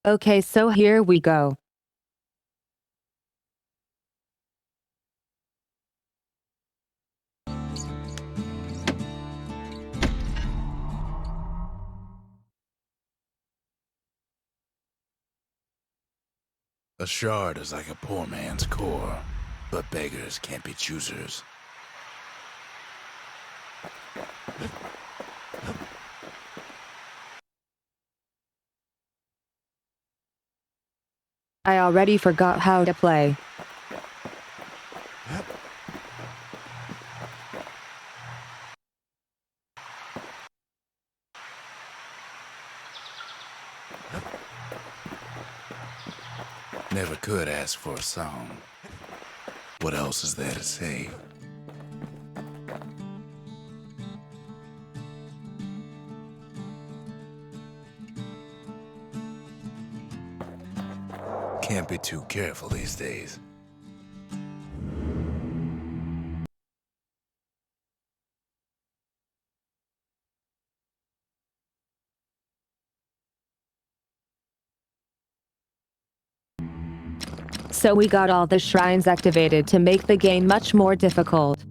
Okay, so here we go. A shard is like a poor man's core, but beggars can't be choosers. I already forgot how to play. Never could ask for a song. What else is there to say? Can't be too careful these days. So we got all the shrines activated to make the game much more difficult.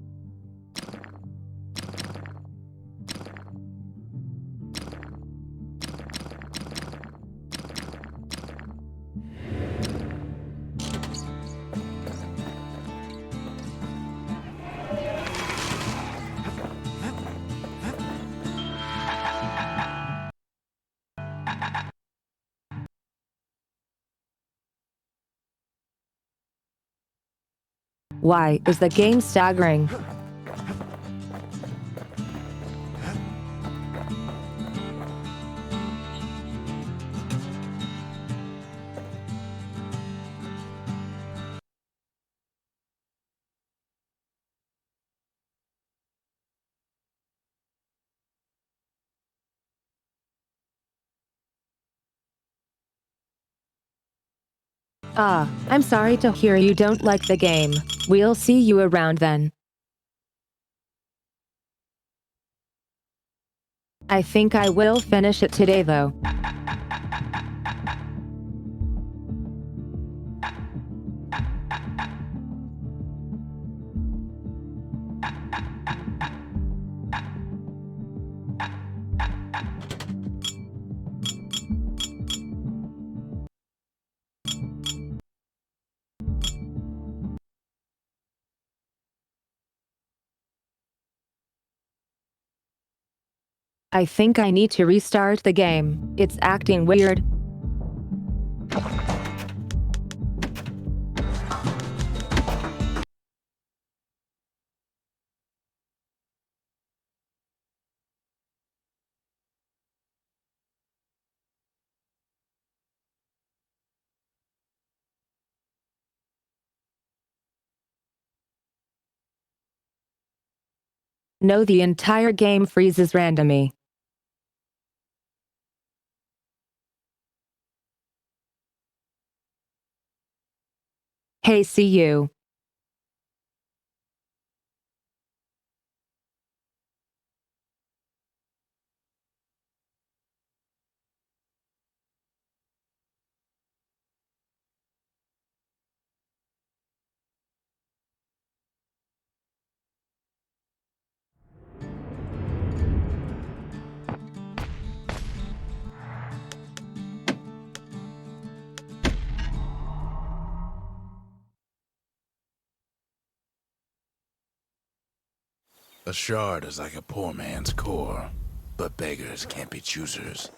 Why is the game staggering? I'm sorry to hear you don't like the game. We'll see you around then. I think I will finish it today though. I think I need to restart the game. It's acting weird. No, the entire game freezes randomly. Hey, see you. A shard is like a poor man's core, but beggars can't be choosers.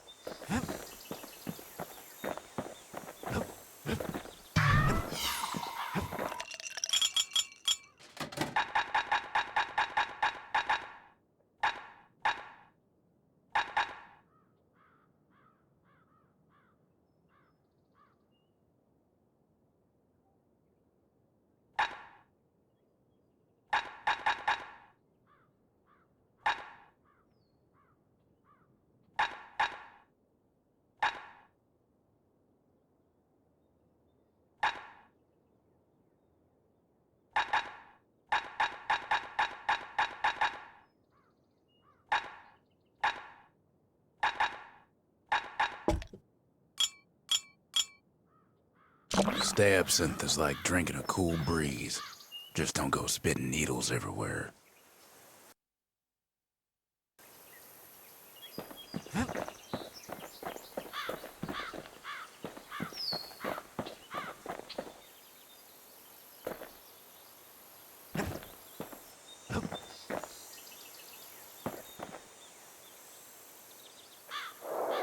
Stay absinthe is like drinking a cool breeze. Just don't go spitting needles everywhere.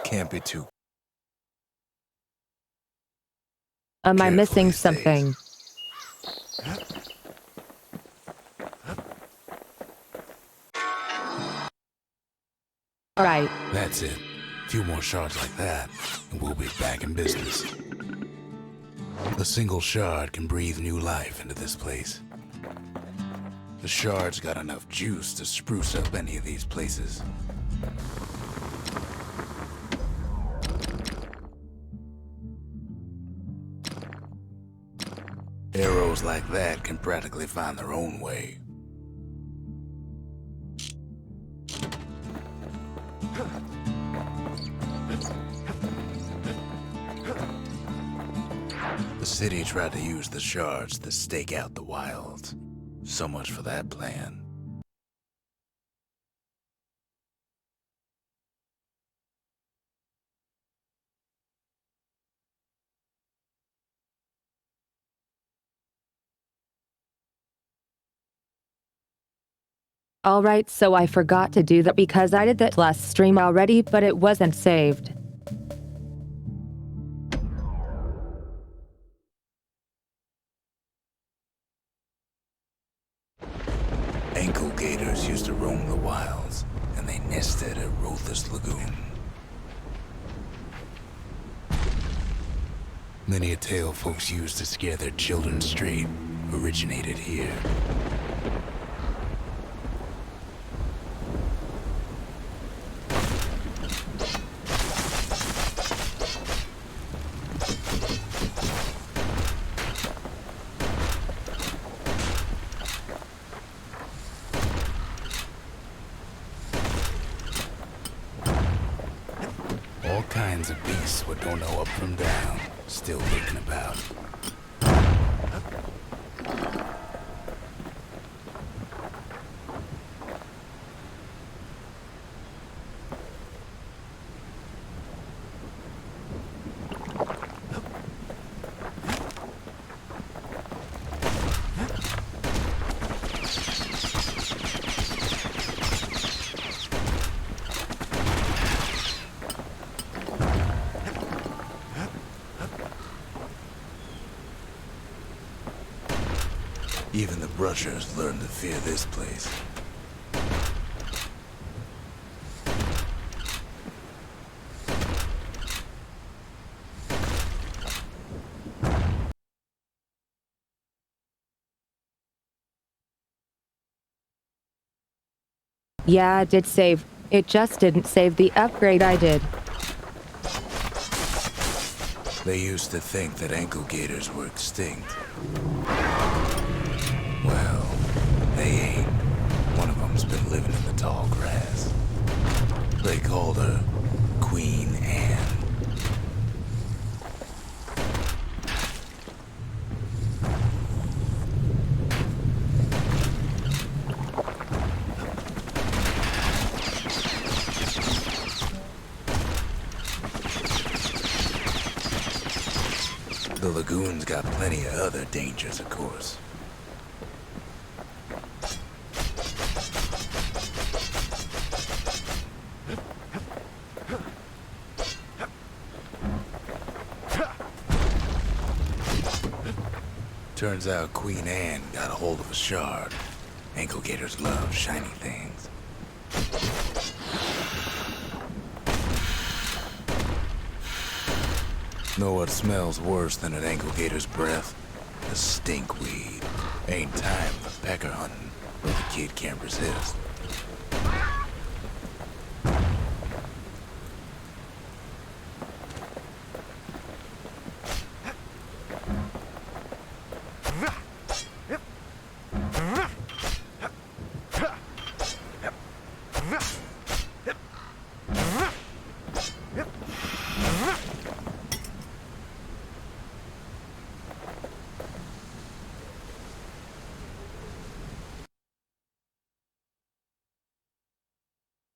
Can't be too Am I careful missing these days. something? Alright. That's it. A few more shards like that, and we'll be back in business. A single shard can breathe new life into this place. The shard's got enough juice to spruce up any of these places. Arrows like that can practically find their own way. The city tried to use the shards to stake out the wilds. So much for that plan. Alright, so I forgot to do that because I did that last stream already, but it wasn't saved. Ankle gators used to roam the wilds, and they nested at Rothes Lagoon. Many a tale folks used to scare their children straight originated here. All kinds of beasts what don't know up from down, still lurking about. Even the brushers learned to fear this place. Yeah, it did save. It just didn't save the upgrade I did. They used to think that ankle gators were extinct. Well, they ain't. One of them's been living in the tall grass. They called her Queen Anne. The lagoon's got plenty of other dangers, of course. Turns out Queen Anne got a hold of a shard. Ankle gators love shiny things. Know what smells worse than an ankle gator's breath? The stinkweed. Ain't time for pecker hunting, but the kid can't resist.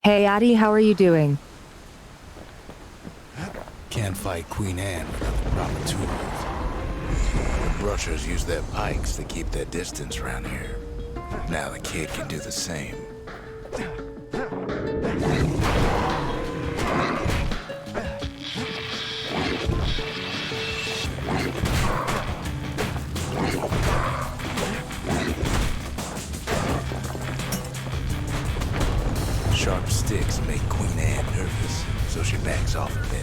Hey Addie, how are you doing? Can't fight Queen Anne without the proper tools. The brushers use their pikes to keep their distance around here. Now the kid can do the same. Sharp sticks make Queen Anne nervous, so she backs off a bit.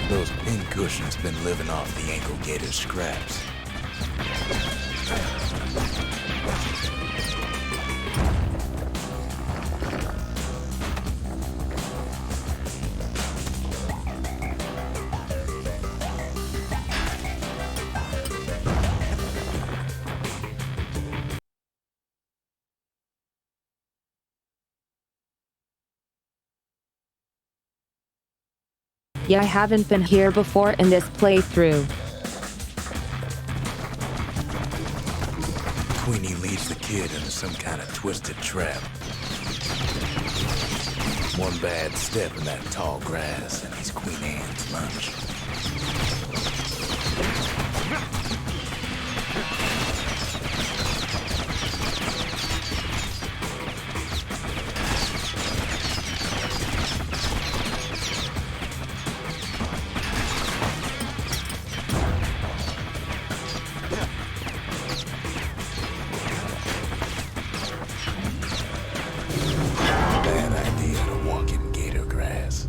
Those pin cushions been living off the ankle gator's scraps. Yeah, I haven't been here before in this playthrough. Queenie leads the kid into some kind of twisted trap. One bad step in that tall grass and he's Queen Anne's lunch. Bad idea to walk in gator grass.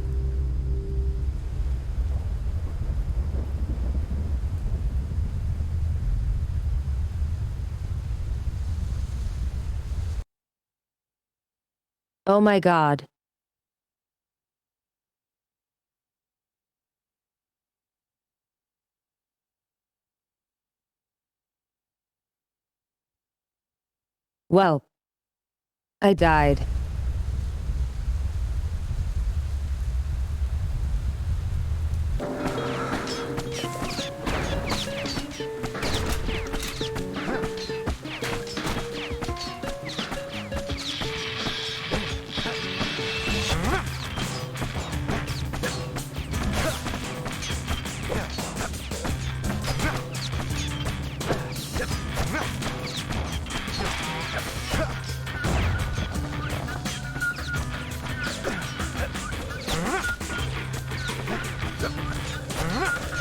Oh my god. Well, I died.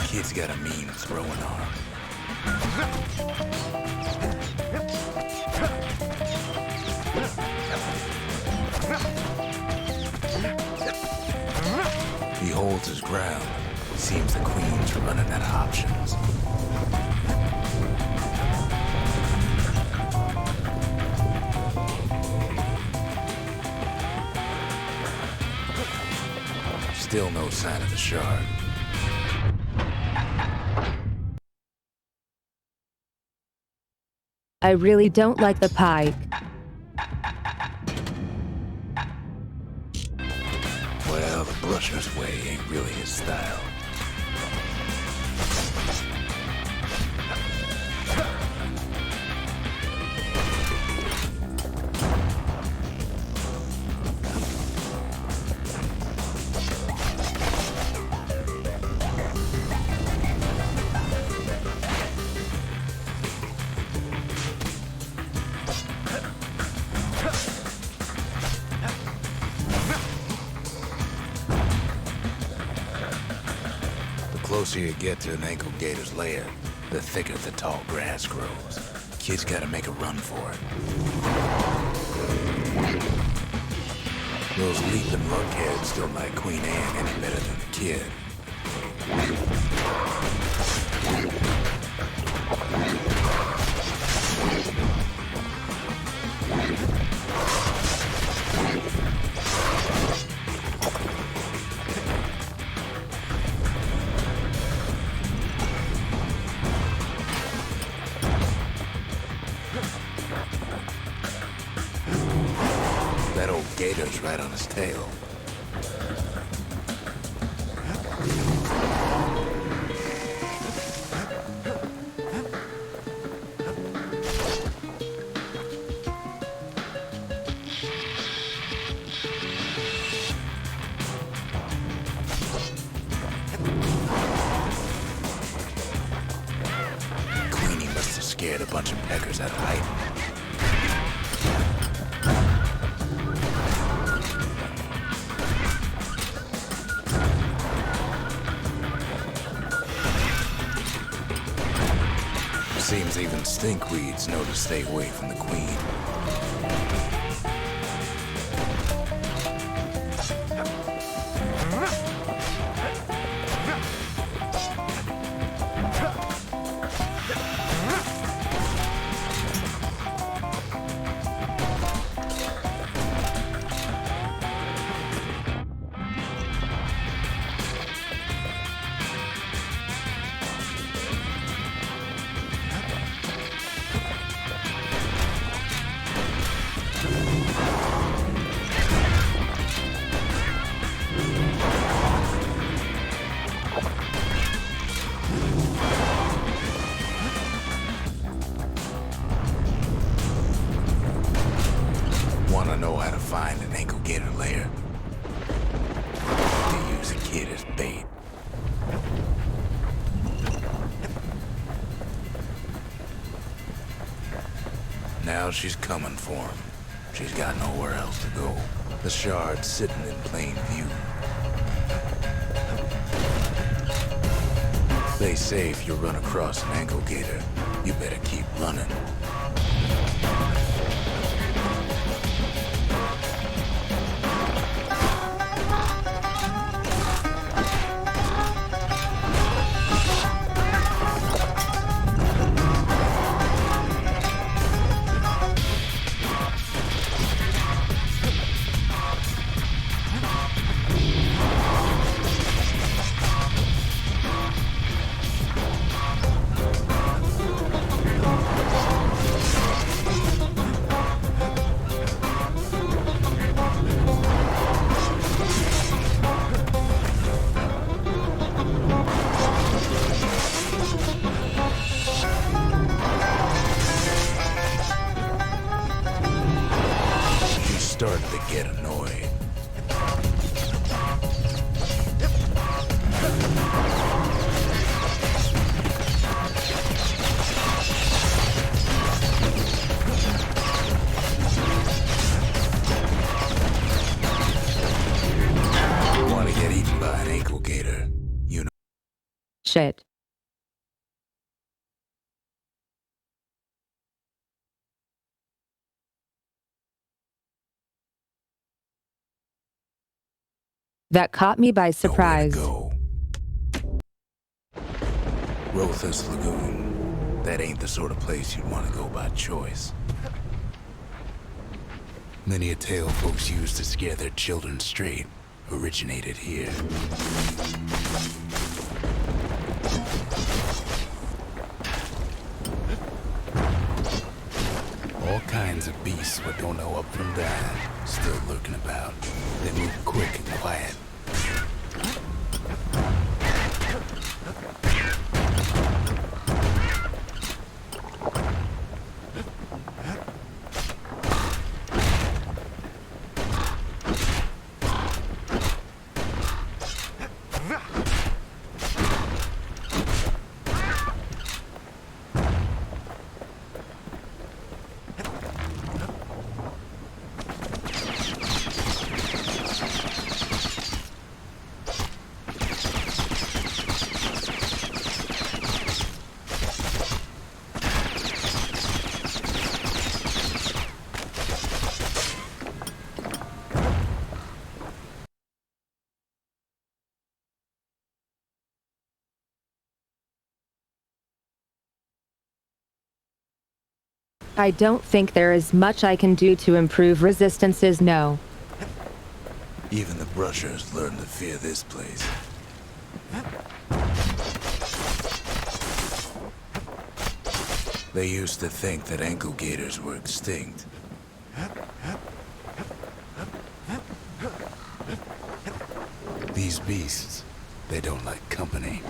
Kid's got a mean throwing arm. He holds his ground. Seems the Queen's running out of options. Still no sign of the shard. I really don't like the pike. Well, the brusher's way ain't really his style. The closer you get to an ankle gator's lair, the thicker the tall grass grows. Kid's gotta make a run for it. Those leaping lunkheads don't like Queen Anne any better than the kid. That old gator's right on his tail. Queenie must have scared a bunch of peckers out of hiding. Seems even stinkweeds know to stay away from the queen. Want to know how to find an ankle gator lair? To use a kid as bait. Now she's coming for him. She's got nowhere else to go. The shard's sitting in plain view. They say if you run across an ankle gator, you better keep running. Started to get annoyed. Want to get eaten by an ankle gator, you know. Shit. That caught me by surprise. Nowhere to go. Rotha's Lagoon. That ain't the sort of place you'd want to go by choice. Many a tale folks use to scare their children straight originated here. All kinds of beasts what don't know up from down, still lurking about. They move quick and quiet. I don't think there is much I can do to improve resistances, no. Even the brushers learn to fear this place. They used to think that ankle gators were extinct. These beasts, they don't like company.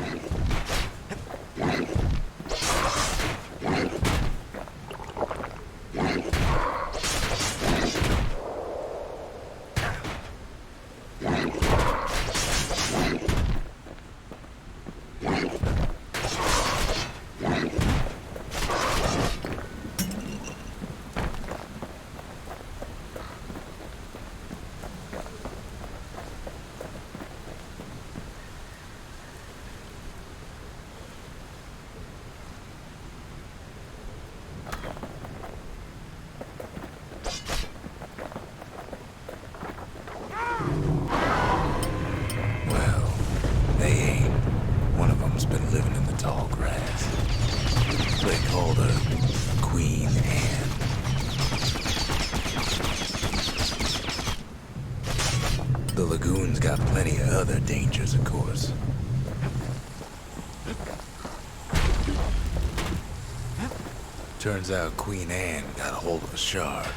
Well, they ain't. One of them's been living in the tall grass. They called her Queen Anne. The lagoon's got plenty of other dangers, of course. Turns out Queen Anne got a hold of a shard.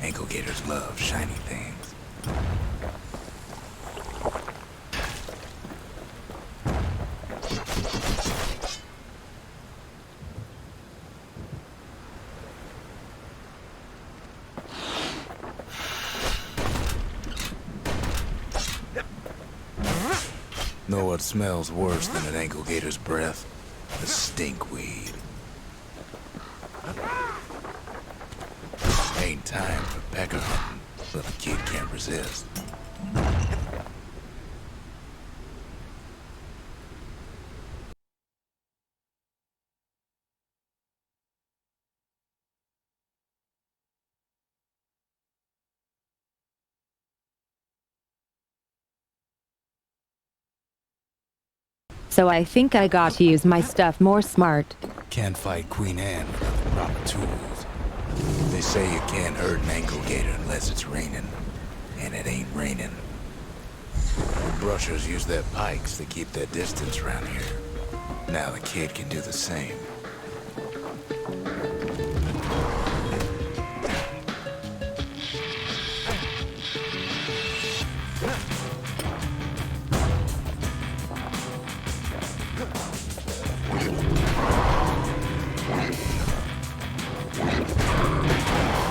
Ankle gators love shiny things. Know what smells worse than an ankle gator's breath? The stinkweed. Ain't time for pecker hunting, but the kid can't resist. So I think I got to use my stuff more smart. Can't fight Queen Anne without the proper tools. They say you can't hurt an ankle gator unless it's raining. And it ain't raining. The brushers use their pikes to keep their distance around here. Now the kid can do the same.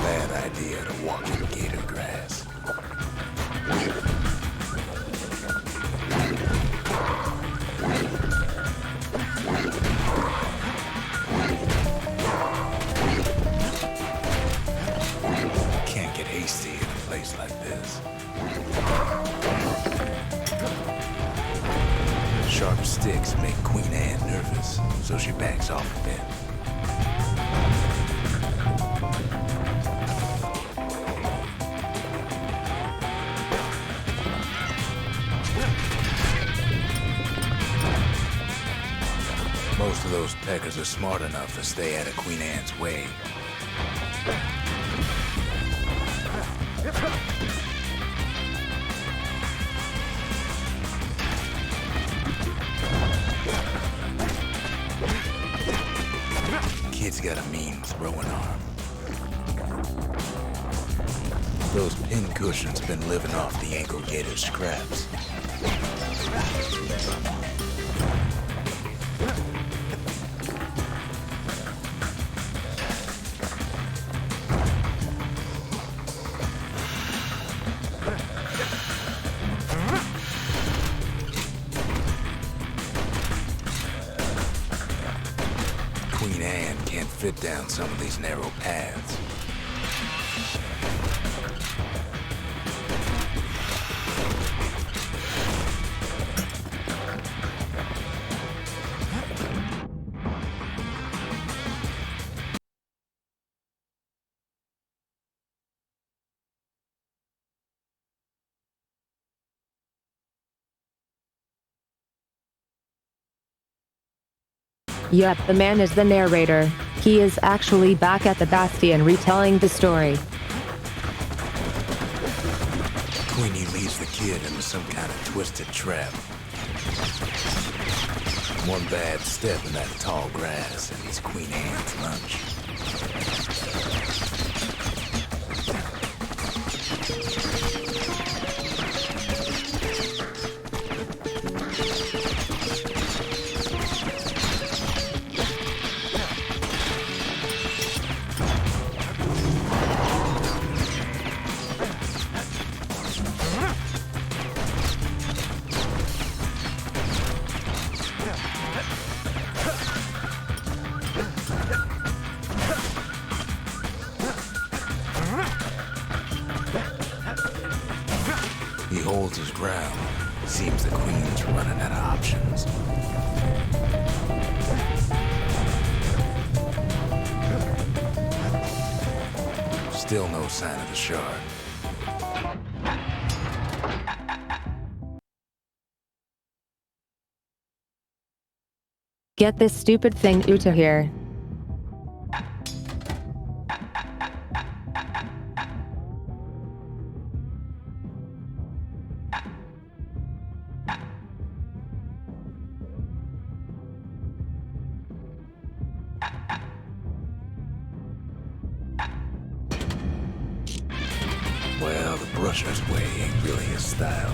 Bad idea to walk in gator grass. Can't get hasty in a place like this. Sharp sticks make Queen Anne nervous, so she backs off a bit. Most of those peckers are smart enough to stay out of Queen Anne's way. Kid's got a mean throwing arm. Those pin cushions been living off the ankle gator scraps. Queen Anne can't fit down some of these narrow paths. Yep, the man is the narrator. He is actually back at the Bastion retelling the story. Queenie leads the kid into some kind of twisted trap. One bad step in that tall grass and it's Queen Anne's lunch. He holds his ground. Seems the Queen's running out of options. Still no sign of the shard. Get this stupid thing out of here. Well, the brusher's way ain't really his style.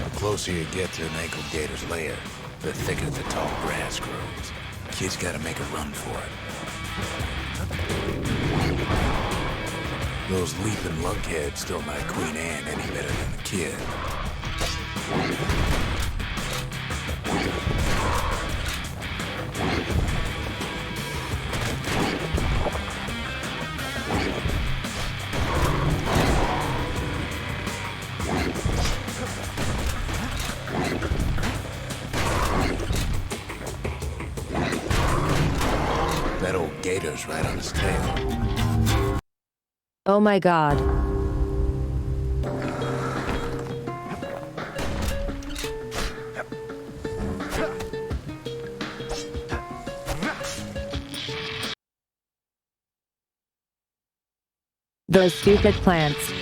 The closer you get to an ankle gator's lair, the thicker the tall grass grows. Kid's gotta make a run for it. Those leaping lunkheads don't like Queen Anne any better than the kid. That old gator's right on his tail. Oh my god. Those stupid plants.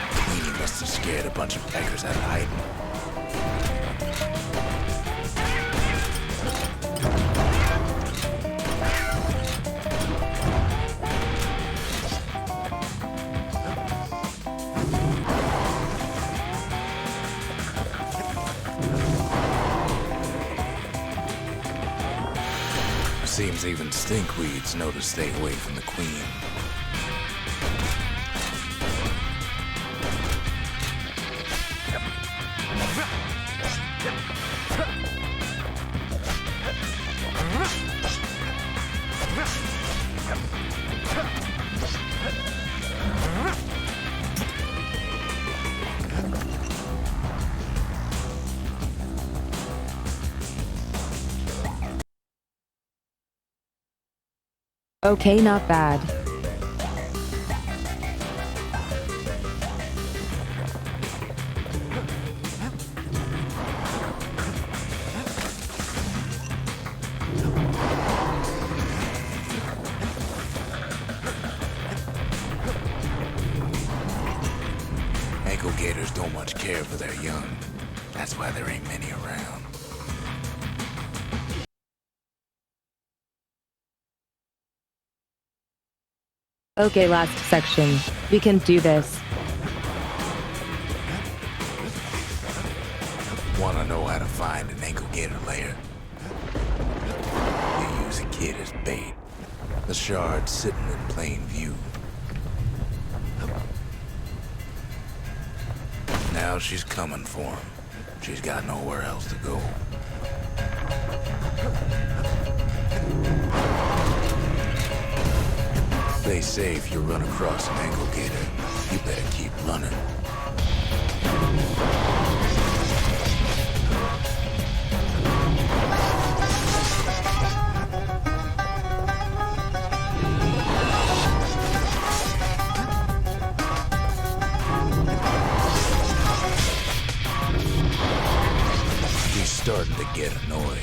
Queenie must have scared a bunch of beggars out of hiding. Seems even stinkweeds know to stay away from the Queen. Okay, not bad. Ankle gators don't much care for their young. That's why there ain't many around. Okay, last section. We can do this. Wanna know how to find an ankle gator lair? You use a kid as bait. The shard's sitting in plain view. Now she's coming for him. She's got nowhere else to go. They say if you run across an ankle gator, you better keep running. He's starting to get annoyed.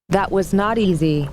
That was not easy.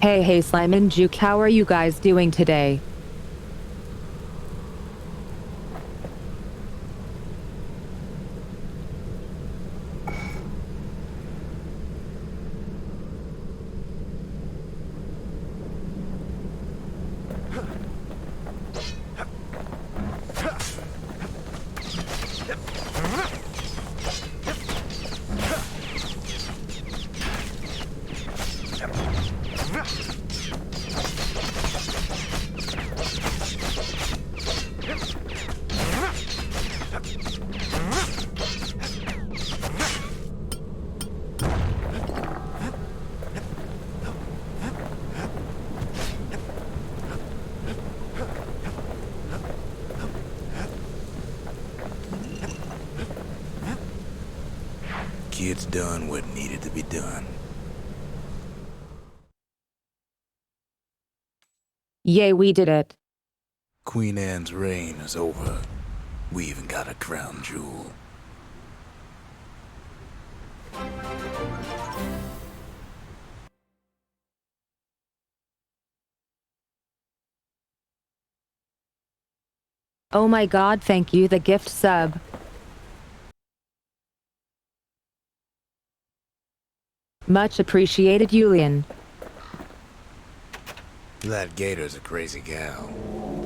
Hey Slime and Juke, how are you guys doing today? Kid's done what needed to be done. Yay, we did it. Queen Anne's reign is over. We even got a crown jewel. Oh my god, thank you, the gift sub. Much appreciated, Julian. That Gator's a crazy gal,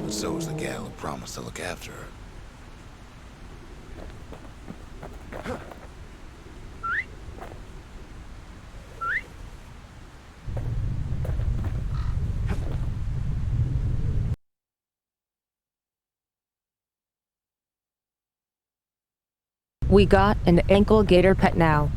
but so is the gal who promised to look after her. We got an ankle gator pet now.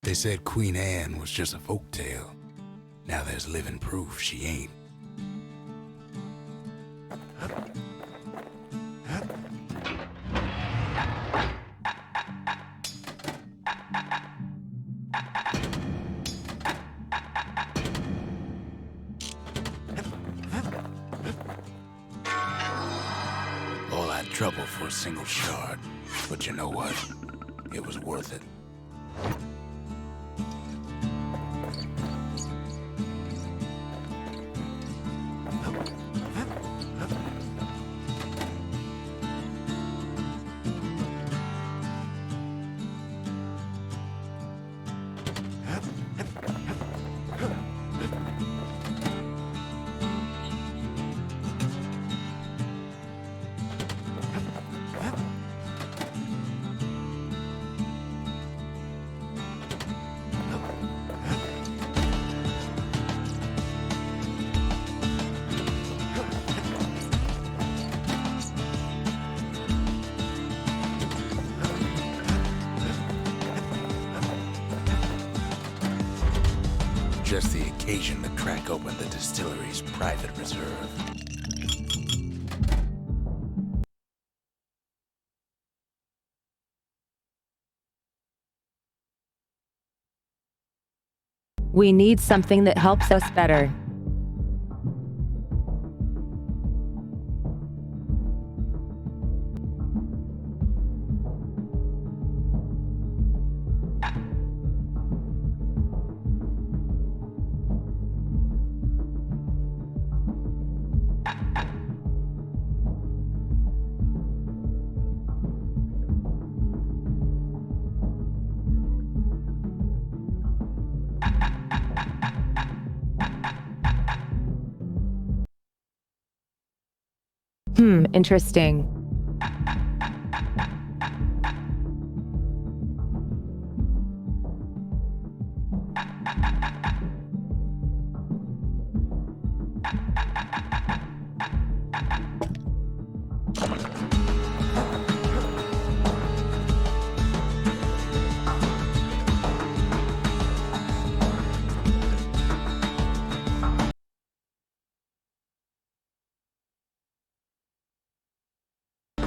They said Queen Anne was just a folktale. Now there's living proof she ain't. All that trouble for a single shard. But you know what? It was worth it. Just the occasion to crack open the distillery's private reserve. We need something that helps us better. Interesting.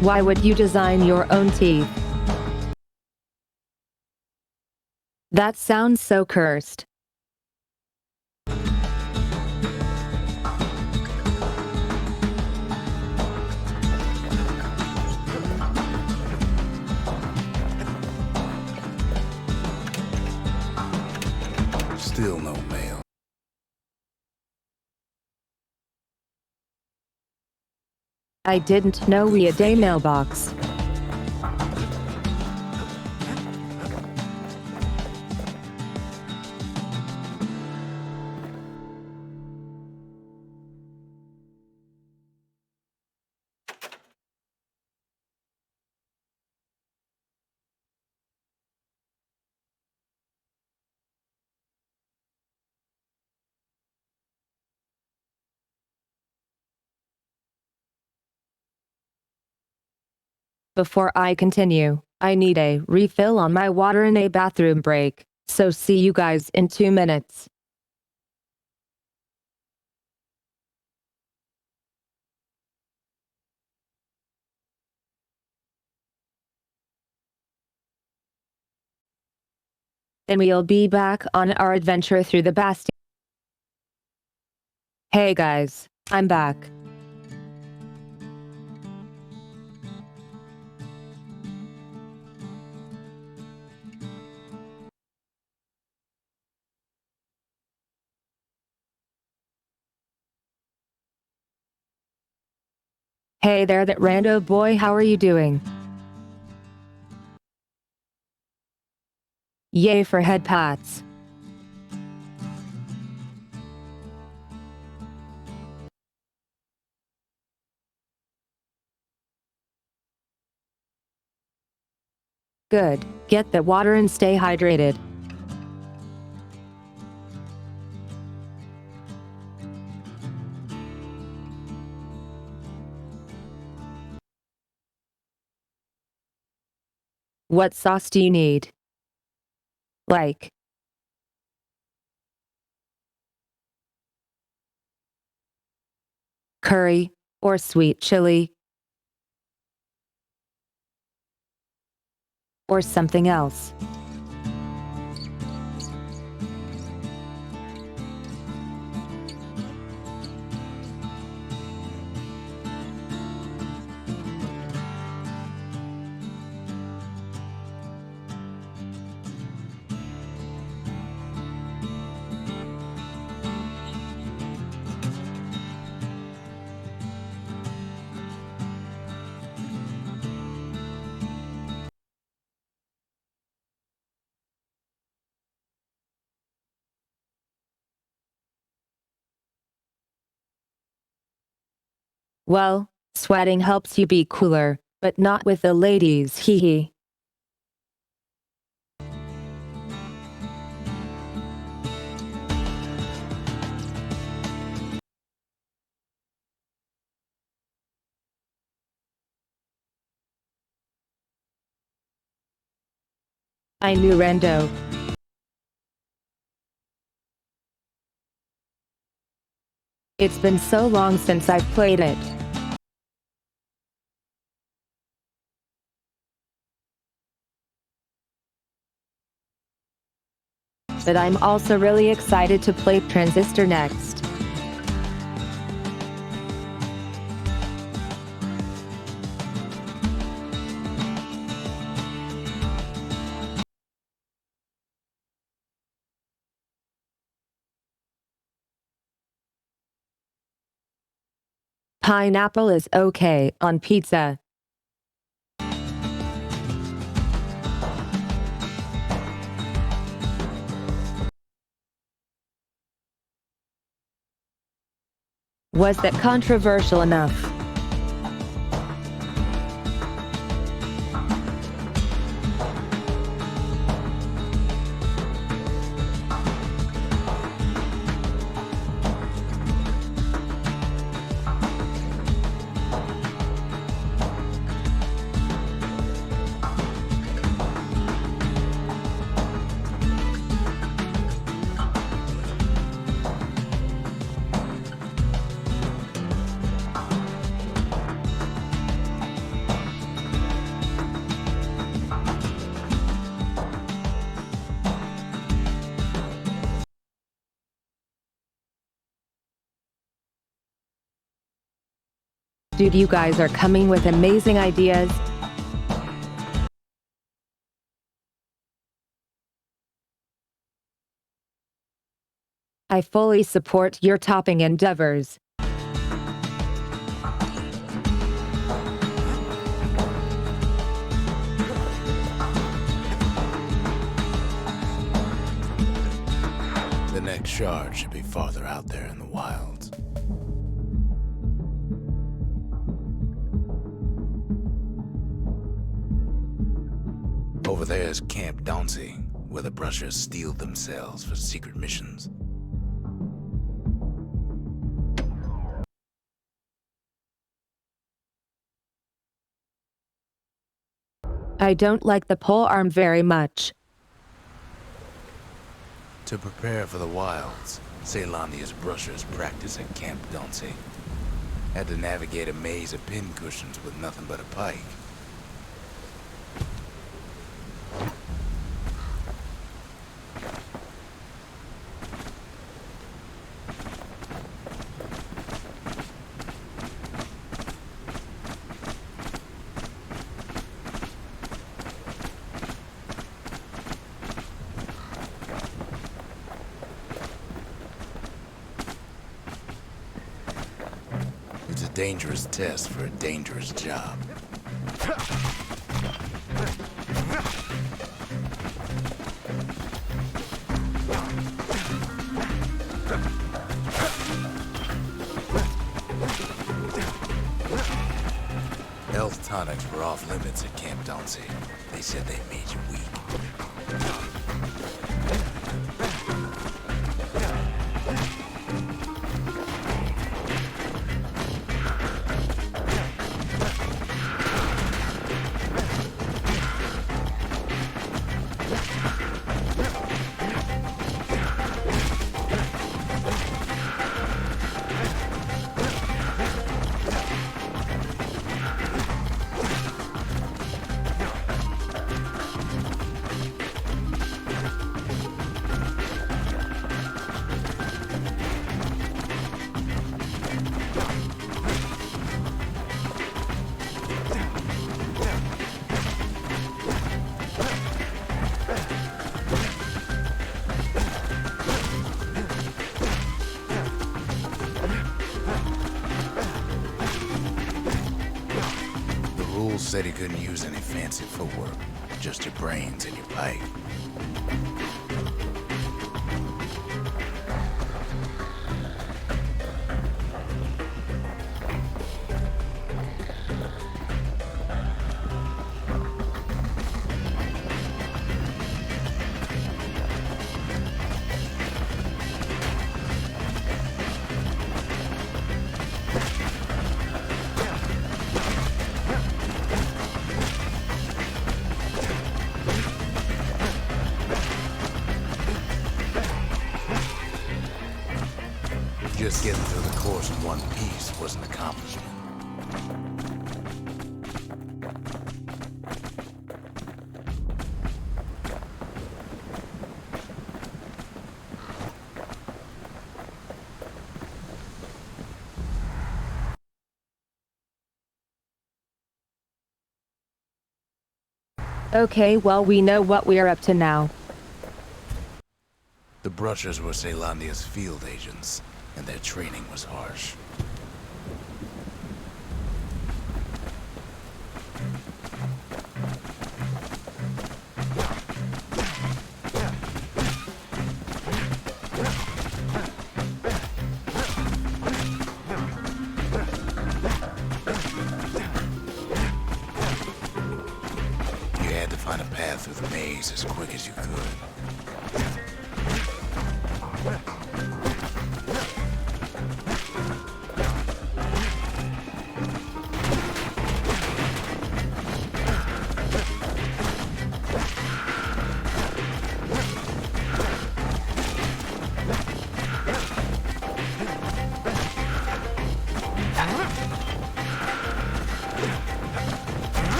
Why would you design your own teeth? That sounds so cursed. Still no mail. I didn't know we had a mailbox. Before I continue, I need a refill on my water and a bathroom break, so see you guys in 2 minutes. Then we'll be back on our adventure through the Bastion. Hey guys, I'm back. Hey there, that rando boy, how are you doing? Yay for head pats. Good. Get the water and stay hydrated. What sauce do you need? Like curry or sweet chili or something else? Well, sweating helps you be cooler, but not with the ladies, hee hee. I knew rando. It's been so long since I've played it. But I'm also really excited to play Transistor next. Pineapple is okay on pizza. Was that controversial enough? Dude, you guys are coming with amazing ideas. I fully support your topping endeavors. The next shard should be farther out there in the wilds. Over there is Camp Dauncey, where the brushers steel themselves for secret missions. I don't like the pole arm very much. To prepare for the wilds, Ceylonia's brushers practice at Camp Dauncey. Had to navigate a maze of pincushions with nothing but a pike. dangerous test for a dangerous job. Health tonics were off limits at Camp Dauncey. They said they made you weak. Said he couldn't use any fancy footwork, just your brains and your pike. Just getting through the course in one piece was an accomplishment. Okay, well, we know what we're up to now. The Brushers were Ceylandia's field agents, and their training was harsh. You had to find a path through the maze as quick as you could.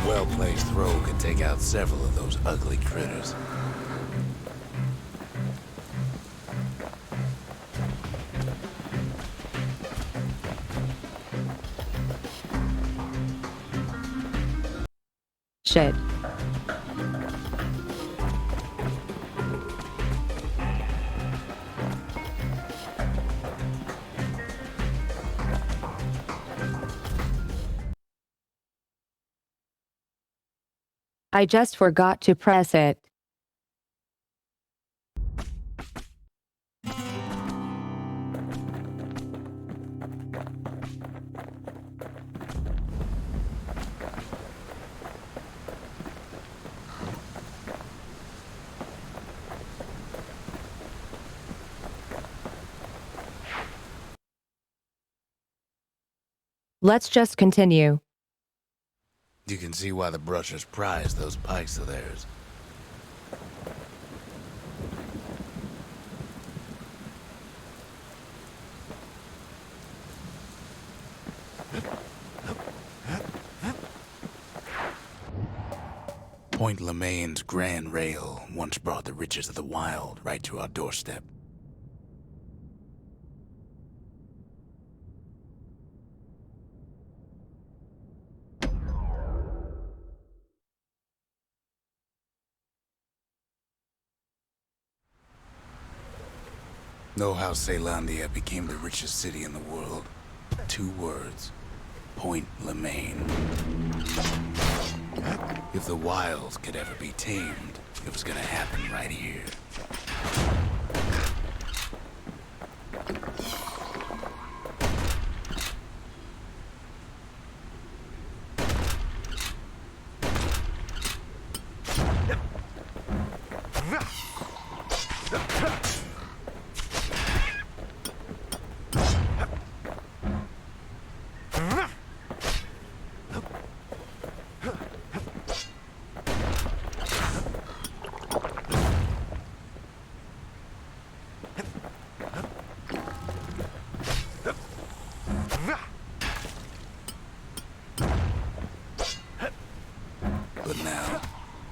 Well-placed throw could take out several of those ugly critters. Shit. I just forgot to press it. Let's just continue. You can see why the brushers prize those pikes of theirs. Point Lemaine's Grand Rail once brought the riches of the wild right to our doorstep. Know how Caelandia became the richest city in the world? 2 words. Point Lemaine. If the wilds could ever be tamed, it was gonna happen right here. But now,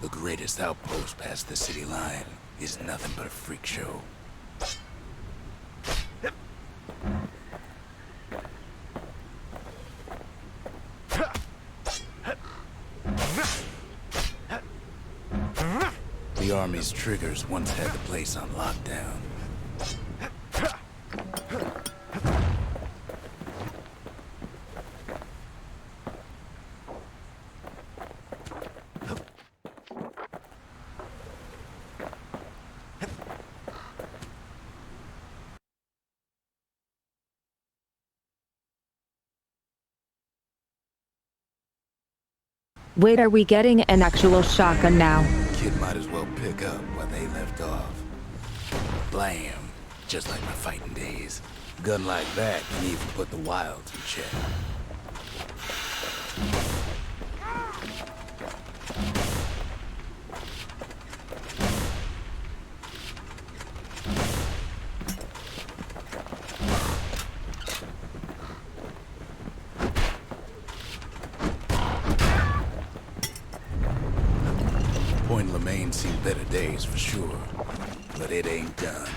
the greatest outpost past the city line is nothing but a freak show. The army's triggers once had the place on lockdown. Wait, are we getting an actual shotgun now? Kid might as well pick up where they left off. Blam! Just like my fighting days. Gun like that can even put the wilds in check. Point Lemaine seen better days for sure, but it ain't done.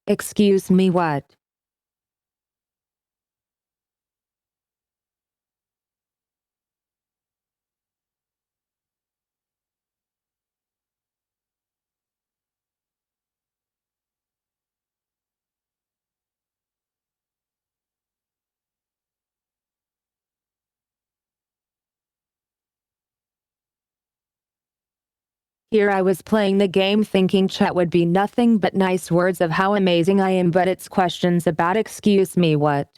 Excuse me, what? Here I was playing the game thinking chat would be nothing but nice words of how amazing I am, but it's questions about excuse me, what?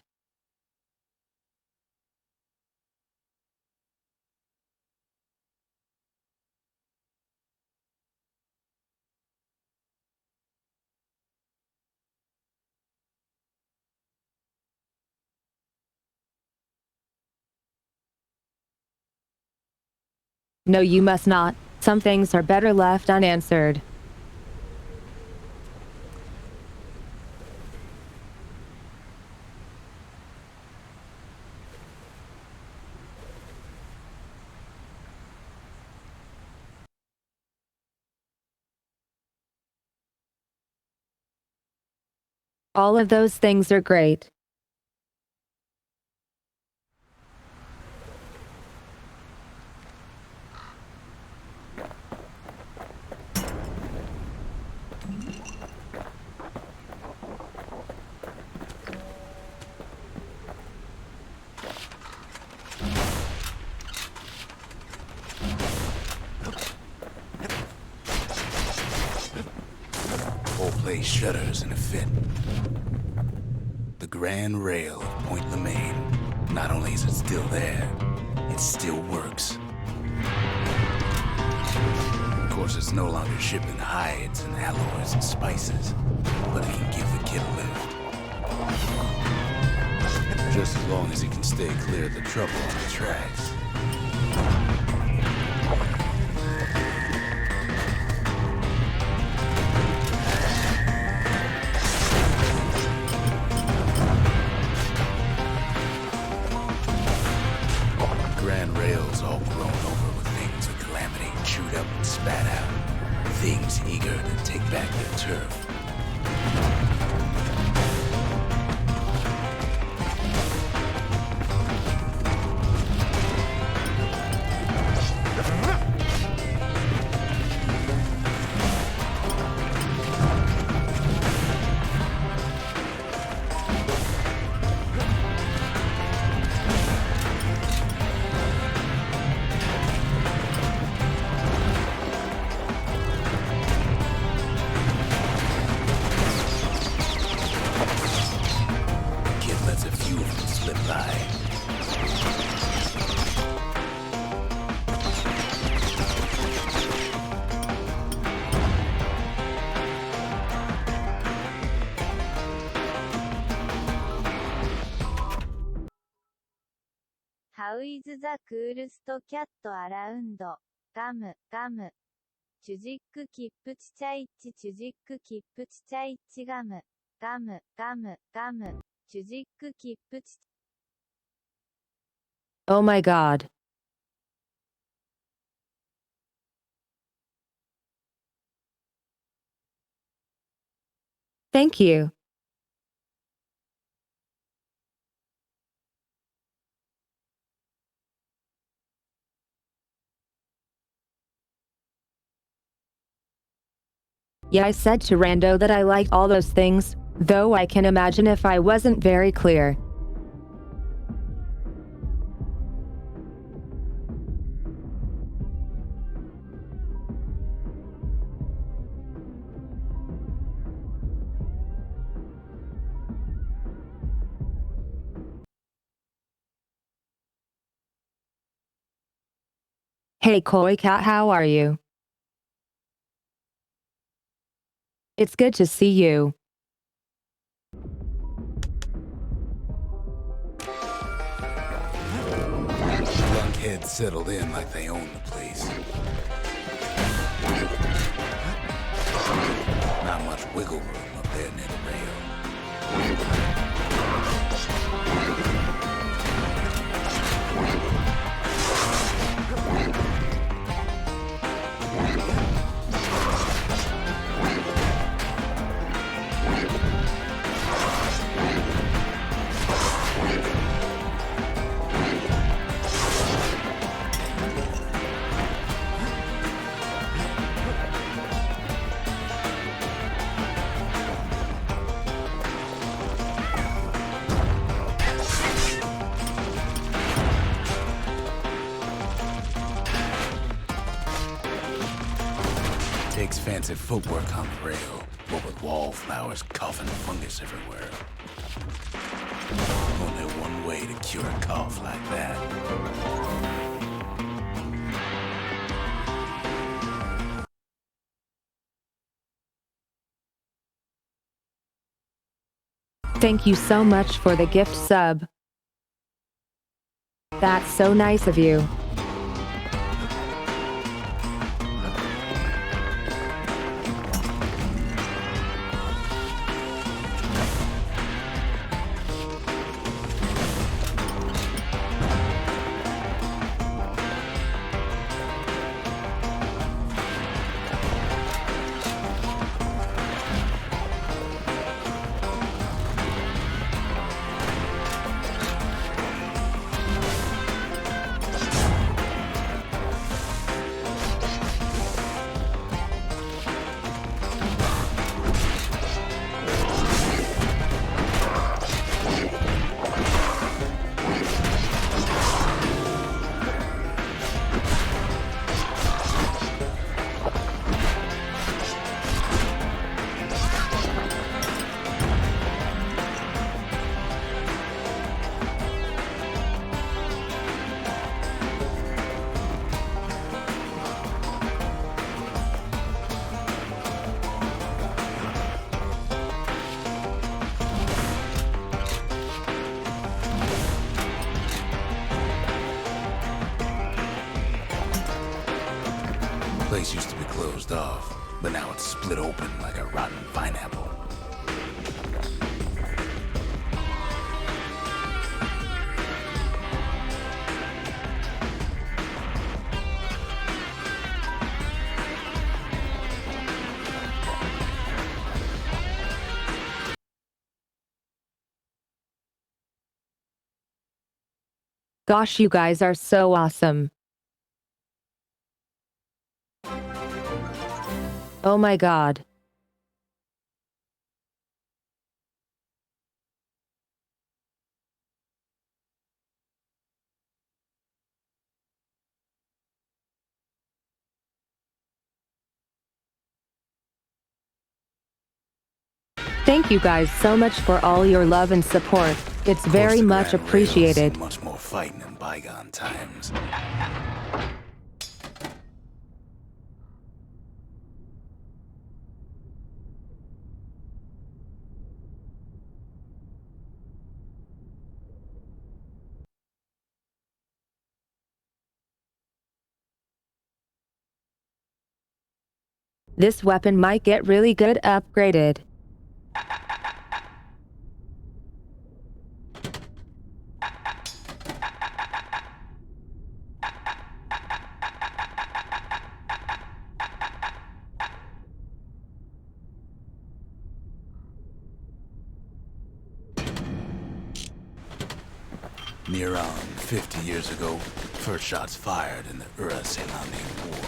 No, you must not. Some things are better left unanswered. All of those things are great. whole place shudders in a fit. The grand rail of Point Lemaine. Not only is it still there, it still works. Of course, it's no longer shipping hides and alloys and spices, but it can give the kid a lift. Just as long as he can stay clear of the trouble on the tracks. Grand rails all grown over with things of calamity chewed up and spat out. Things eager to take back their turf. Lets a few of them slip by. How is the coolest cat around? Gum, gum. チュジックキップチチャイチチュジックキップチチャイチガム、ガム、ガム、ガム。チュジックキップチ Oh my god. Thank you. Yeah, I said to Rando that I liked all those things, though I can imagine if I wasn't very clear. Hey Koi Cat, how are you? It's good to see you. Lunkheads settled in like they own the place. Not much wiggle room up there near the rail. Takes fancy footwork on the rail, what with wallflowers coughing fungus everywhere. Only one way to cure a cough like that. Thank you so much for the gift sub. That's so nice of you. chopped off, but now it's split open like a rotten pineapple. Gosh, you guys are so awesome. Oh my god. Thank you guys so much for all your love and support. It's very much appreciated. Much more fighting in bygone times. This weapon might get really good upgraded. Near on 50 years ago, first shots fired in the Ura-Selani War.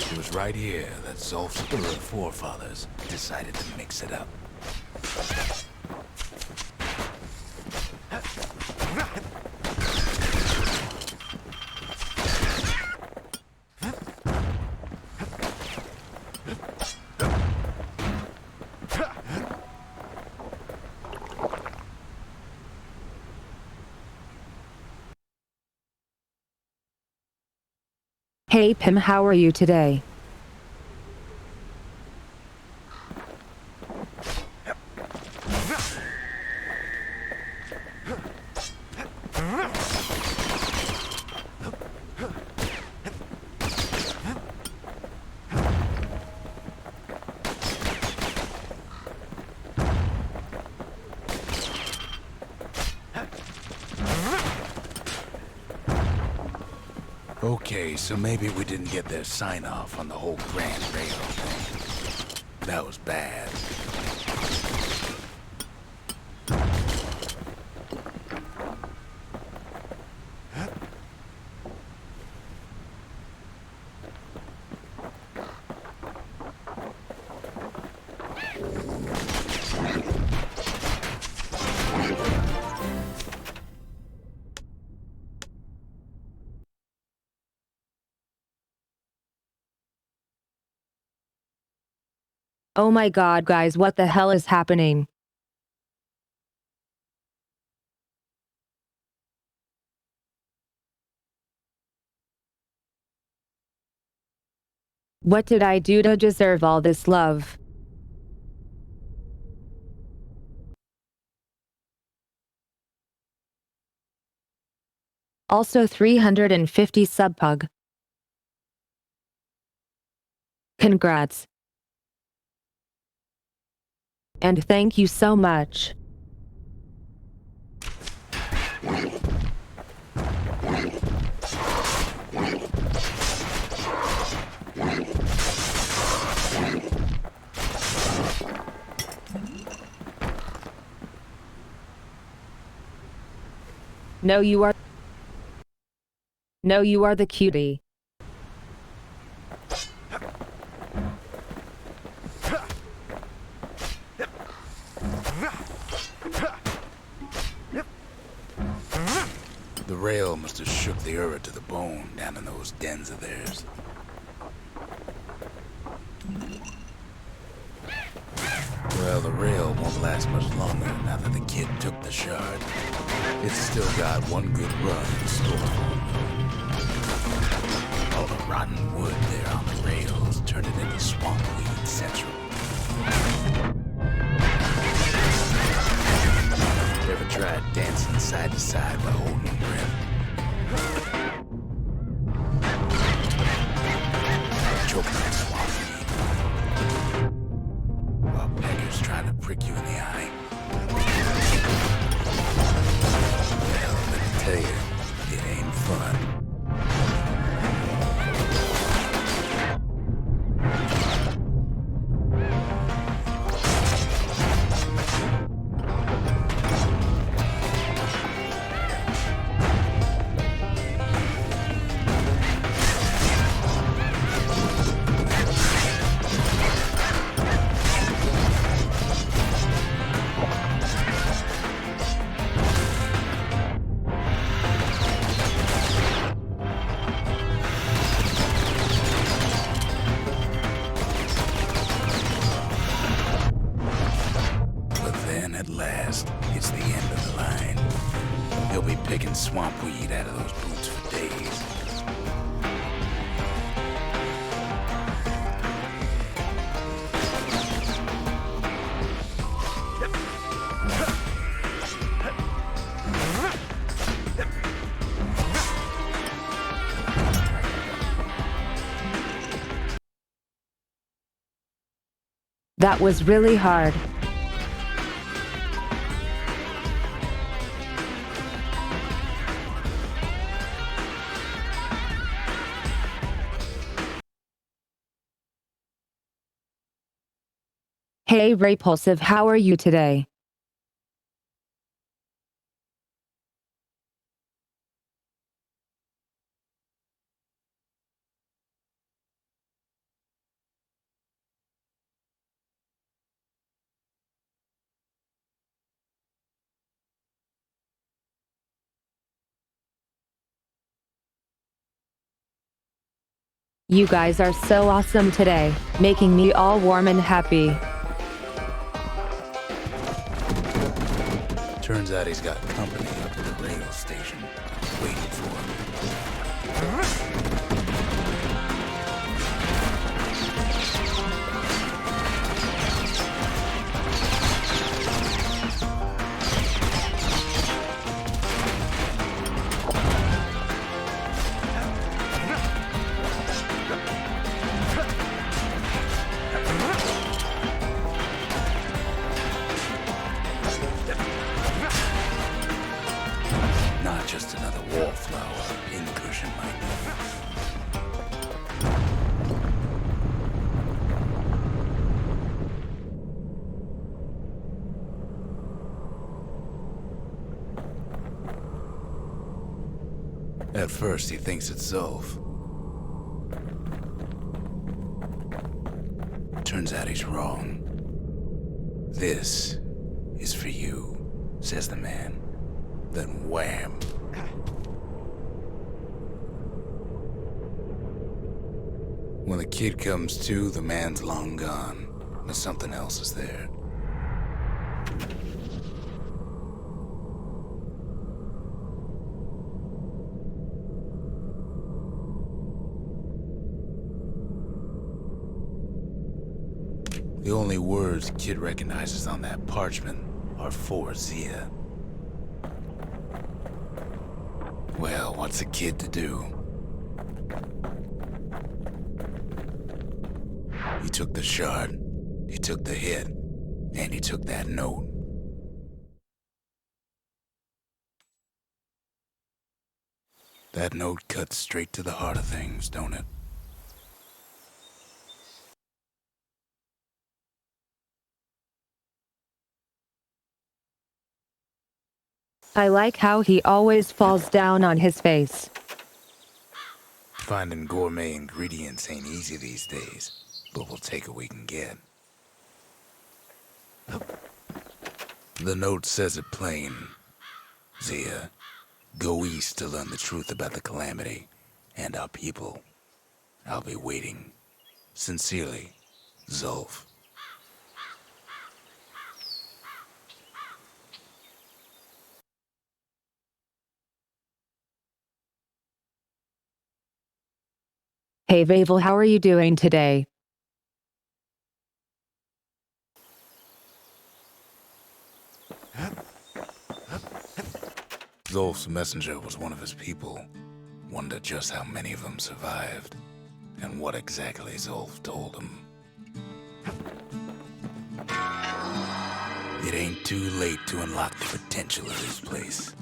It was right here that Zolf's Ura forefathers decided to mix it up. Hey Pim, how are you today? Okay, so maybe we didn't get their sign-off on the whole Grand Rail thing. That was bad. Oh my god, guys, what the hell is happening? What did I do to deserve all this love? Also 350 subpug. Congrats. And thank you so much. No, you are the cutie. The rail must have shook the Ura to the bone down in those dens of theirs. Well, the rail won't last much longer now that the kid took the shard. It's still got one good run in store for him. All the rotten wood there on the rails turned it into swamp weed central. Ever tried dancing side to side while holding your breath? Choking on swamp weed while beggars trying to prick you in the eye? Well, let me tell you, it ain't fun. At last, it's the end of the line. He'll be picking swamp weed out of those boots for days. That was really hard. Hey Repulsive, how are you today? You guys are so awesome today, making me all warm and happy. Turns out he's got company up at the rail station, waiting for him. Not just another wallflower pincushion like that. At first, he thinks it's Zulf. Turns out he's wrong. This is for you, says the man. Then wham. When the kid comes to, the man's long gone, but something else is there. The only words the kid recognizes on that parchment are for Zia. Well, what's a kid to do? He took the shard, he took the hit, and he took that note. That note cuts straight to the heart of things, don't it? I like how he always falls down on his face. Finding gourmet ingredients ain't easy these days, but we'll take what we can get. The note says it plain. Zia, go east to learn the truth about the calamity and our people. I'll be waiting. Sincerely, Zulf. Hey Vavel, how are you doing today? Zolf's messenger was one of his people. Wondered just how many of them survived, and what exactly Zolf told him. It ain't too late to unlock the potential of this place.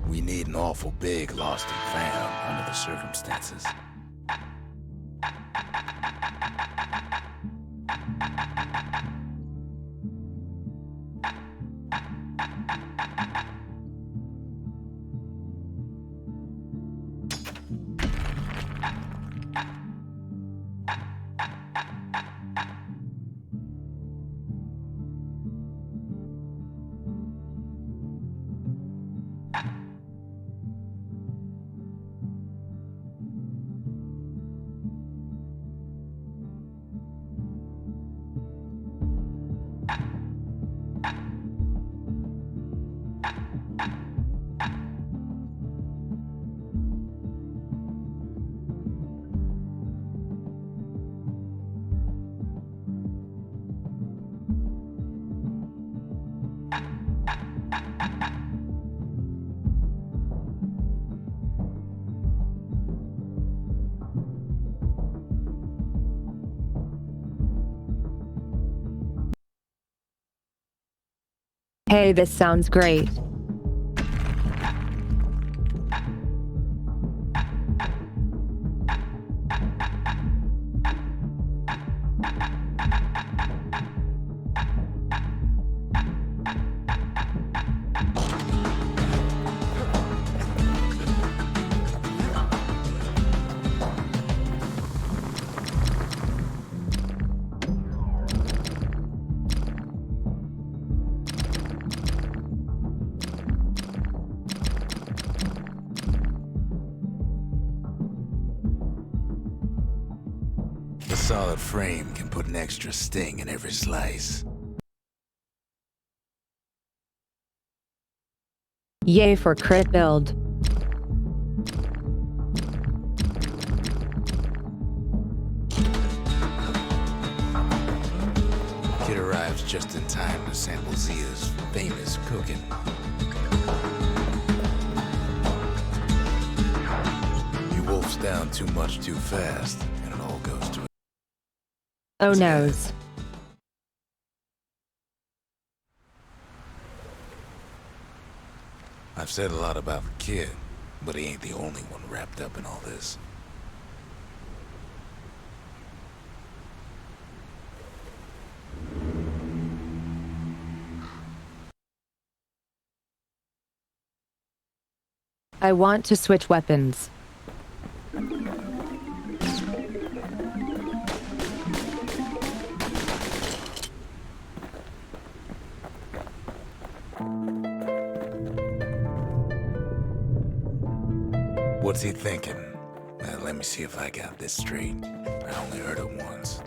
We need an awful big lost and found under the circumstances. Hey, this sounds great. The solid frame can put an extra sting in every slice. Yay for crit build. Kid arrives just in time to sample Zia's famous cooking. He wolfs down too much too fast, and it all goes to Oh noes. I've said a lot about the kid, but he ain't the only one wrapped up in all this. I want to switch weapons. What's he thinking? Let me see if I got this straight. I only heard it once.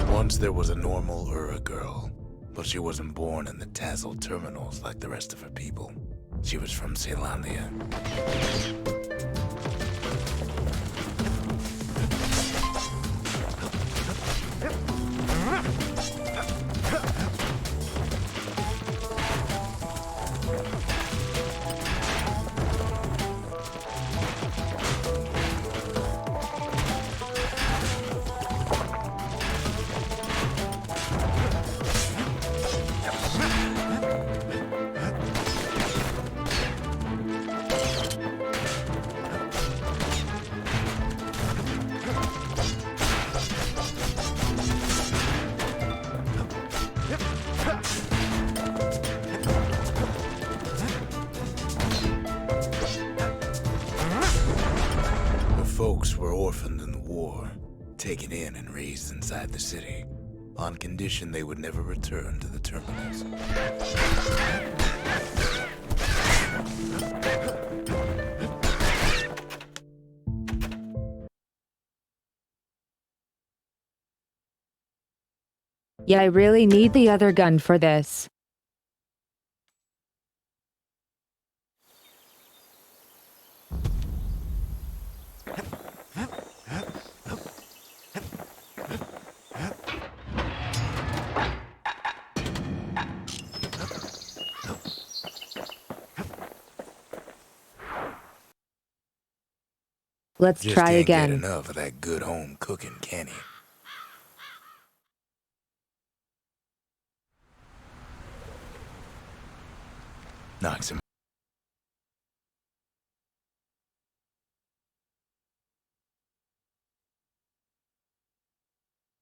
Once there was a normal Ura girl, but she wasn't born in the Tazzle terminals like the rest of her people. She was from Ceylondia. folks were orphaned in the war, taken in and raised inside the city, on condition they would never return to the terminals. Yeah, I really need the other gun for this. Let's Just try can't get again. enough of that good home cooking, can he? Knocks him.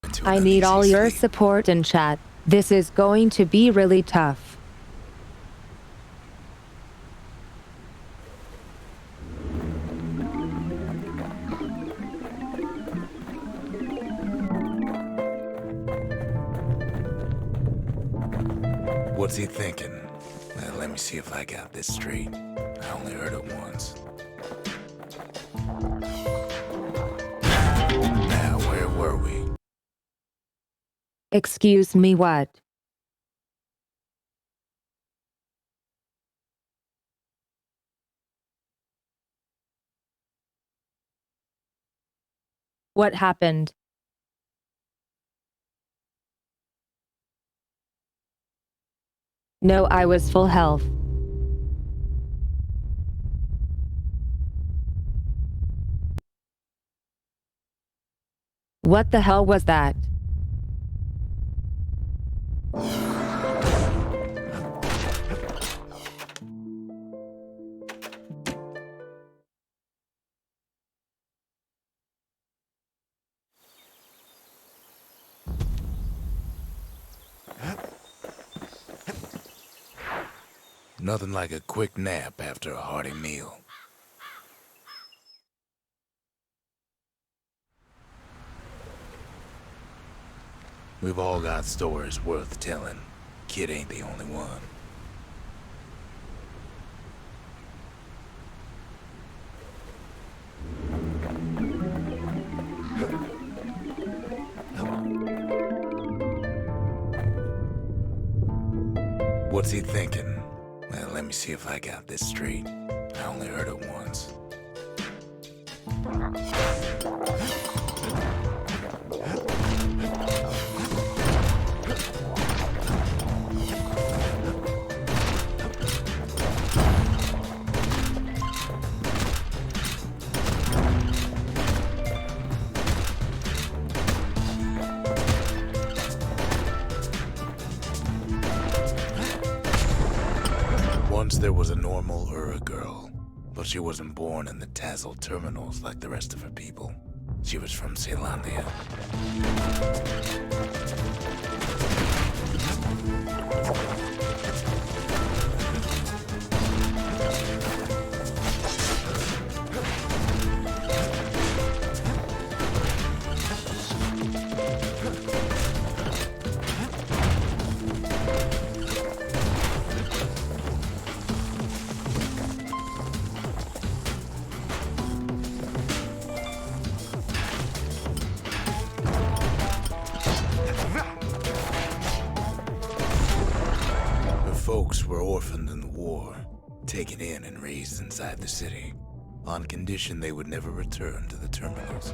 into an I need all uneasy your sleep. support in chat. This is going to be really tough. What's he thinking? Let me see if I got this straight. I only heard it once. Now, where were we? Excuse me, what? What happened? No, I was full health. What the hell was that? Nothing like a quick nap after a hearty meal. We've all got stories worth telling. Kid ain't the only one. What's he thinking? Let me see if I got this straight. I only heard it once. Once there was a normal Ura girl, but she wasn't born in the Tassel terminals like the rest of her people. She was from Ceylondia. Folks were orphaned in the war, taken in and raised inside the city, on condition they would never return to the terminals.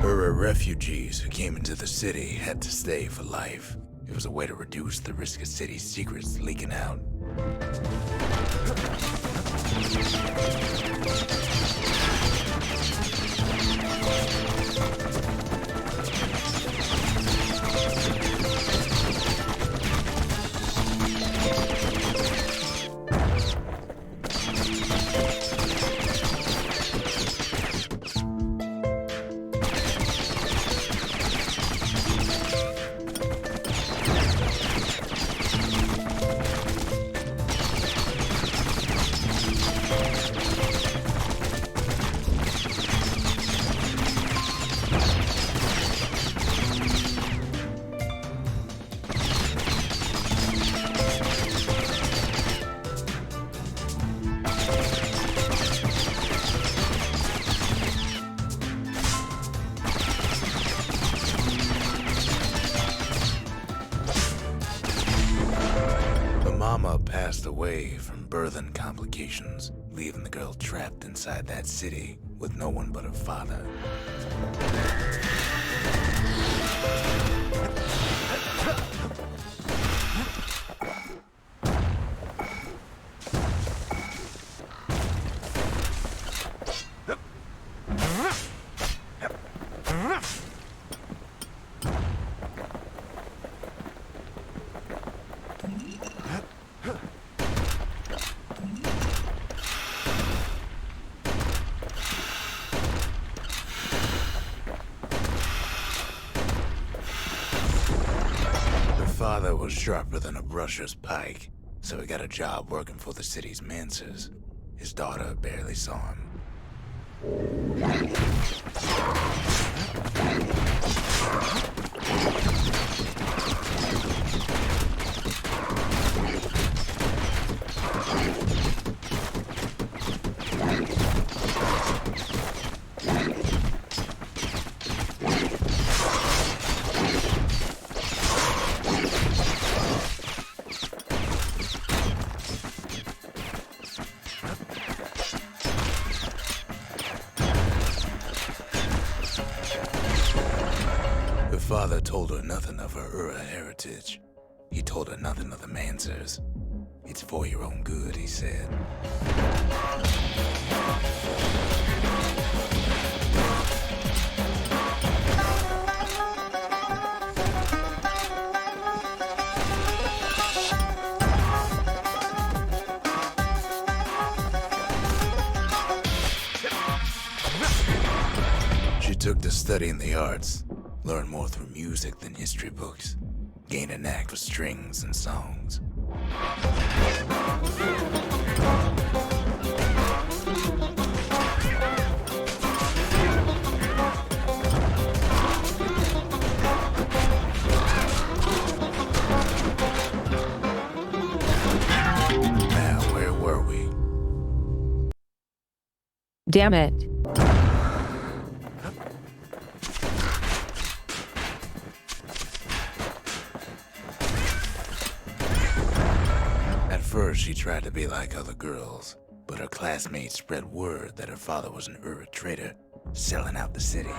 Ura refugees who came into the city had to stay for life. It was a way to reduce the risk of city secrets leaking out. away from birthing complications, leaving the girl trapped inside that city with no one but her father. Father was sharper than a brusher's pike, so he got a job working for the city's mancers. His daughter barely saw him. Father told her nothing of her Ura heritage. He told her nothing of the Mansers. It's for your own good, he said. She took to studying the arts. Learn more through music than history books. Gain a knack for strings and songs. Now, where were we? Damn it. At first, she tried to be like other girls, but her classmates spread word that her father was an Ura trader, selling out the city.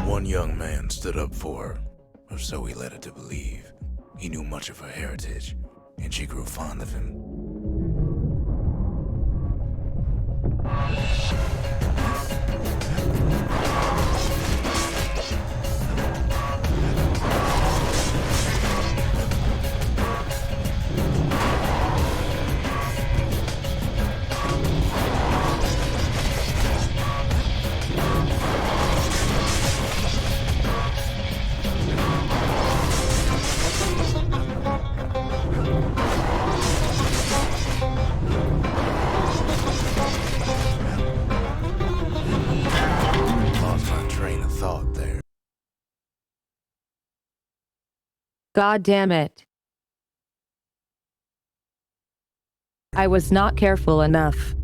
One young man stood up for her, or so he led her to believe. He knew much of her heritage, and she grew fond of him. God damn it. I was not careful enough.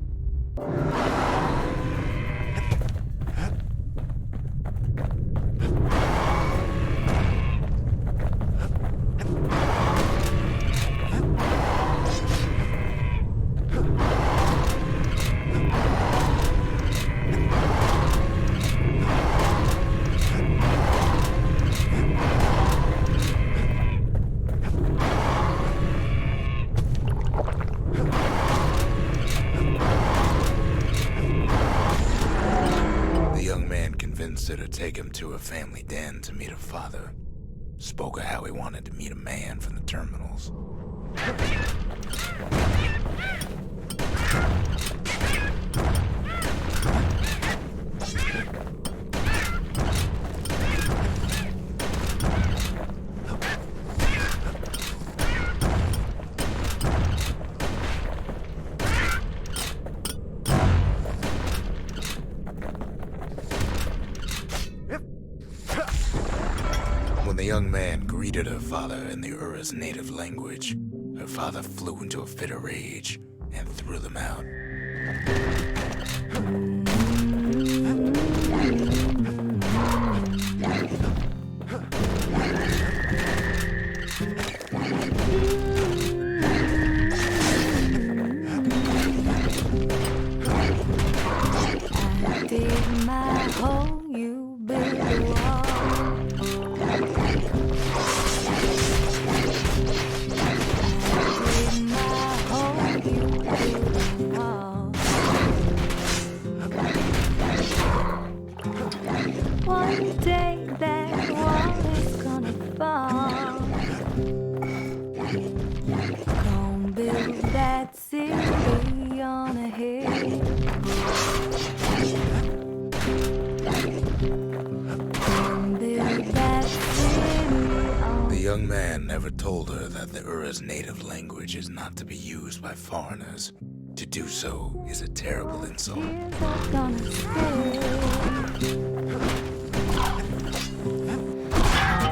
considered taking him to a family den to meet a father. Spoke of how he wanted to meet a man from the terminals. When the young man greeted her father in the Ura's native language, her father flew into a fit of rage and threw them out. I dig my hole, you build a wall. I dig my hole, you build a wall. One day that wall is gonna fall. Gonna build that city on a hill. The young man never told her that the Ura's native language is not to be used by foreigners. To do so is a terrible insult.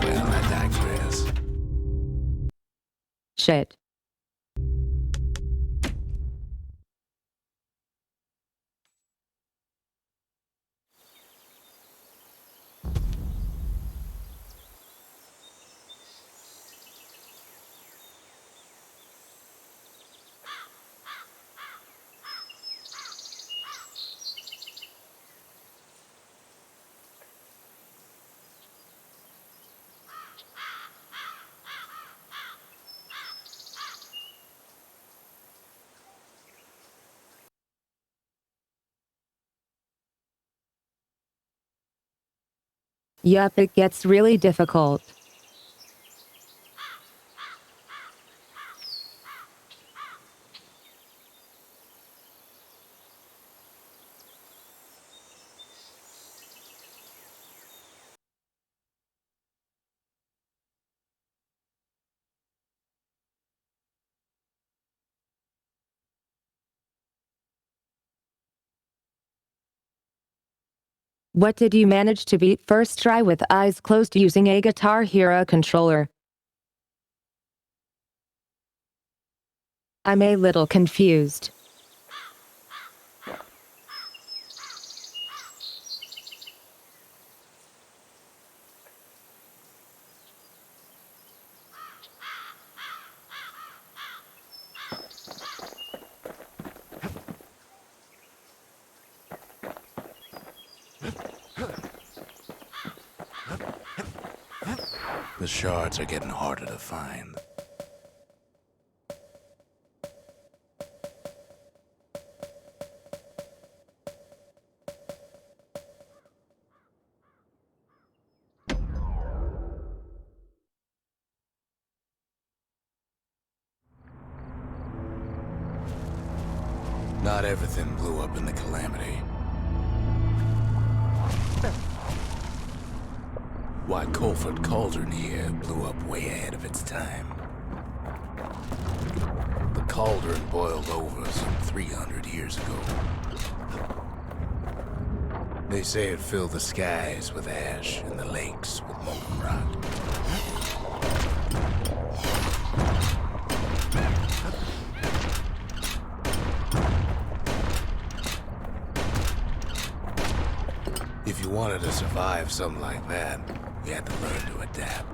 Well, I digress. Shit. Yup, it gets really difficult. What did you manage to beat first try with eyes closed using a Guitar Hero controller? I'm a little confused. The shards are getting harder to find. Not everything blew up in the calamity. Why Colford Cauldron here blew up way ahead of its time. The cauldron boiled over some 300 years ago. They say it filled the skies with ash and the lakes with molten rock. If you wanted to survive something like that, you had to learn to adapt.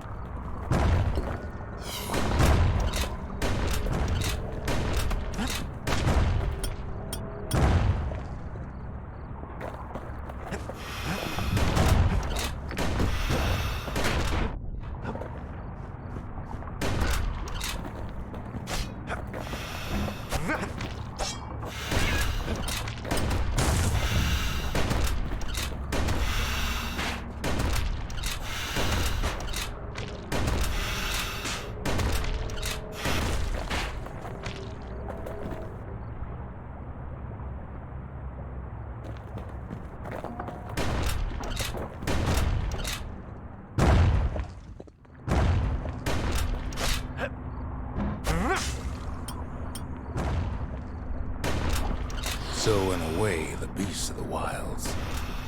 So in a way, the beasts of the wilds,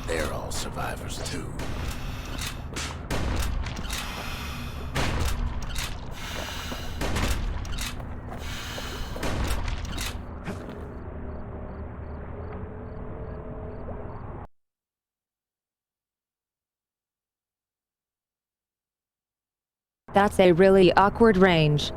they're all survivors too. That's a really awkward range.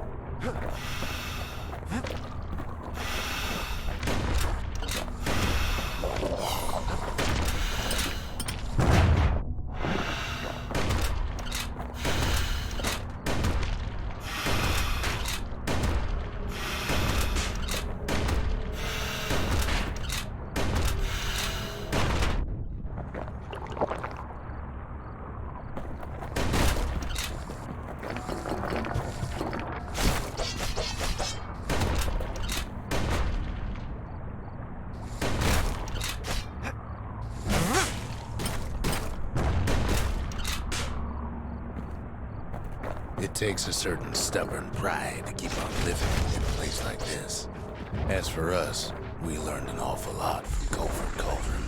It takes a certain stubborn pride to keep on living in a place like this. As for us, we learned an awful lot from Gopher Cauldron.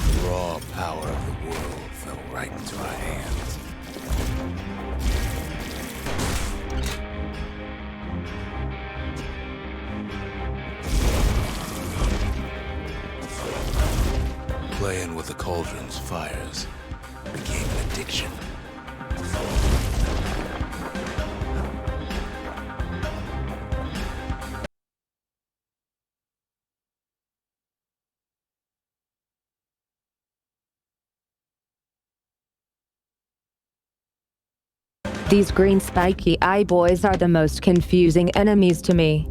The raw power of the world fell right into our hands. Playing with the cauldron's fires became an addiction. These green spiky eye boys are the most confusing enemies to me.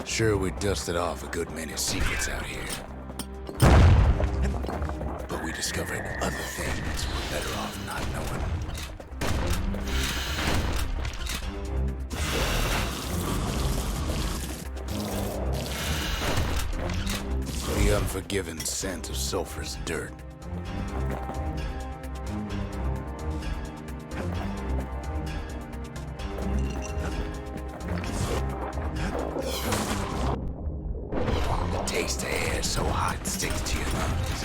Sure, we dusted off a good many secrets out here. But we discovered other things we're better off not knowing. The unforgiving scent of sulfurous dirt. Taste the air so hot it sticks to your lungs.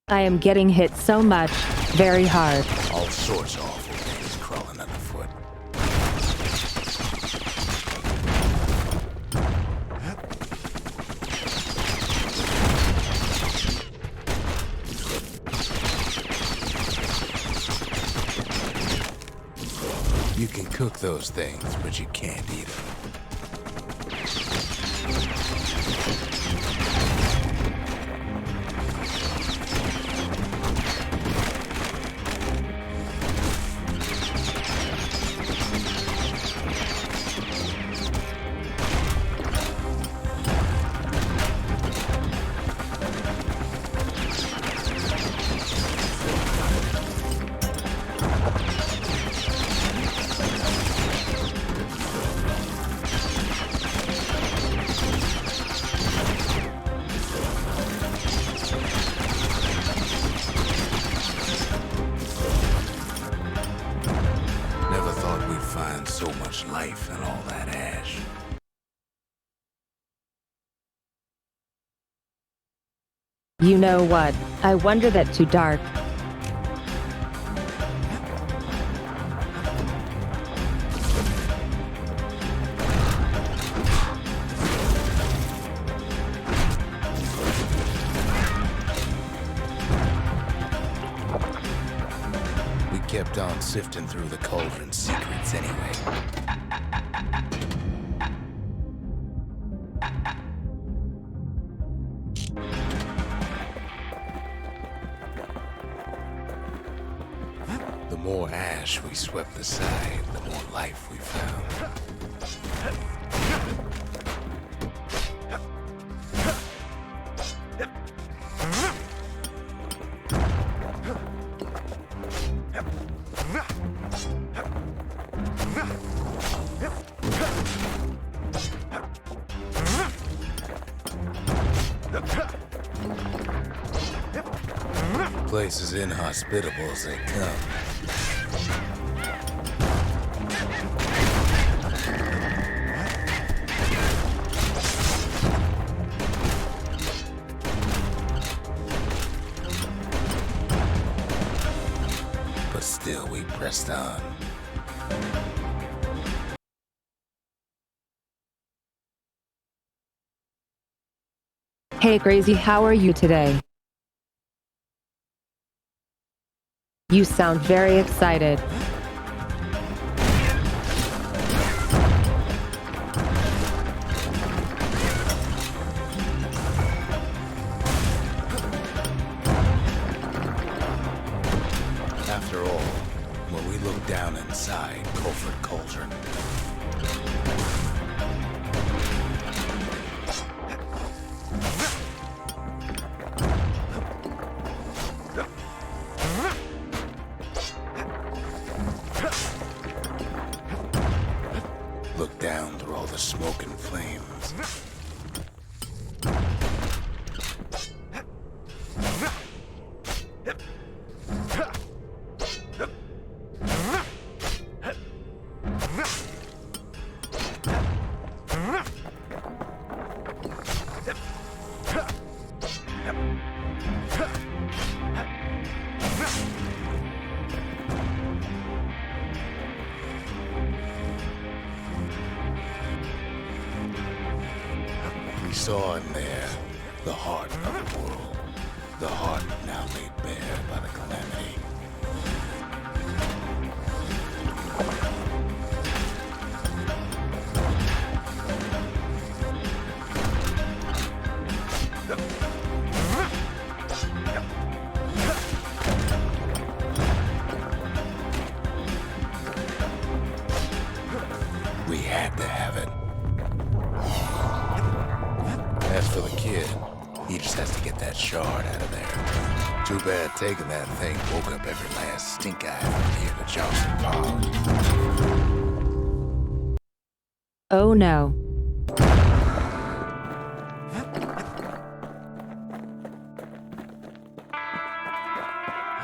I am getting hit so much, very hard. All sorts of awful things crawling underfoot. You can cook those things, but you can't eat them. Never thought we'd find so much life in all that ash. You know what? I wonder that too dark. We kept on sifting through the cauldron's secrets anyway. The more ash we swept aside, the more life we found. Place as inhospitable as they come. But still, we pressed on. Hey Crazy, how are you today? You sound very excited. After all, when we looked down inside Culford Cauldron, looked down through all the smoke and flames. We saw in there the heart of the world, the heart now laid bare by the calamity. We had to have it. As for the kid, he just has to get that shard out of there. Too bad taking that thing woke up every last stink eye from here to Charleston Pond. Oh no.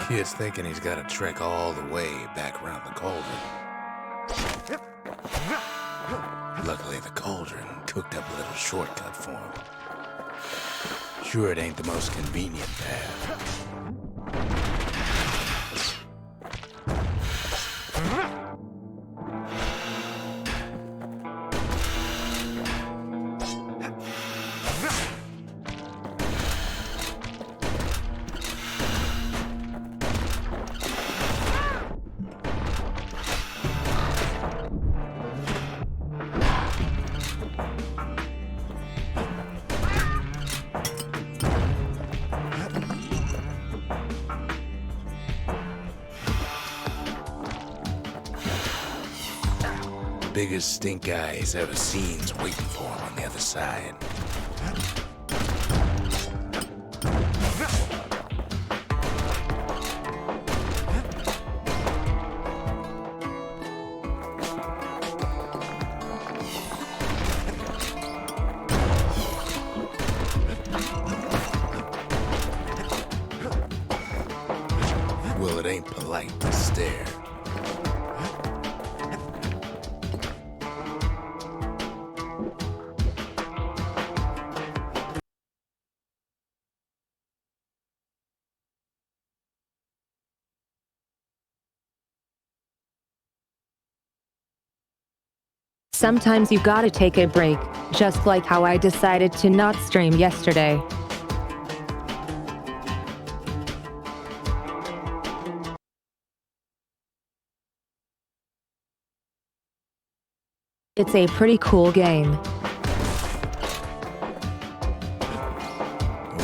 Kid's thinking he's got to trek all the way back around the cauldron. Luckily, the cauldron cooked up a little shortcut for him. Sure, it ain't the most convenient path. biggest stink eye he's ever seen's waiting for him on the other side. Well, it ain't polite to stare. Sometimes you gotta take a break, just like how I decided to not stream yesterday. It's a pretty cool game.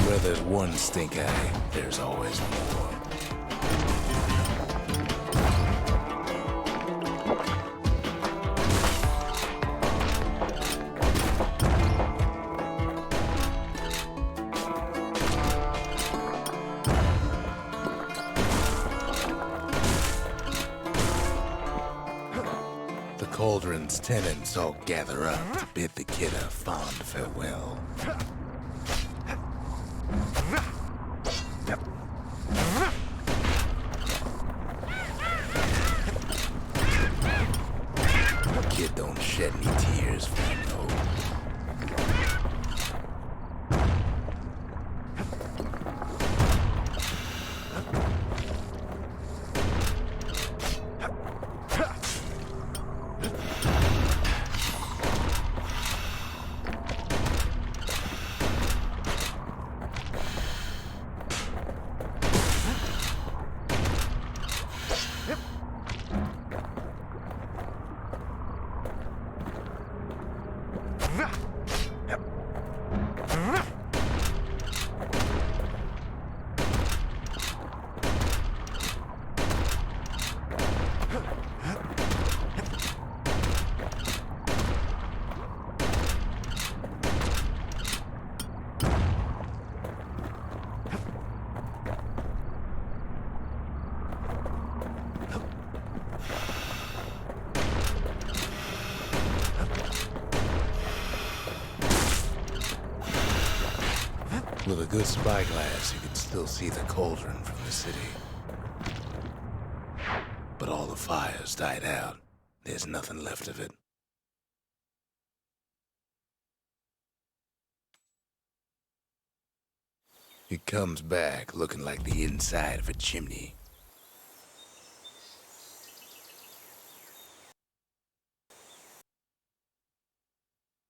Where there's one stink eye, there's always more. The cauldron's tenants all gather up to bid the kid a fond farewell. Kid don't shed any tears for him, though. With a good spyglass, you can still see the cauldron from the city. But all the fires died out. There's nothing left of it. It comes back looking like the inside of a chimney.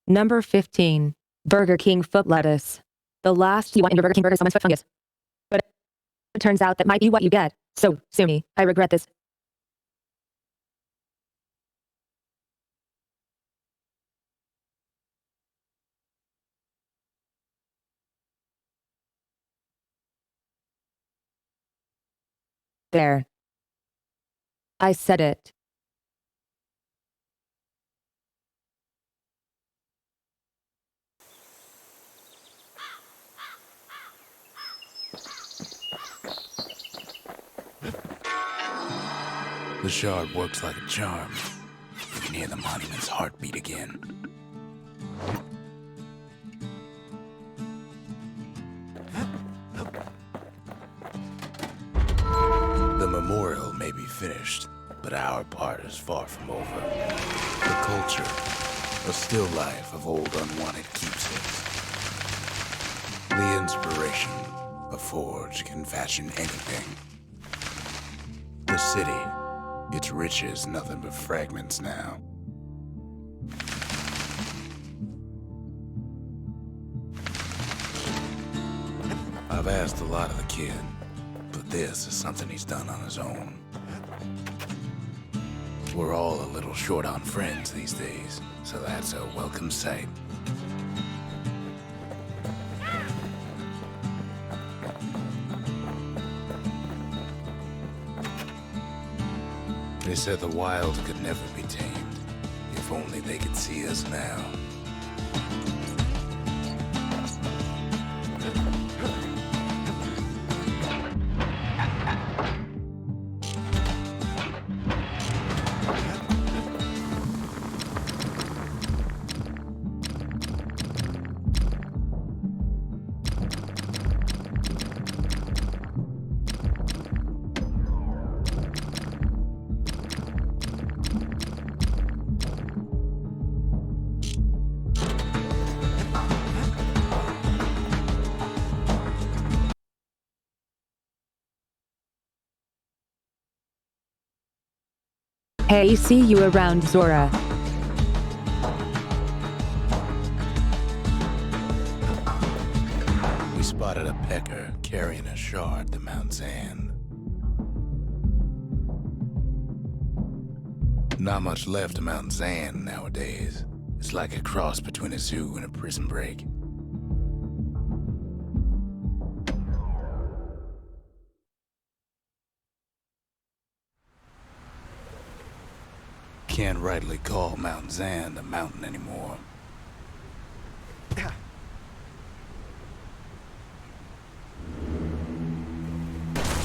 Number 15. Burger King foot lettuce. The last you want in your Burger King burger is someone's foot fungus. But it turns out that might be what you get. So, Sumi, I regret this. There. I said it. The shard works like a charm. You can hear the monument's heartbeat again. The memorial may be finished, but our part is far from over. The culture, a still life of old unwanted keepsakes. The inspiration, a forge can fashion anything. The city, its riches nothing but fragments now. I've asked a lot of the kid, but this is something he's done on his own. We're all a little short on friends these days, so that's a welcome sight. They said the wild could never be tamed, if only they could see us now. Hey, see you around, Zora. We spotted a pecker carrying a shard to Mount Zan. Not much left of Mount Zan nowadays. It's like a cross between a zoo and a prison break. Can't rightly call Mount Zan a mountain anymore.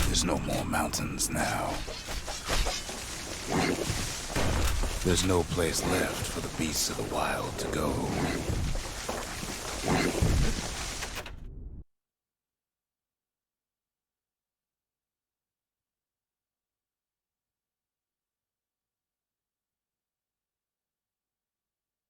There's no more mountains now. There's no place left for the beasts of the wild to go.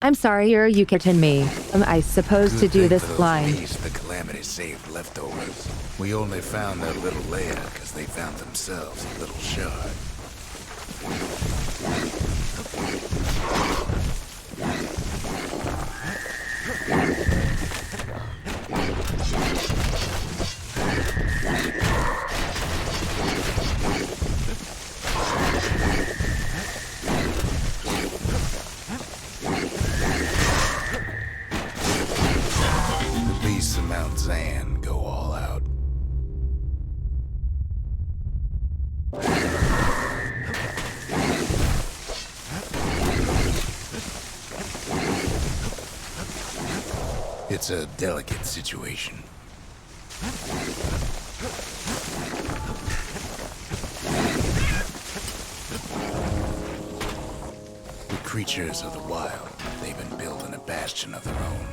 I'm sorry, you kidding me. Am I supposed to do Good this thing for those blind? beasts the Calamity saved leftovers. We only found their little lair because they found themselves a little shard. The beasts of Mount Zan go all out. It's a delicate situation. The creatures of the wild, they've been building a bastion of their own.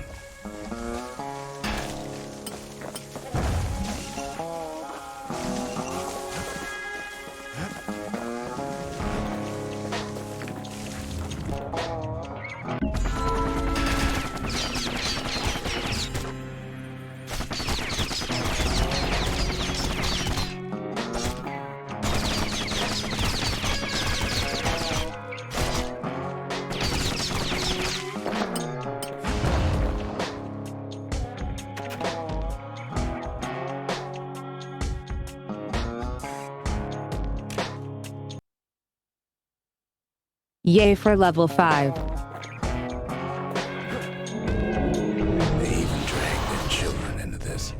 Yay for level 5. They even drag their children into this.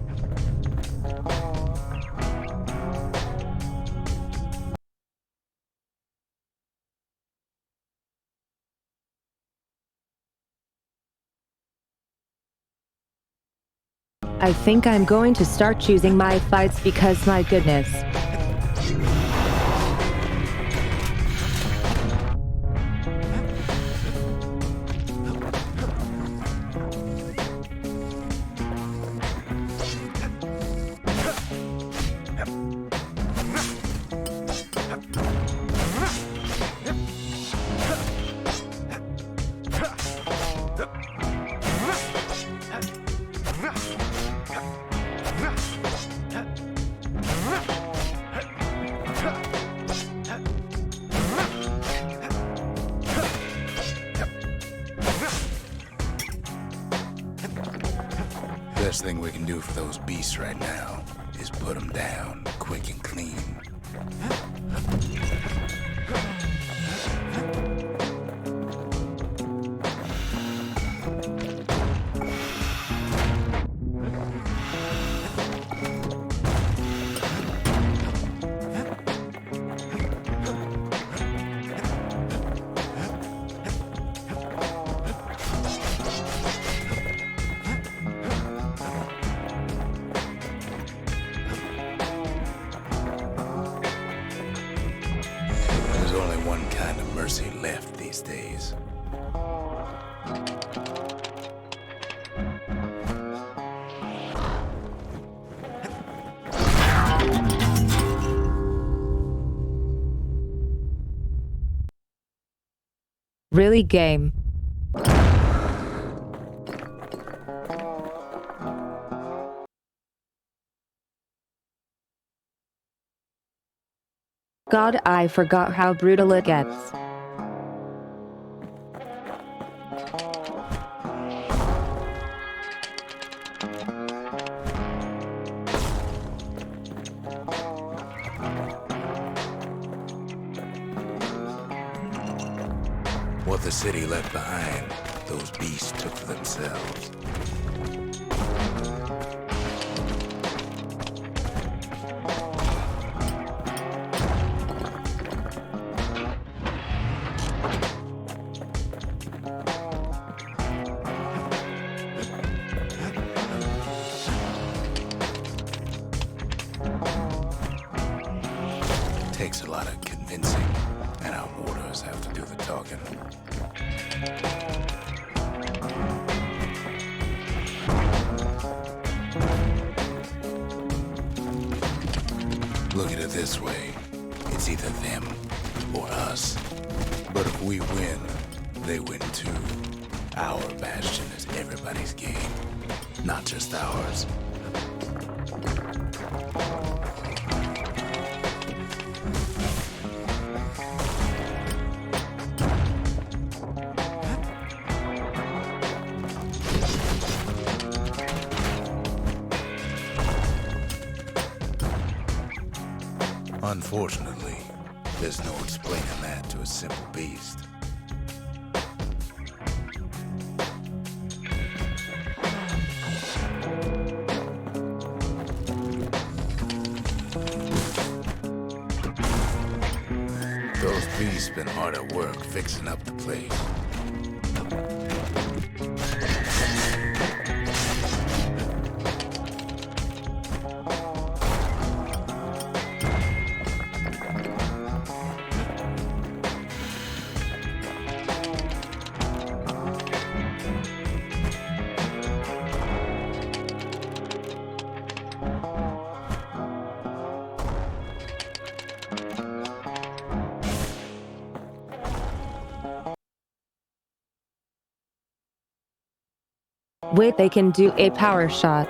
I think I'm going to start choosing my fights because my goodness. Best thing we can do for those beasts right now is put them down quick and clean. one kind of mercy left these days. Really game. God, I forgot how brutal it gets. What the city left behind, those beasts took for themselves. Takes a lot of convincing, and our mortars have to do the talking. Look at it this way. It's either them or us. But if we win, they win too. Our Bastion is everybody's game, not just ours. Unfortunately, there's no explaining that to a simple beast. Those beasts been hard at work fixing up the place. Wait, they can do a power shot.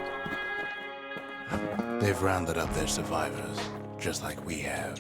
They've rounded up their survivors, just like we have.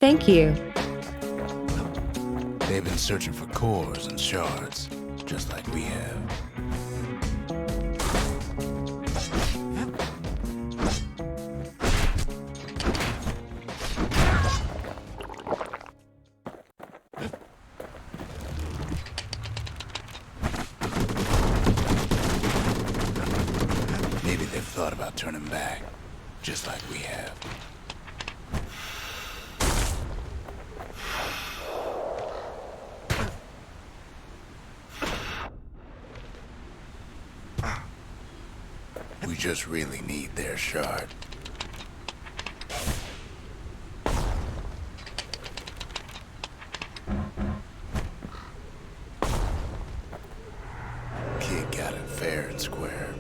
Thank you. They've been searching for cores and shards, just like we have. Maybe they've thought about turning back, just like we have. We just really need their shard. Kid got it fair and square.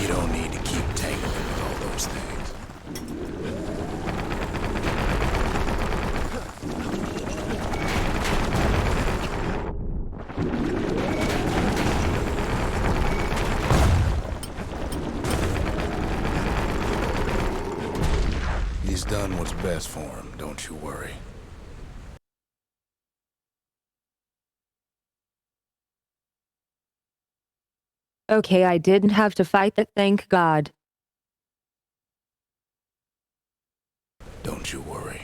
You don't need to keep tangling with all those things. best for him, don't you worry. Okay, I didn't have to fight that, thank God. Don't you worry.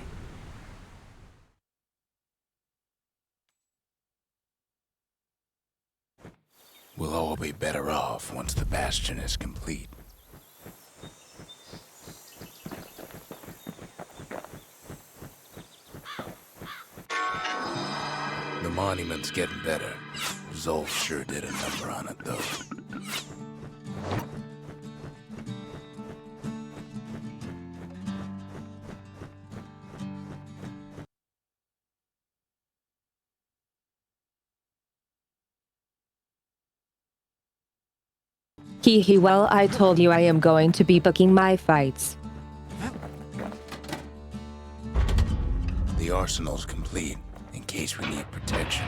We'll all be better off once the Bastion is complete. The monument's getting better. Zolf sure did a number on it, though. Hee well, I told you I am going to be booking my fights. The arsenal's complete, in case we need protection.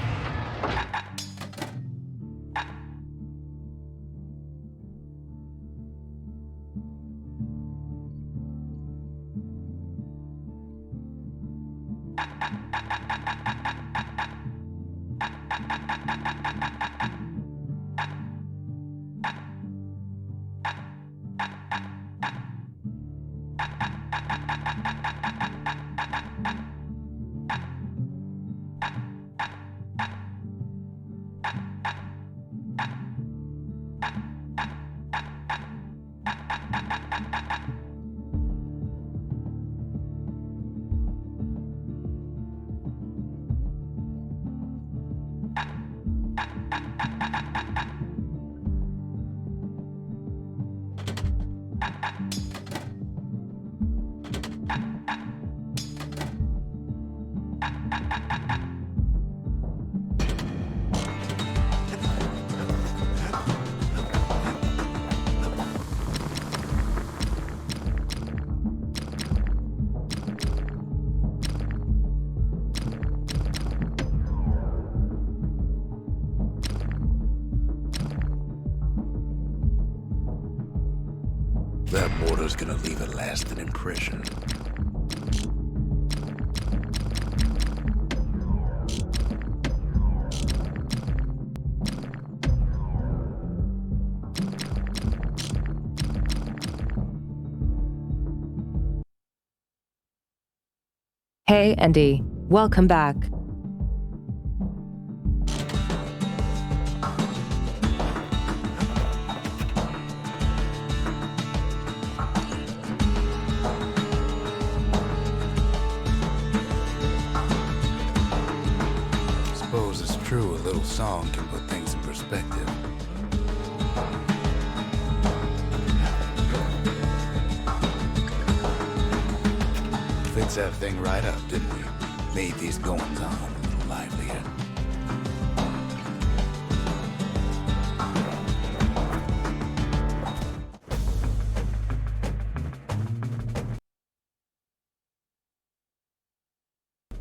That mortar's gonna leave a lasting impression. Hey, Andy. Welcome back. Suppose it's true, a little song can put things in perspective. Fixed that thing right up, didn't we? Made these goings on a little livelier.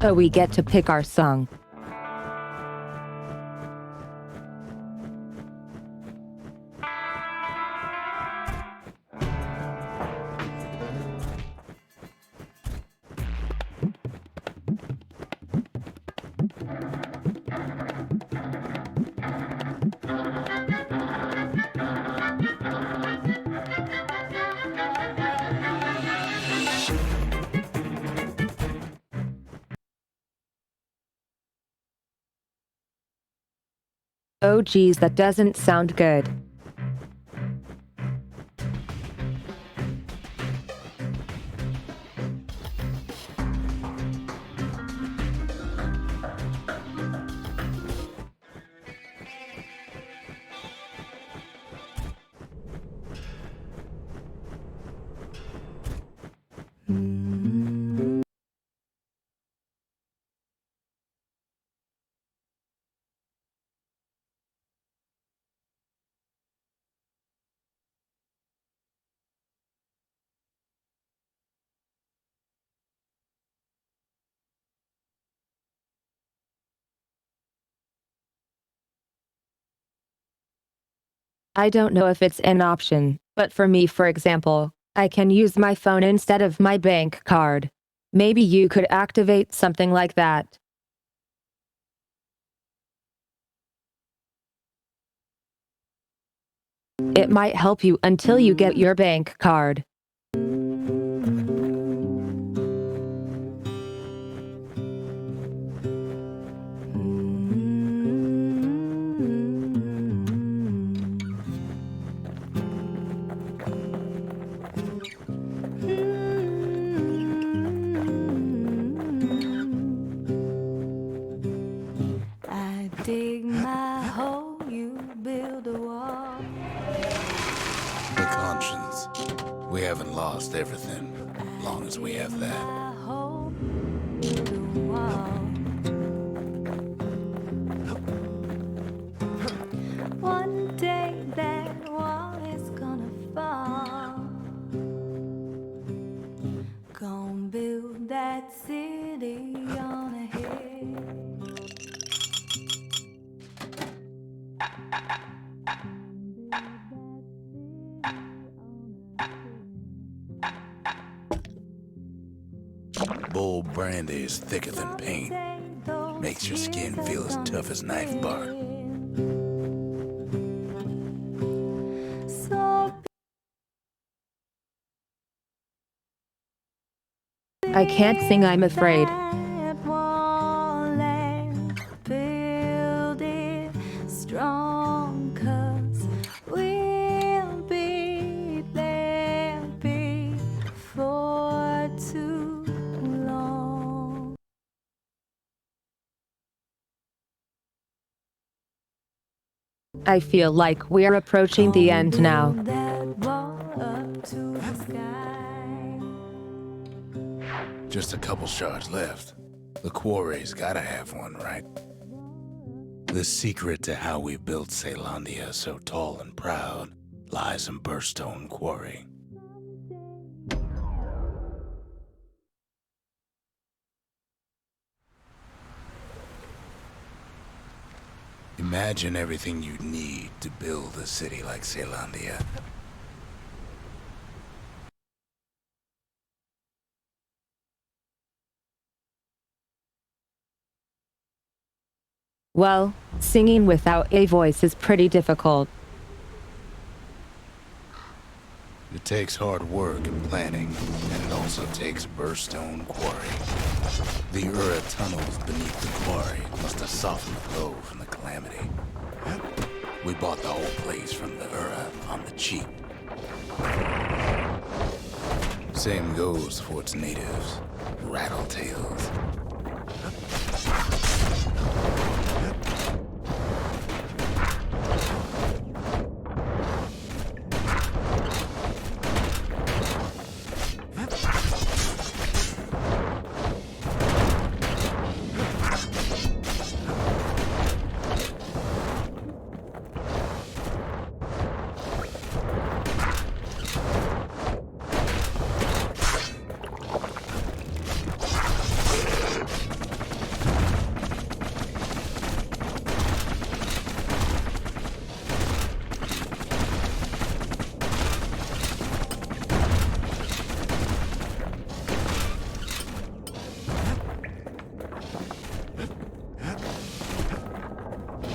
Oh, we get to pick our song. Oh geez, that doesn't sound good. I don't know if it's an option, but for me, for example, I can use my phone instead of my bank card. Maybe you could activate something like that. It might help you until you get your bank card. I dig my hole, you build a wall. The conscience. We haven't lost everything, as long as we have that. My hole, build a wall. One day that wall is gonna fall. Gonna build that city on a hill. Bull brandy is thicker than paint. Makes your skin feel as tough as knife bark. So I can't sing, I'm afraid. that wall and build it strong, 'cause we'll be there before too long. I feel like we're approaching the end now. Build that wall up to the sky. Just a couple shards left. The quarry's gotta have one, right? The secret to how we built Caelondia so tall and proud lies in Burstone Quarry. Imagine everything you'd need to build a city like Caelondia. Well, singing without a voice is pretty difficult. It takes hard work and planning, and it also takes Burstone Quarry. The Ura tunnels beneath the quarry must have softened the blow from the calamity. We bought the whole place from the Ura on the cheap. Same goes for its natives, Rattletails.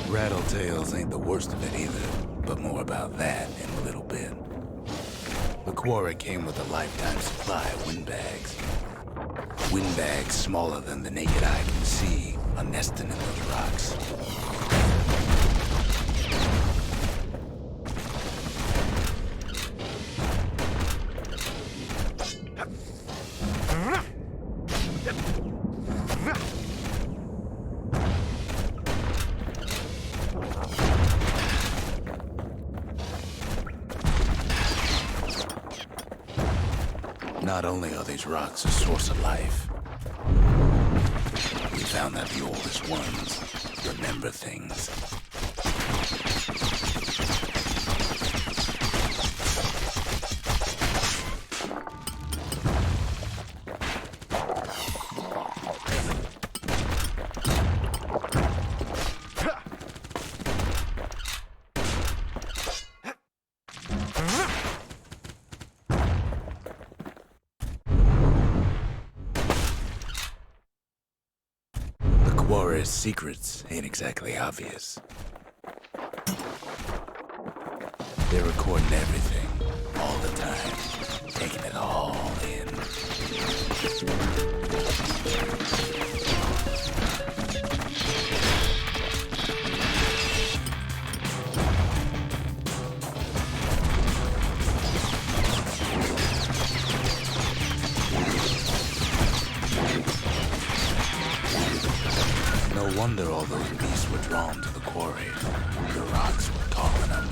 Rattletails ain't the worst of it either, but more about that in a little bit. The quarry came with a lifetime supply of windbags. Windbags smaller than the naked eye can see are nesting in those rocks. Not only are these rocks a source of life, we found that the oldest ones remember things. Quarry's secrets ain't exactly obvious. They're recording everything, all the time, taking it all in. No wonder all those beasts were drawn to the quarry. The rocks were calling them.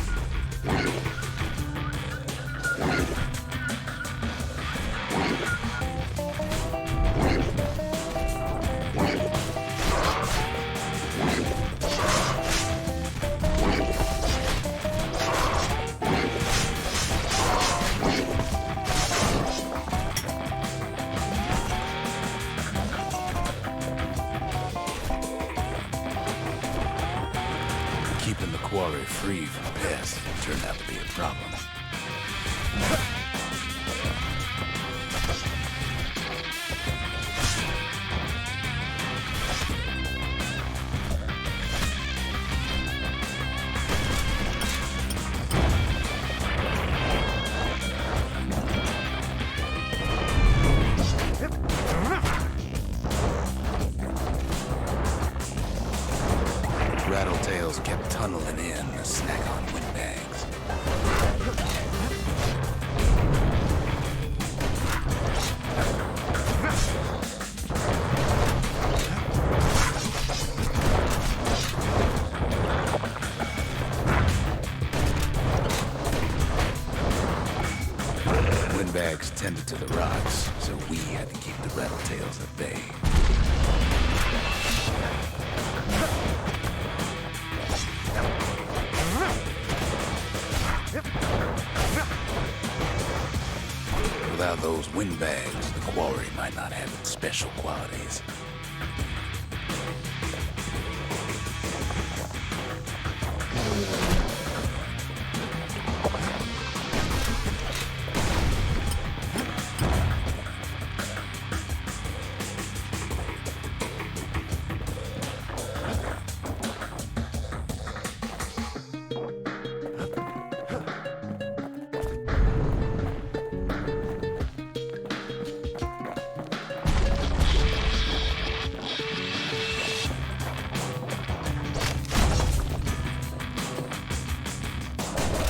Keeping the quarry free from pests turned out to be a problem. Rattletails kept tunneling in to snack on windbags. Windbags tended to the rocks, so we had to keep the rattletails at bay. Without those windbags, the quarry might not have its special qualities.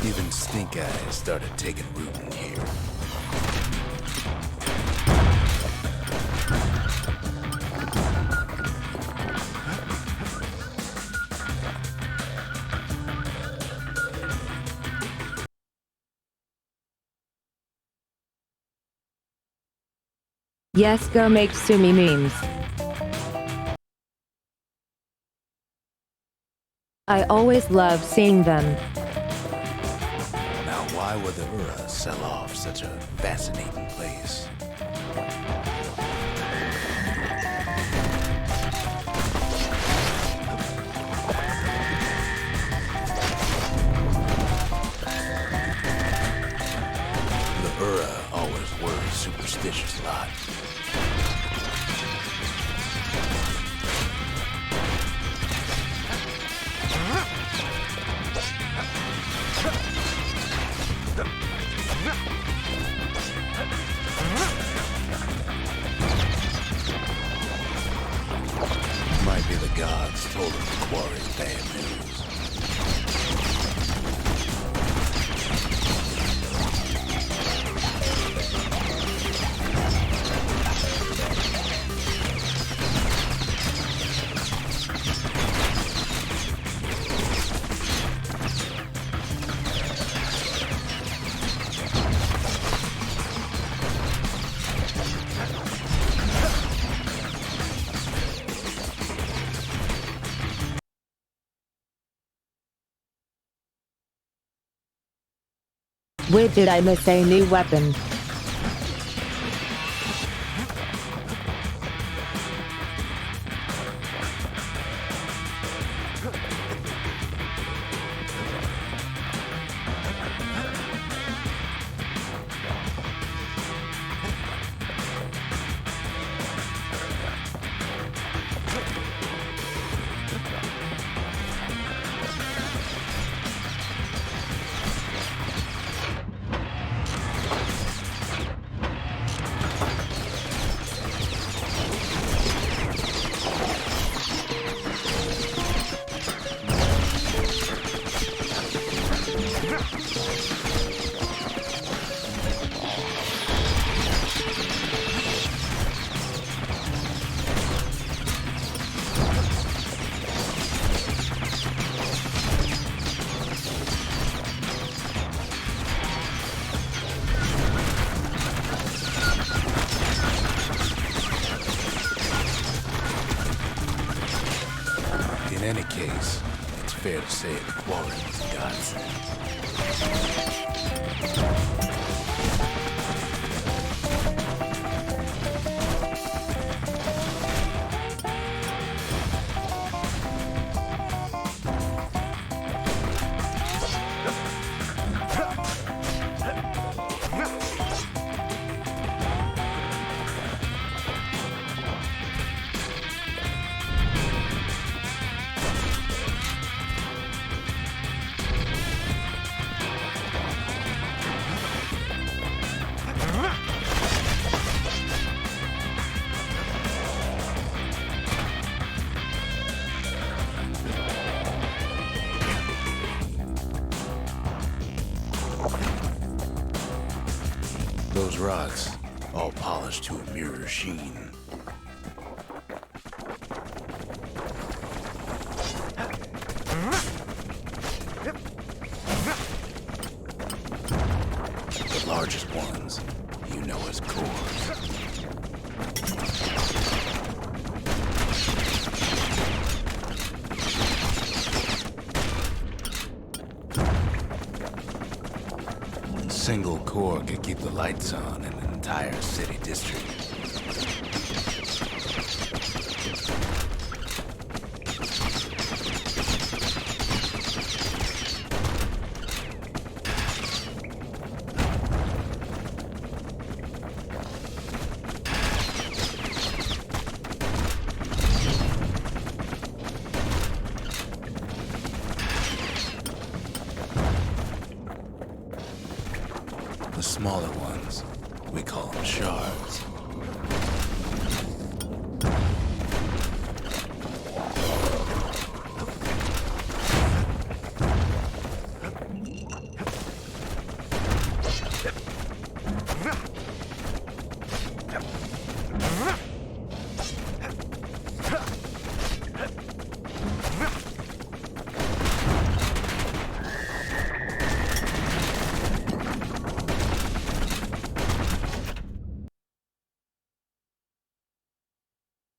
Even stink eyes started taking root in here. Yes, go make Sumi memes. I always love seeing them. Now, why would the Ura sell off such a fascinating place? The Ura always were a superstitious lot. Might be the gods told him the quarry's bad news. Where did I miss a new weapon? In any case, it's fair to say the quarry was a godsend. Those rocks, all polished to a mirror sheen. The largest ones, you know as cores. A single core could keep the lights on in an entire city district. The smaller ones, we call them shards.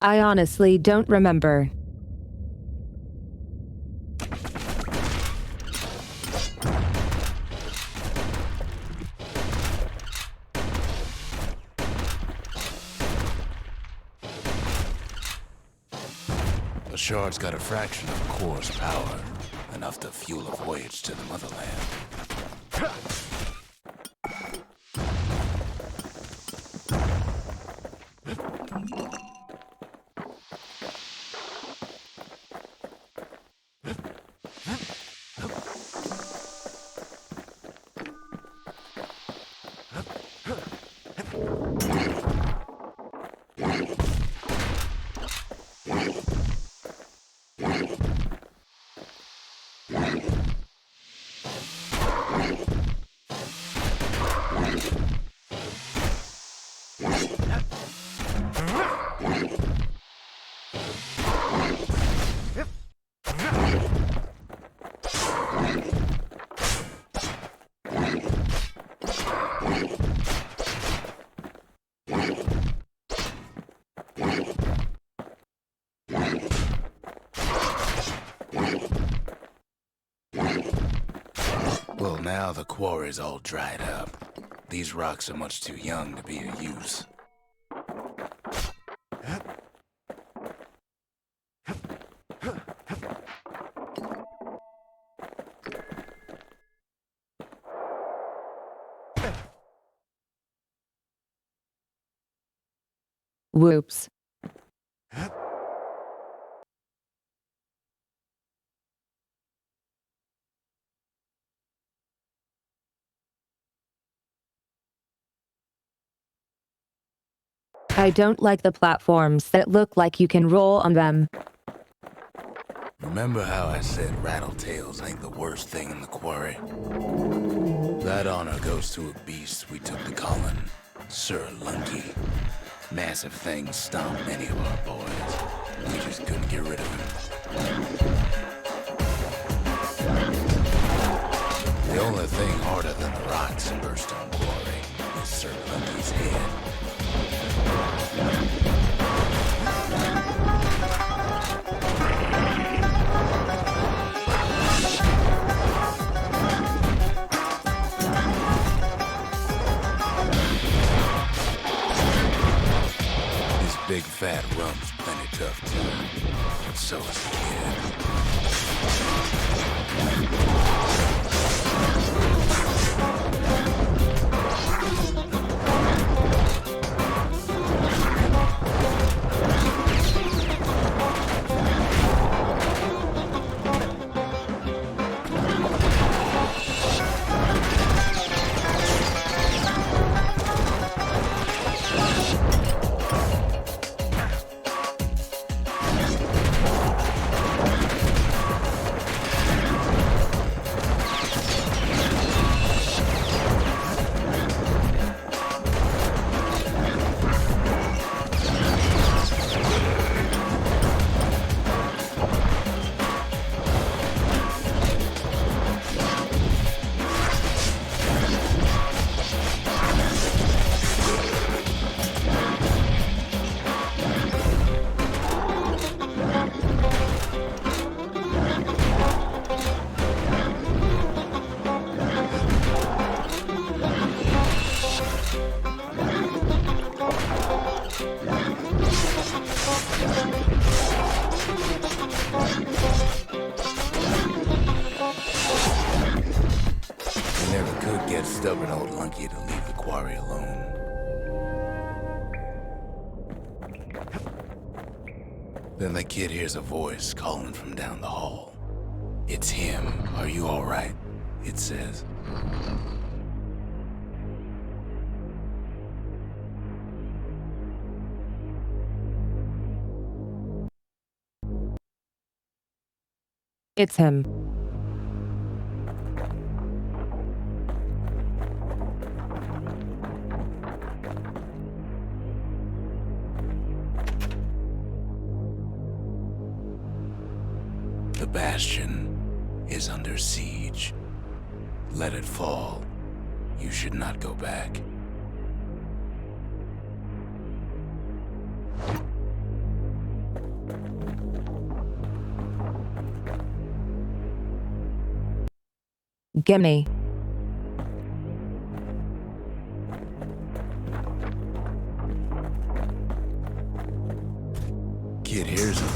I honestly don't remember. A shard's got a fraction of a core's power, enough to fuel a voyage to the motherland. Well, now the quarry's all dried up. These rocks are much too young to be of use. Whoops. I don't like the platforms that look like you can roll on them. Remember how I said rattletails ain't the worst thing in the quarry? That honor goes to a beast we took to Colin, Sir Lunky. Massive things stomped many of our boys. We just couldn't get rid of him. The only thing harder than the rocks in Bastion quarry is Sir Lunky's head. so is the kid. Stubborn old lunky to leave the quarry alone. Then the kid hears a voice calling from down the hall. It's him. Are you all right? It says. It's him. The Bastion is under siege. Let it fall. You should not go back. Gimme. Kid hears him,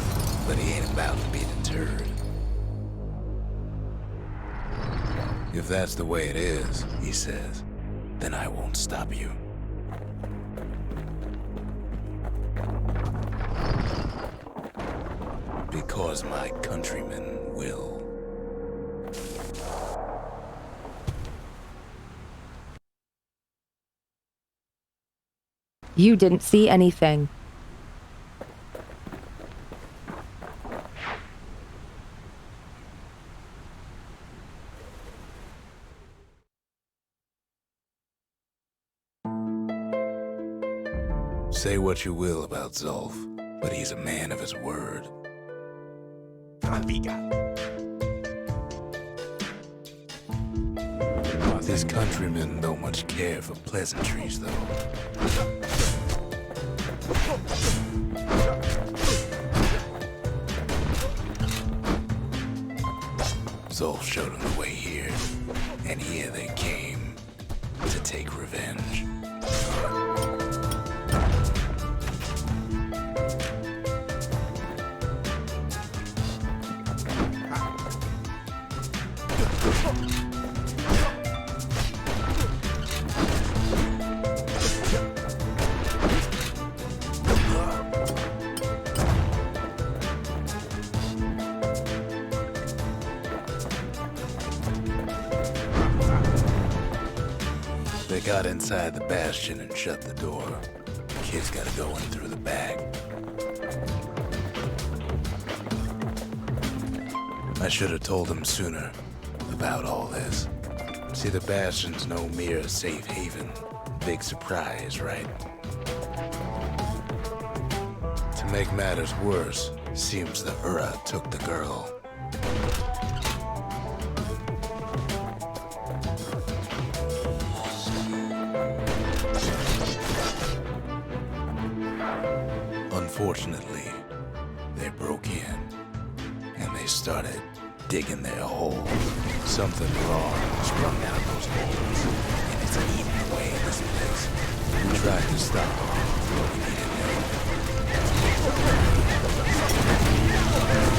but he ain't about to be deterred. If that's the way it is, he says, then I won't stop you. Because my countrymen will. You didn't see anything. Say what you will about Zulf, but he's a man of his word. His countrymen don't much care for pleasantries, though. Zulf showed him the way here, and here they came to take revenge. They got inside the Bastion and shut the door. Kid's gotta go in through the back. I should have told him sooner about all this. See, the Bastion's no mere safe haven. Big surprise, right? To make matters worse, seems the Ura took the girl. Unfortunately, they broke in, and they started digging their hole. Something wrong sprung out of those holes, and it's eating away at this place. We tried to stop them, but we needed help.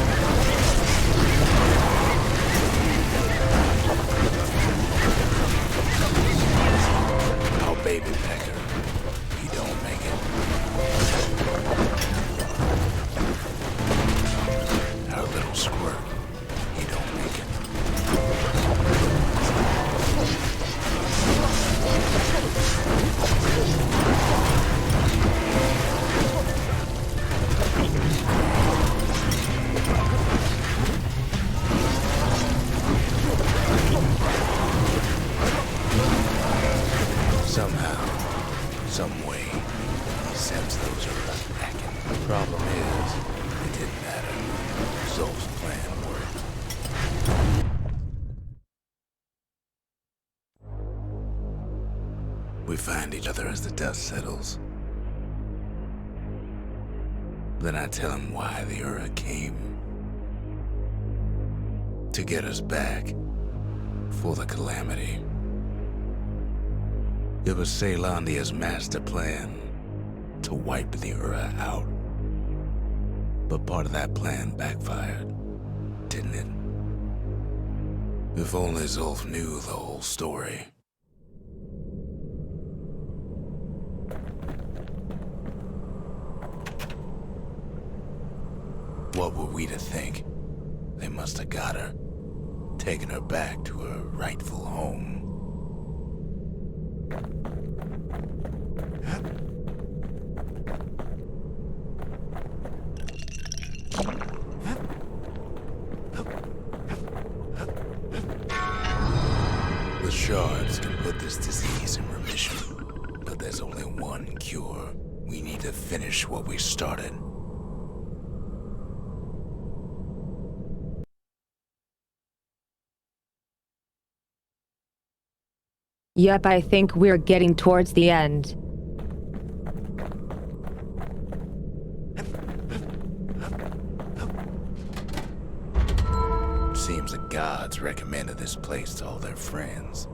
Wolf's plan worked. We find each other as the dust settles. Then I tell him why the Ura came. To get us back. For the calamity. It was Ceylandia's master plan to wipe the Ura out. But part of that plan backfired, didn't it? If only Zulf knew the whole story. What were we to think? They must have got her, taken her back to her rightful home. The shards can put this disease in remission, but there's only one cure. We need to finish what we started. Yep, I think we're getting towards the end. Seems the gods recommended this place to all their friends.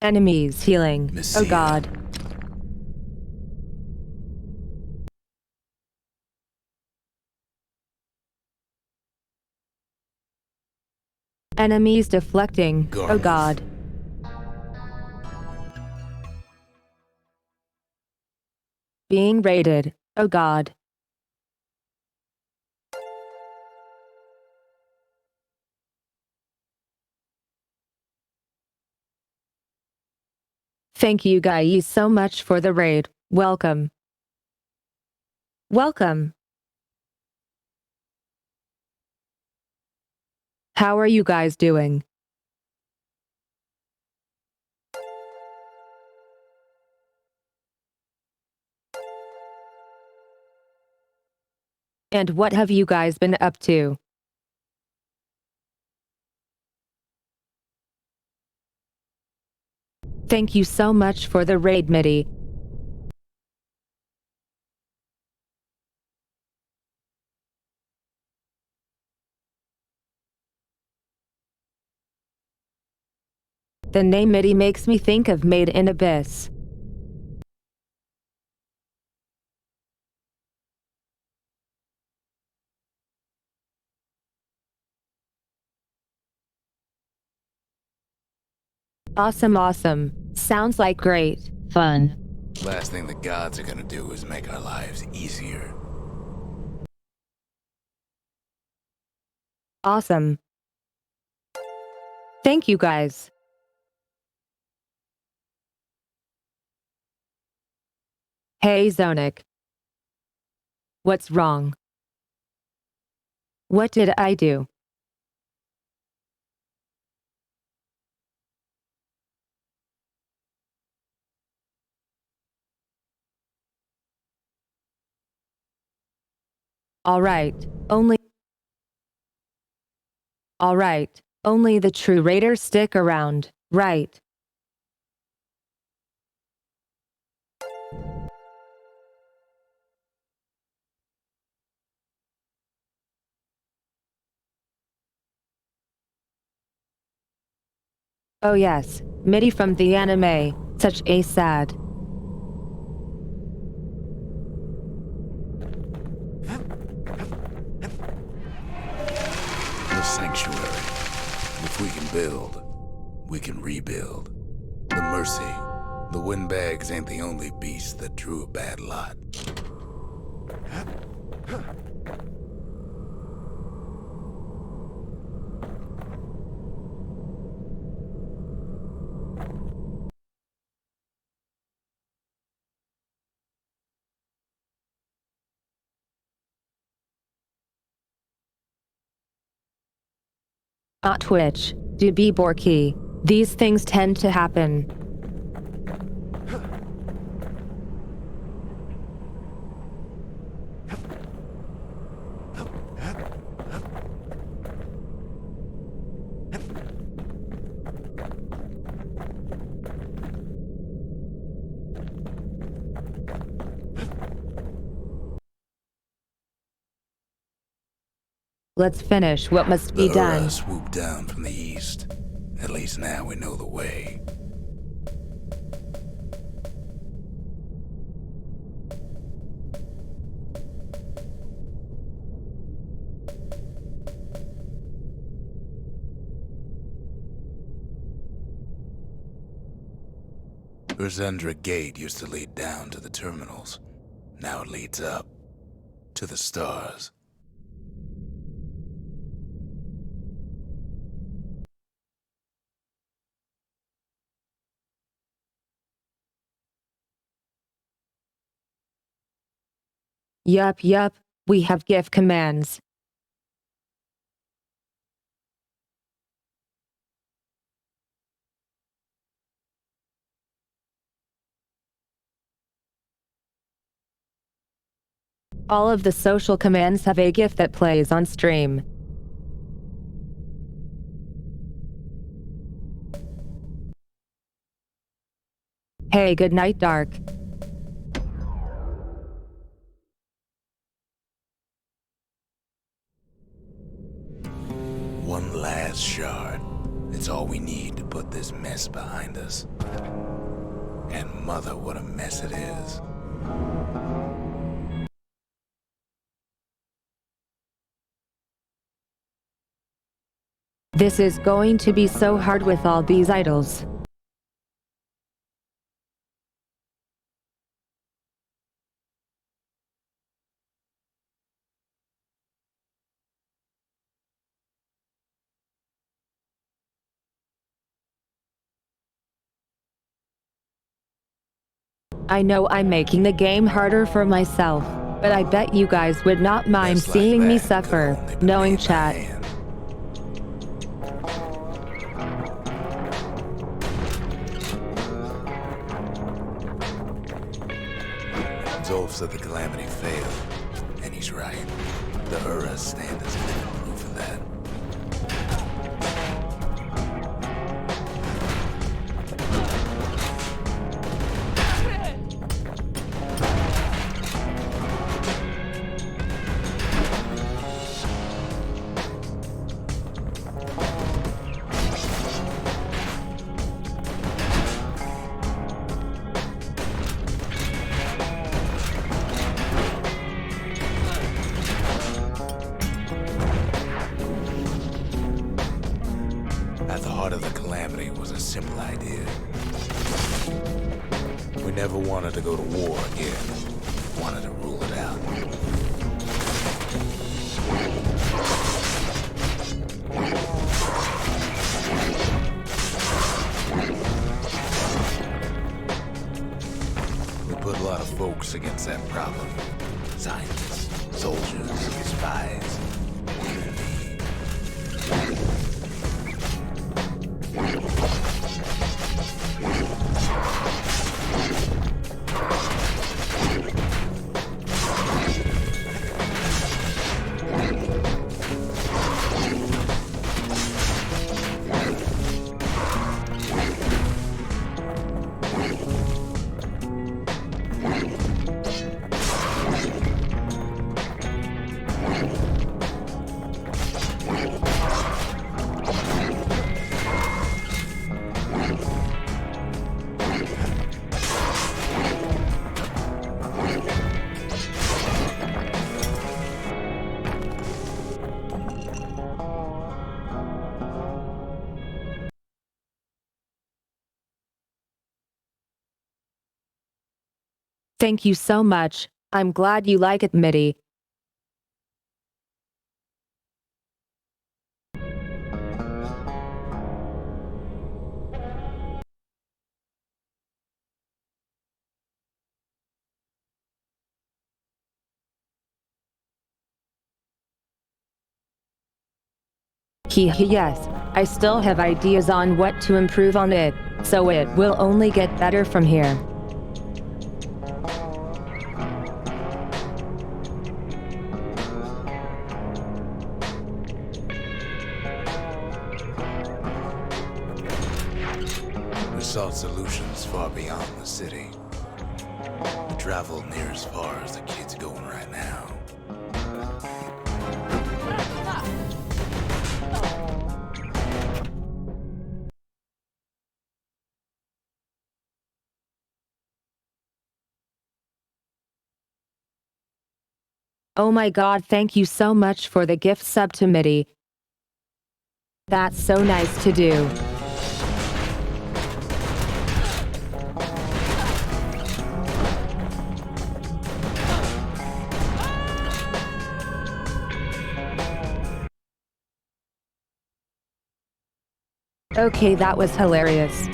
Enemies healing. Oh Messiah. god. Enemies deflecting. Oh Garth. god. Being raided. Oh god. Thank you guys so much for the raid. Welcome. Welcome. How are you guys doing? And what have you guys been up to? Thank you so much for the raid, Mitty. The name Mitty makes me think of Made in Abyss. Awesome, awesome. Sounds like great fun. Last thing the gods are gonna do is make our lives easier. Awesome. Thank you guys. Hey, Zonik. What's wrong? What did I do? Alright, only the true raiders stick around, right? Oh yes, Mitty from the anime, such a sad. The sanctuary. If we can build, we can rebuild. The mercy. The windbags ain't the only beast that drew a bad lot. Twitch. Do be Borky. These things tend to happen. Let's finish what must be The done. Ura swooped down from the east. At least now we know the way. Urzendra Gate used to lead down to the terminals. Now it leads up to the stars. Yup, we have gift commands. All of the social commands have a GIF that plays on stream. Hey, good night, Dark. One last shard. It's all we need to put this mess behind us. And mother, what a mess it is. This is going to be so hard with all these idols. I know I'm making the game harder for myself, but I bet you guys would not mind Mess like seeing me that could suffer, only be knowing in my chat. hand. Zolf said the Calamity failed, and he's right. The Uras stand as living proof of that. At the heart of the Calamity was a simple idea. We never wanted to go to war again. Wanted to rule it out. We put a lot of folks against that problem. Scientists, soldiers, spies, even me. Thank you so much. I'm glad you like it, Mitty. Yes, I still have ideas on what to improve on it, so it will only get better from here. We sought solutions far beyond the city. We traveled near as far as the kid's going right now. Oh my god, thank you so much for the gift sub to MIDI. That's so nice to do. Okay, that was hilarious.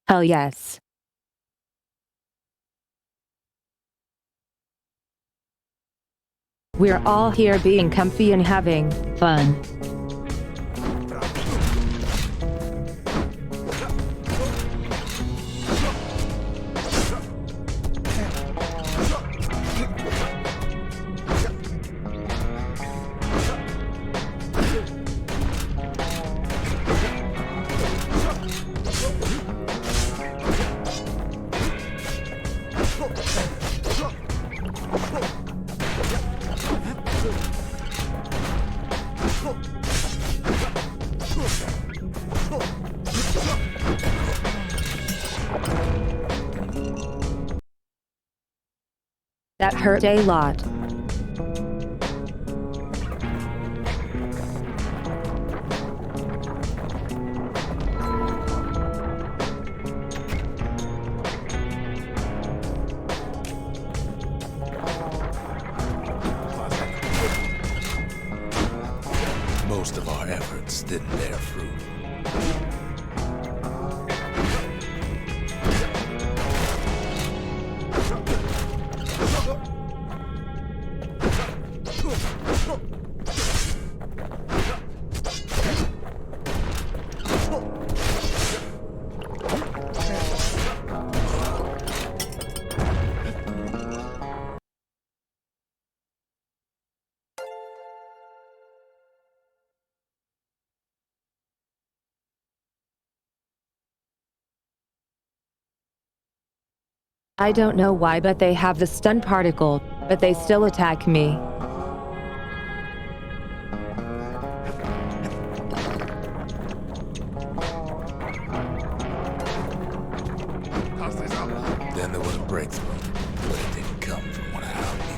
Hell yes. We're all here being comfy and having fun. That hurt a lot. Most of our efforts didn't bear fruit. I don't know why, but they have the stun particle, but they still attack me. Then there was a breakthrough, but it didn't come from one of our people.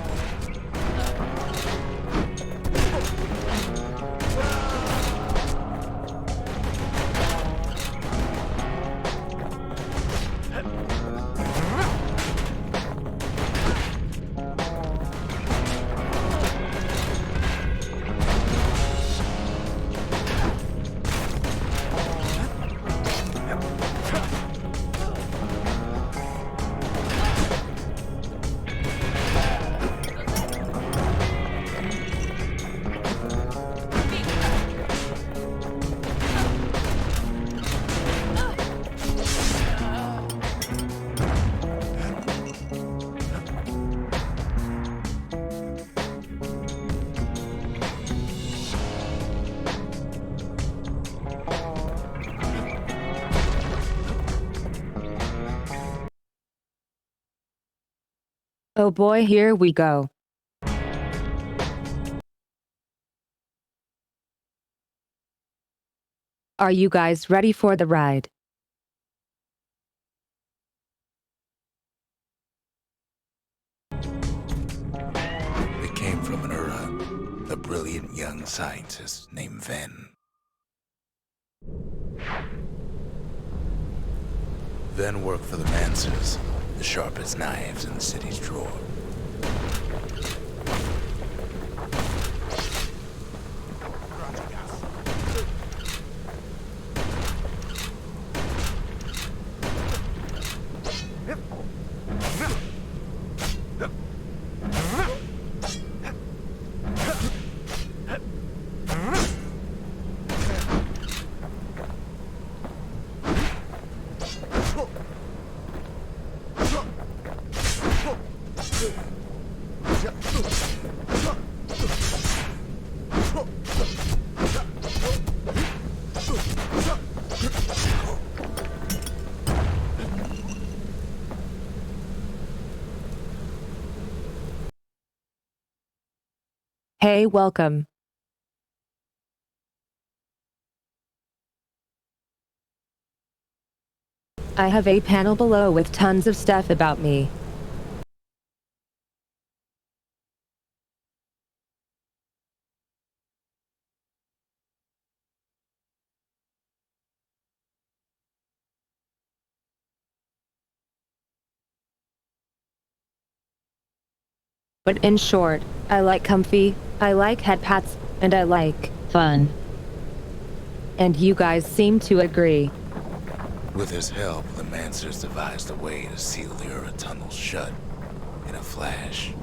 Oh boy, here we go. Are you guys ready for the ride? It came from an Ura, a brilliant young scientist named Ven. Ven worked for the Mancers, the sharpest knives in the city's drawer. Hey, welcome. I have a panel below with tons of stuff about me. But in short, I like comfy, I like head pats, and I like fun. And you guys seem to agree. With his help, the Mancers devised a way to seal the Ura tunnel shut in a flash.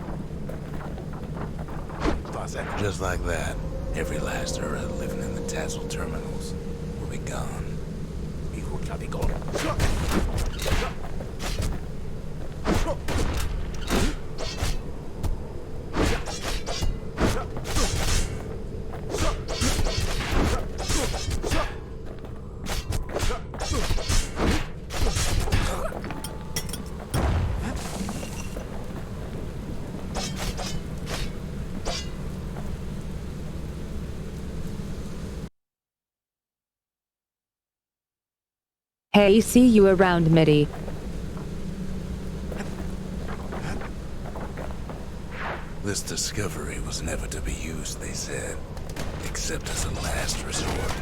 Just like that, every last Ura living in the Tassel terminals will be gone. Hey, see you around, Mitty. This discovery was never to be used, they said, except as a last resort.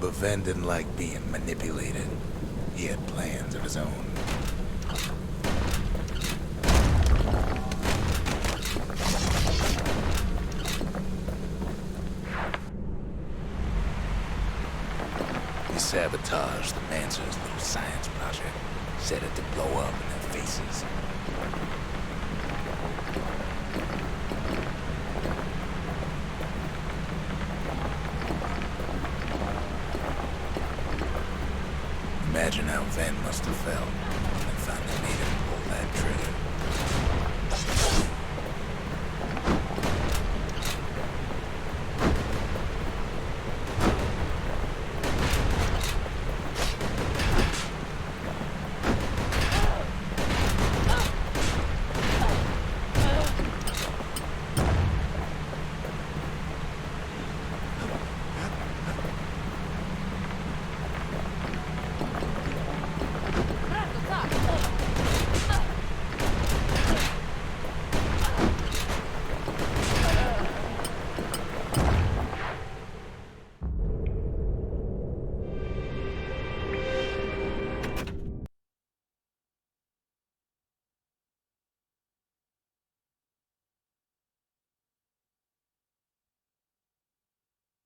But Ven didn't like being manipulated. He had plans of his own. He sabotaged the Mancer's little science project, set it to blow up in their faces. Imagine how Ven must have felt when they finally made him pull that trigger.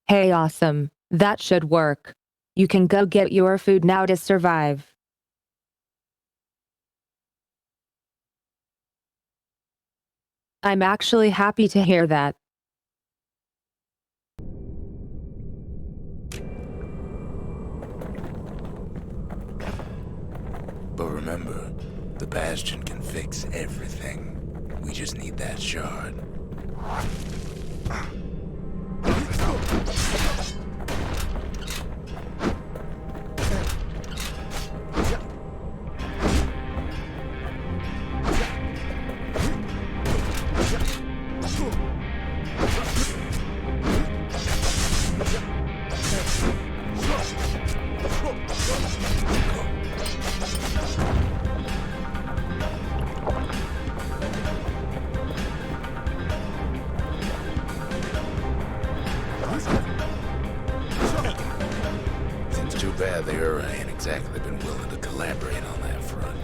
Hey, awesome. That should work. You can go get your food now to survive. I'm actually happy to hear that. But remember, the Bastion can fix everything. We just need that shard. Seems too bad the Ura ain't exactly been willing to collaborate on that front.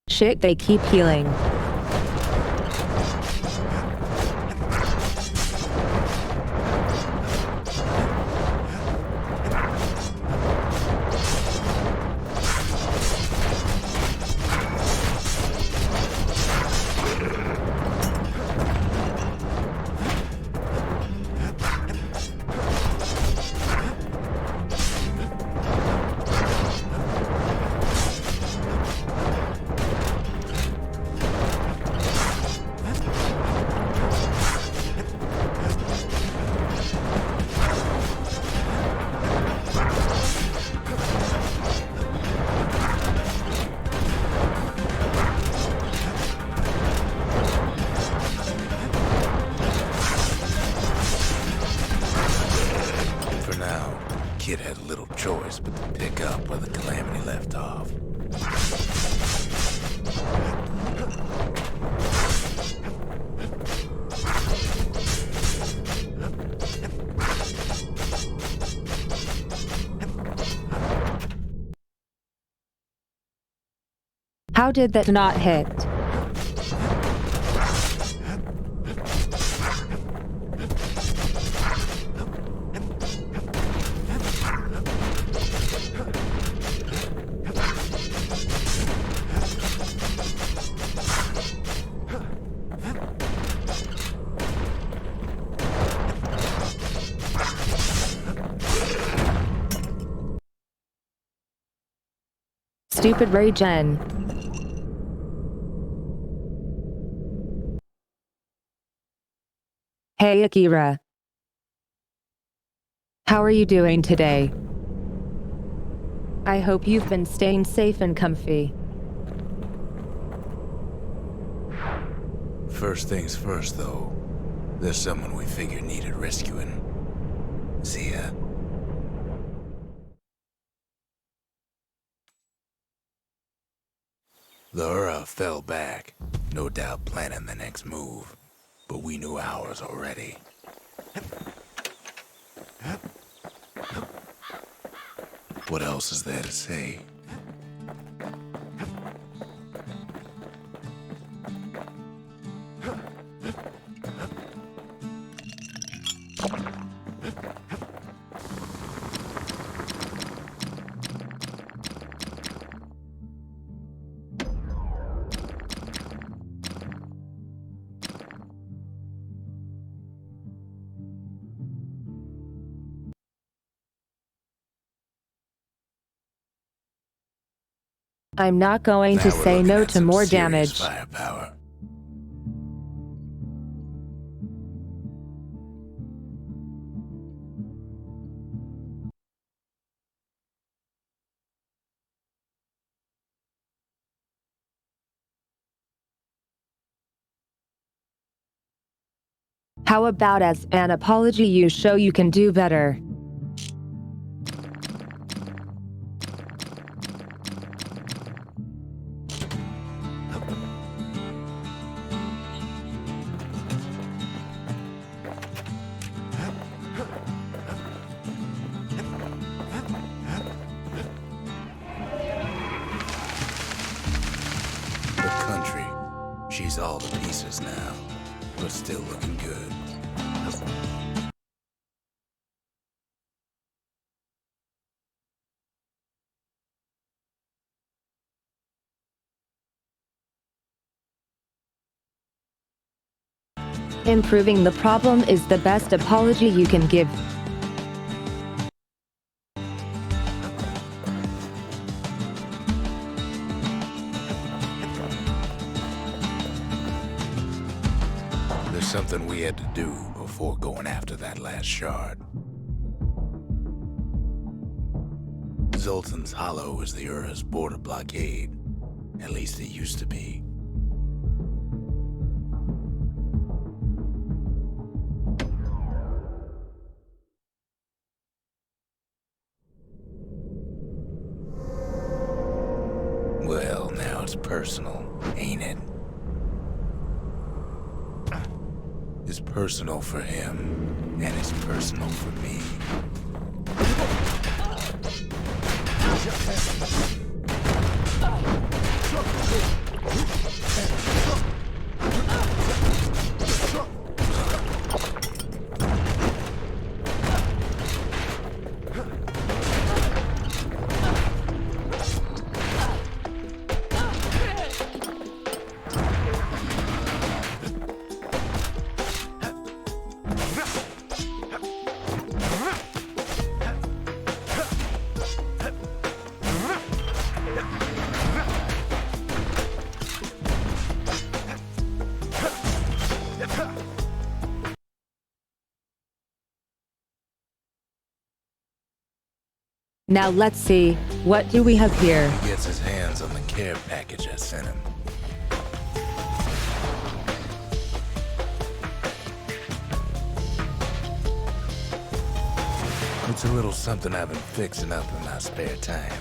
Shit, they keep healing. For now, Kid had little choice but to pick up where the Calamity left off. How did that not hit? Stupid regen. Hey Akira. How are you doing today? I hope you've been staying safe and comfy. First things first, though. There's someone we figure needed rescuing. Zia. The Ura fell back, no doubt planning the next move. But we knew ours already. What else is there to say? I'm not going to Now we're say looking no at to some more serious damage. Firepower. How about as an apology you show you can do better? The country. She's all to pieces now, but still looking good. Improving the problem is the best apology you can give. There's something we had to do before going after that last shard. Zoltan's Hollow is the Ura's border blockade. At least it used to be. Well, now it's personal, ain't it? It's personal for him, and it's personal for me. Now let's see, what do we have here? He gets his hands on the care package I sent him. It's a little something I've been fixing up in my spare time.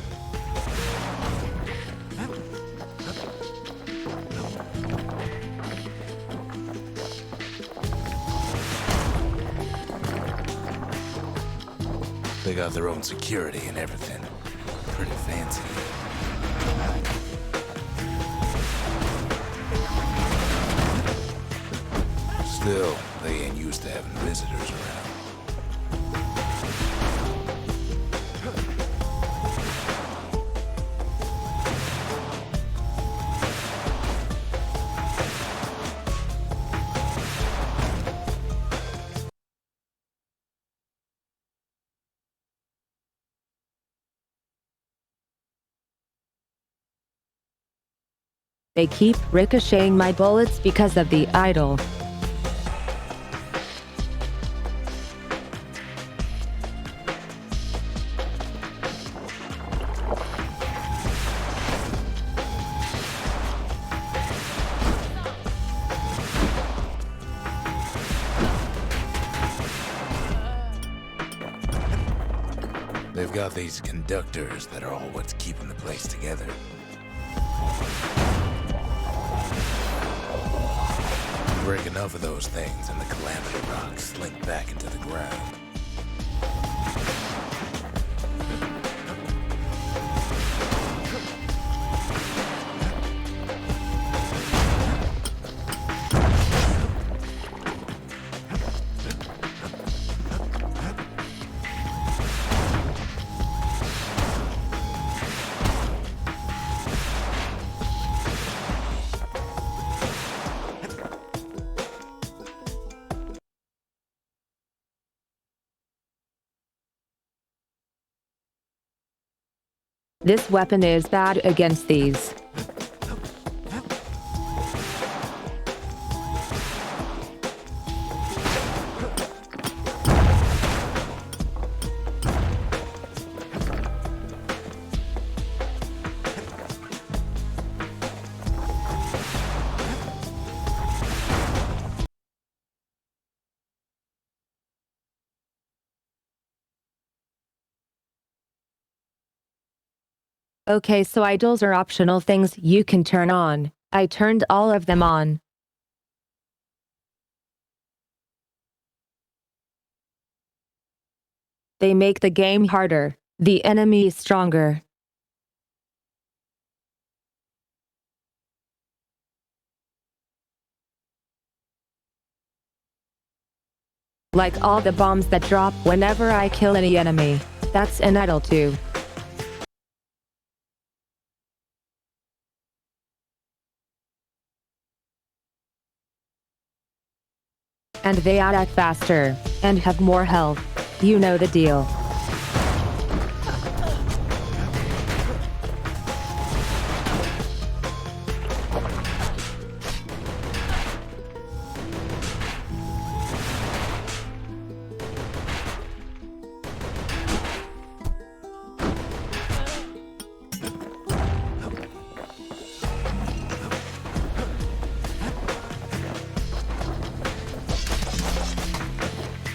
They got their own security and everything. Pretty fancy. Still, they ain't used to having visitors around. They keep ricocheting my bullets because of the idol. They've got these conductors that are all what's keeping the place together. Break enough of those things and the Calamity rocks slink back into the ground. This weapon is bad against these. Okay, so idols are optional things you can turn on. I turned all of them on. They make the game harder. The enemy is stronger. Like all the bombs that drop whenever I kill any enemy. That's an idol too. And they attack faster, and have more health. You know the deal.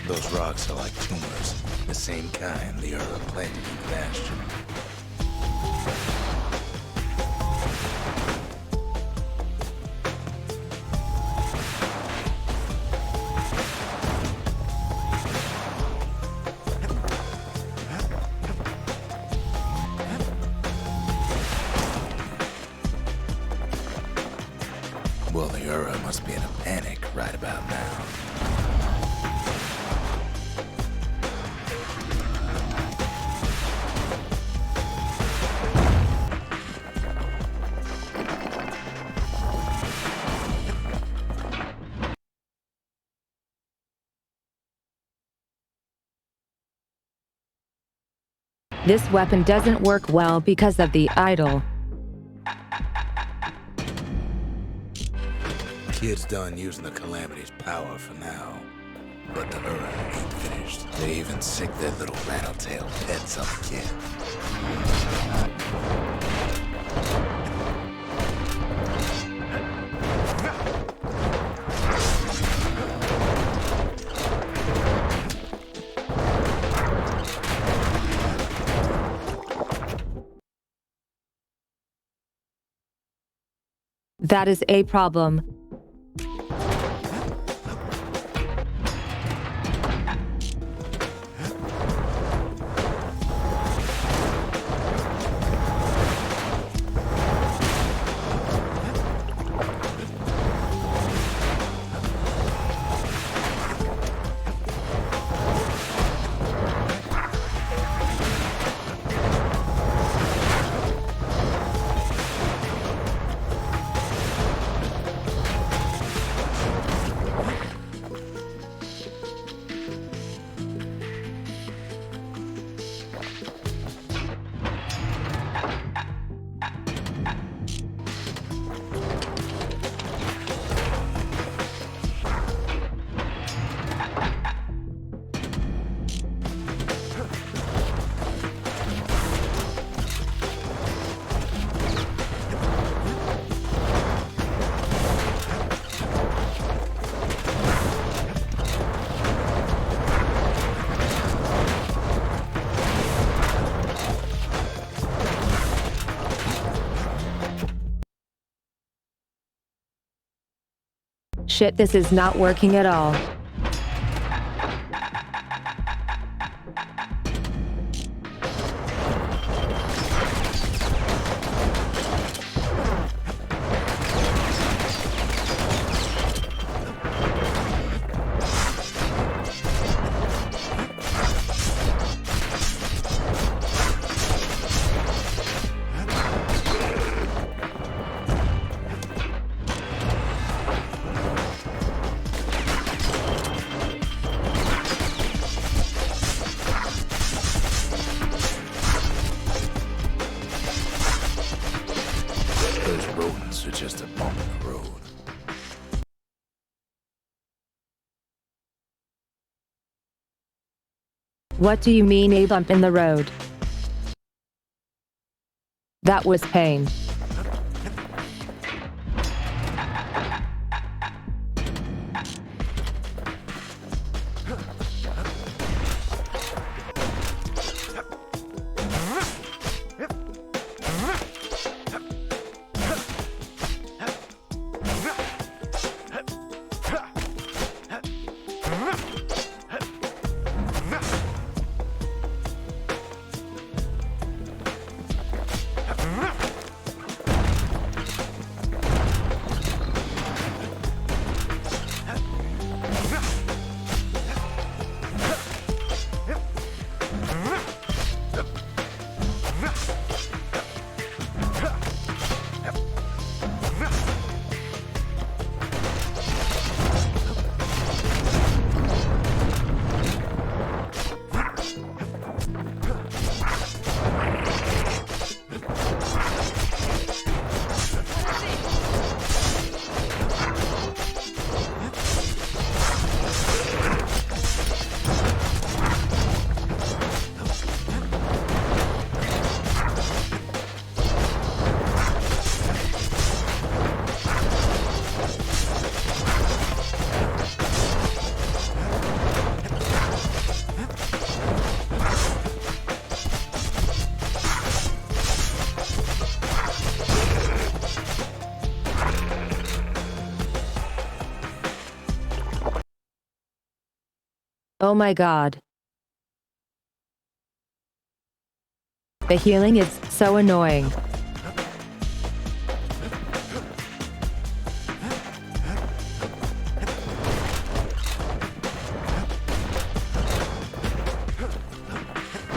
Those rocks are like tumors, the same kind the Ura planted in Bastion. Well, the Ura must be in a panic right about now. This weapon doesn't work well because of the idol. Kid's done using the Calamity's power for now. But the Ura ain't finished. They even sick their little rattletail pets on the kid. That is a problem. Shit, this is not working at all. Those rodents are just a bump in the road. What do you mean a bump in the road? That was pain. Oh my god. The healing is so annoying.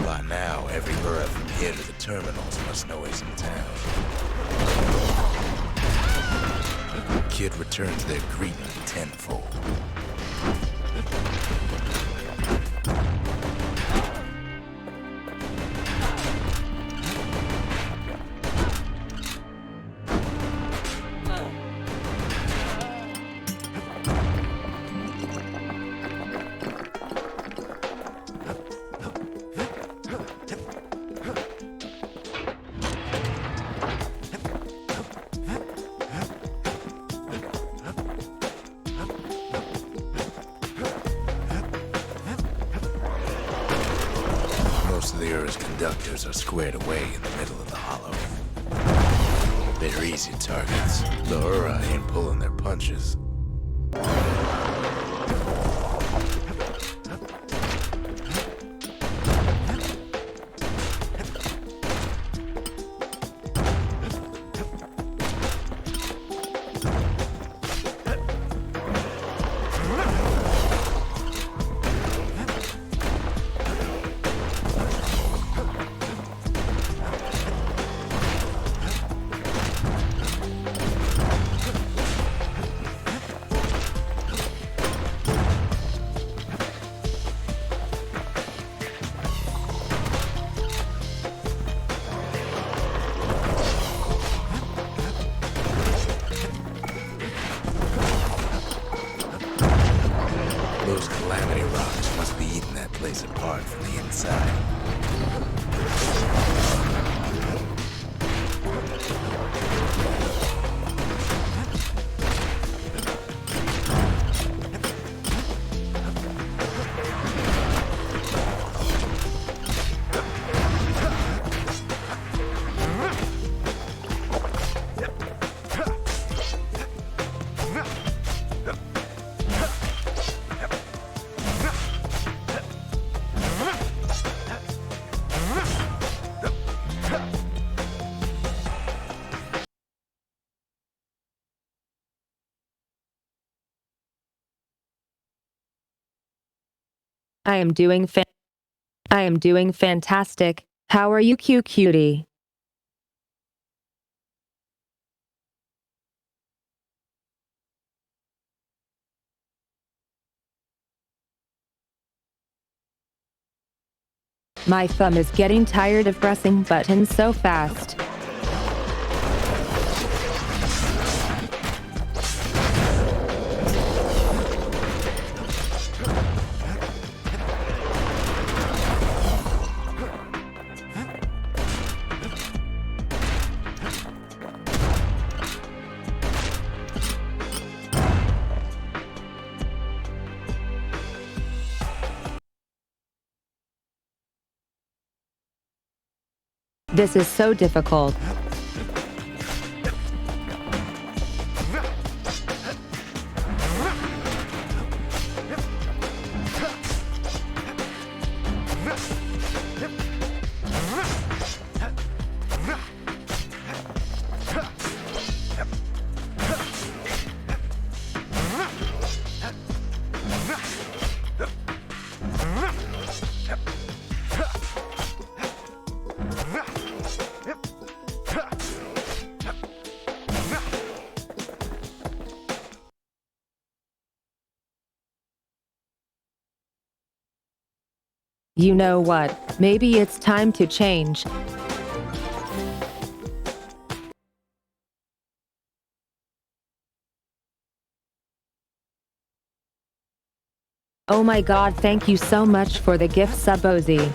By now, every borough from here to the terminals must know he's in town. Kid returns their greeting tenfold. Most of the Ura's conductors are squared away in the middle of the hollow. They're easy targets. The Ura ain't pulling their punches. Those calamity rocks must be eating that place apart from the inside. I am doing fantastic. How are you, cutie? My thumb is getting tired of pressing buttons so fast. This is so difficult. You know what? Maybe it's time to change. Oh my god, thank you so much for the gift, Subozi.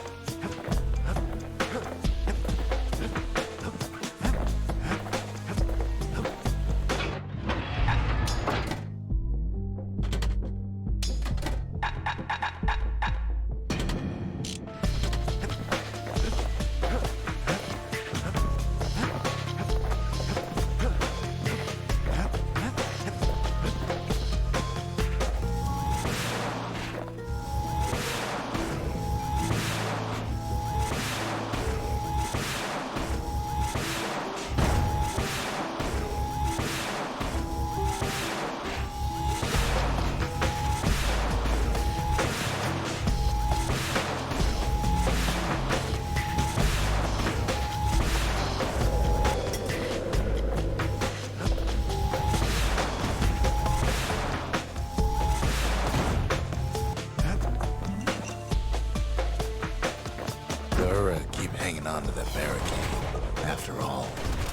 holding on to that barricade. After all,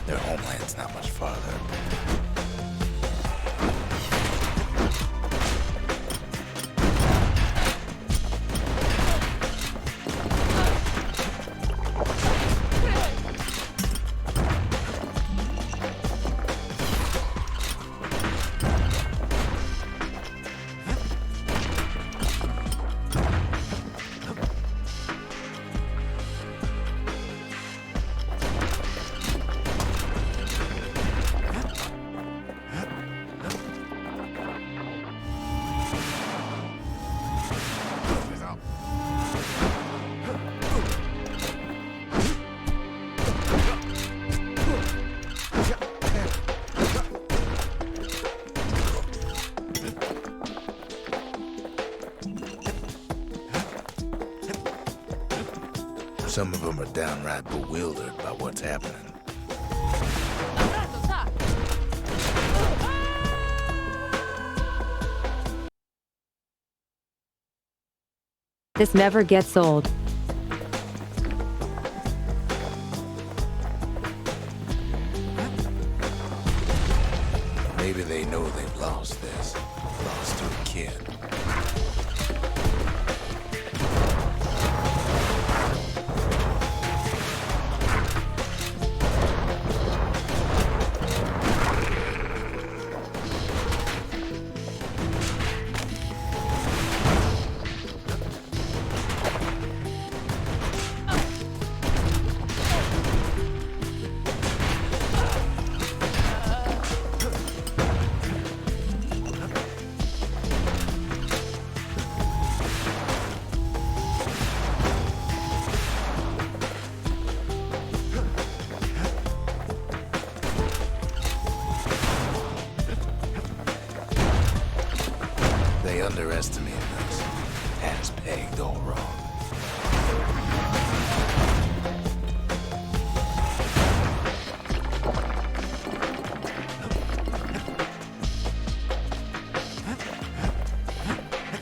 their homeland's not much farther. Some of them are downright bewildered by what's happening. This never gets old. Maybe they know they've lost this. Lost to a kid. They underestimated us. Had us pegged all wrong.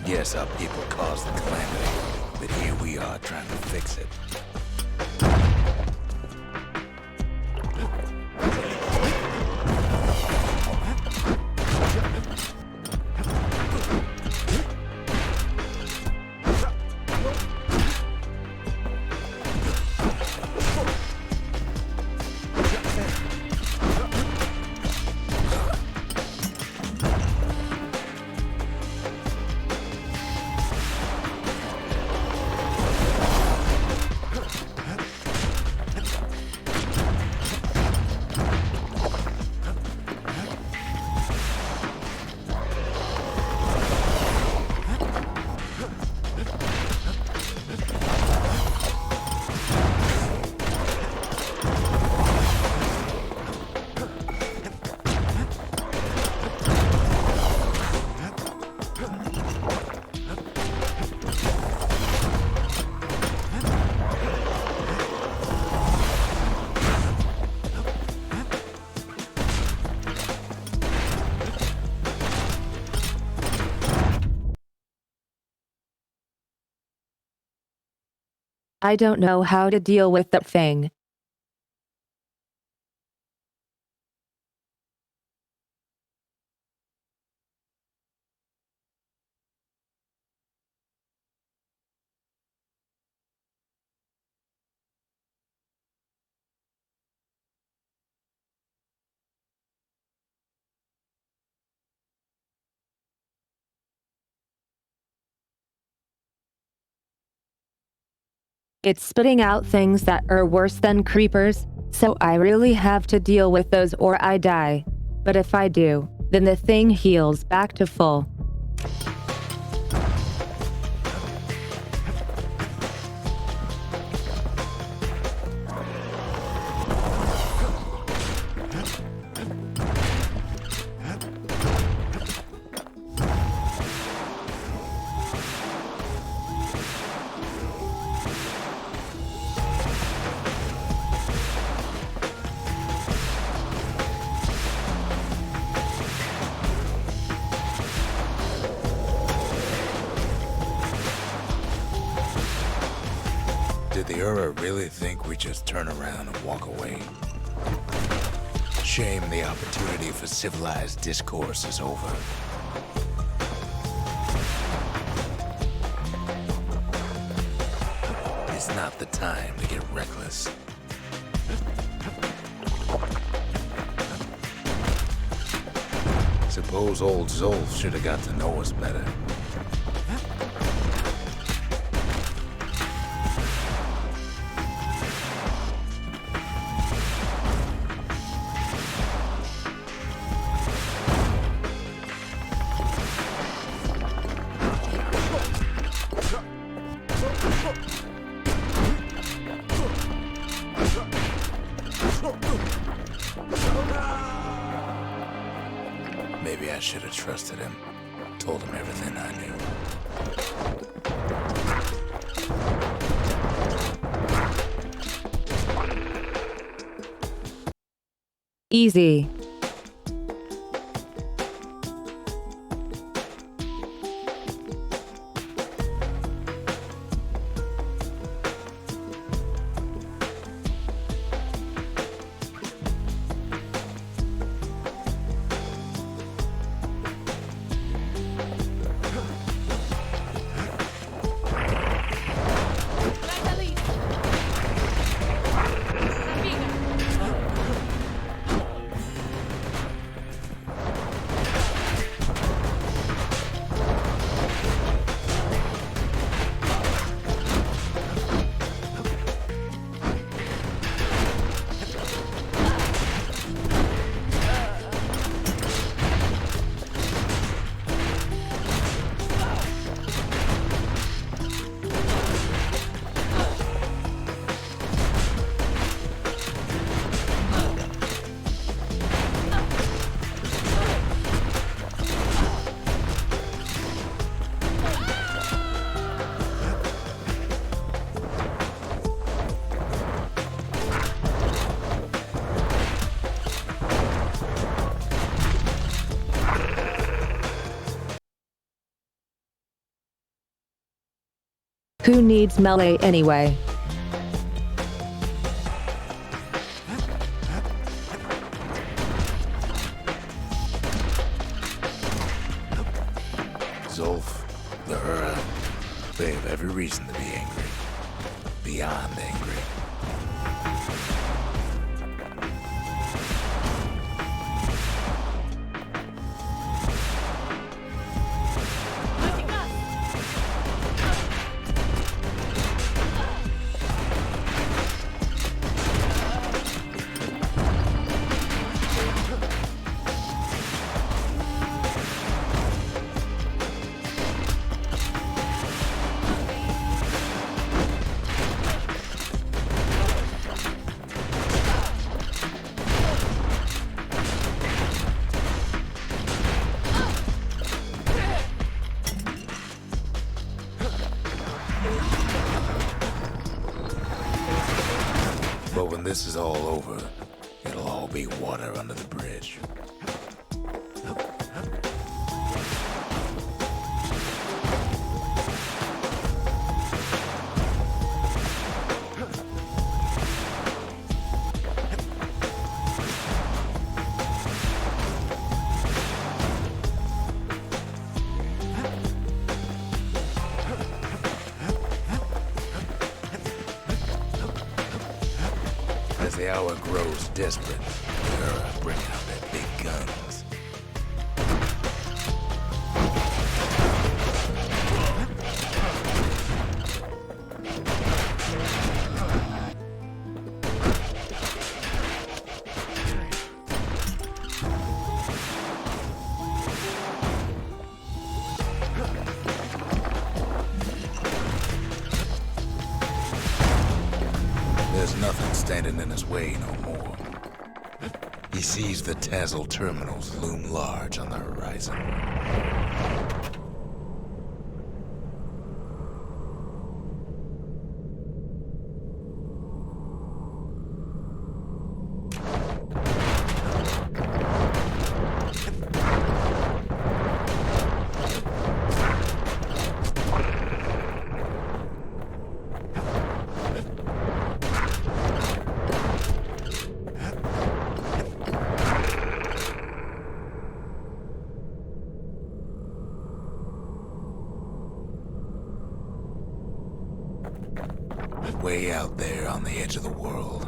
Yes, our people caused the calamity, but here we are trying to fix it. I don't know how to deal with that thing. It's spitting out things that are worse than creepers, so I really have to deal with those or I die. But if I do, then the thing heals back to full. Did the Ura really think we just turn around and walk away? Shame the opportunity for civilized discourse is over. It's not the time to get reckless. Suppose old Zolf should have got to know us better. Maybe I should have trusted him. Told him everything I knew. Easy. Who needs melee anyway? Zolf, the Ura, they have every reason to be angry. Beyond angry. But when this is all over, it'll all be water under the bridge. As the hour grows desperate, they're bringing out their big guns. There's nothing standing in his way no more. He sees the Tazzle terminals loom large on the horizon. Way out there on the edge of the world.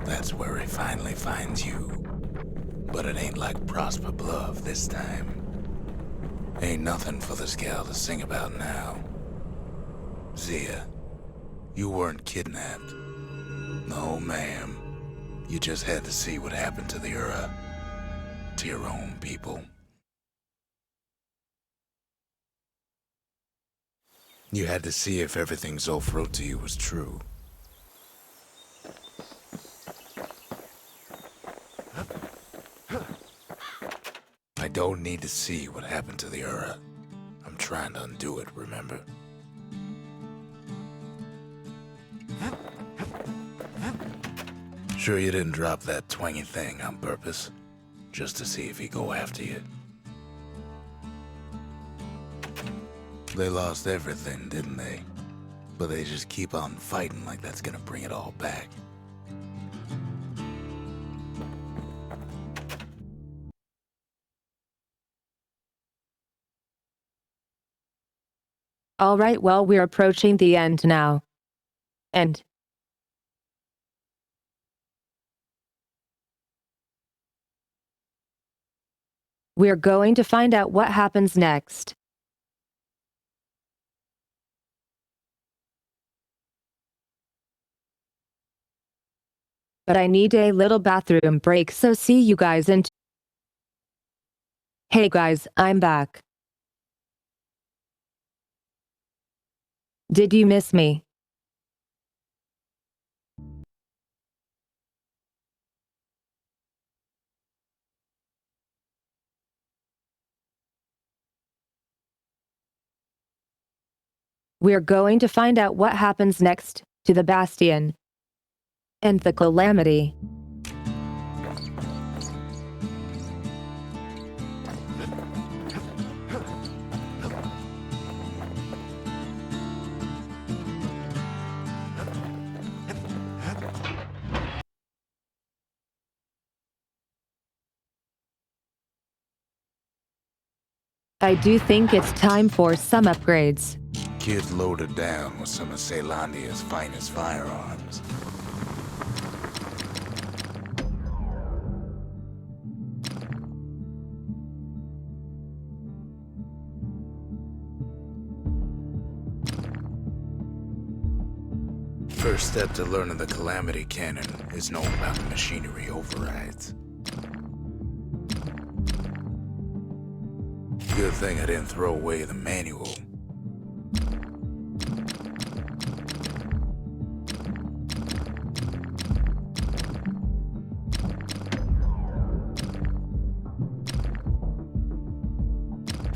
That's where he finally finds you. But it ain't like Prosper Bluff this time. Ain't nothing for this gal to sing about now. Zia, you weren't kidnapped. No, ma'am. You just had to see what happened to the Ura. To your own people. You had to see if everything Zolf wrote to you was true. I don't need to see what happened to the Ura. I'm trying to undo it, remember? Sure you didn't drop that twangy thing on purpose? Just to see if he'd go after you? They lost everything, didn't they? But they just keep on fighting like that's gonna bring it all back. All right, well, we're approaching the end now. And we're going to find out what happens next. But I need a little bathroom break, so see you guys in. Hey guys, I'm back. Did you miss me? We're going to find out what happens next to the Bastion and the Calamity. I do think it's time for some upgrades. Kid loaded down with some of Ceylondia's finest firearms. First step to learning the Calamity Cannon is knowing about the machinery overrides. Good thing I didn't throw away the manual.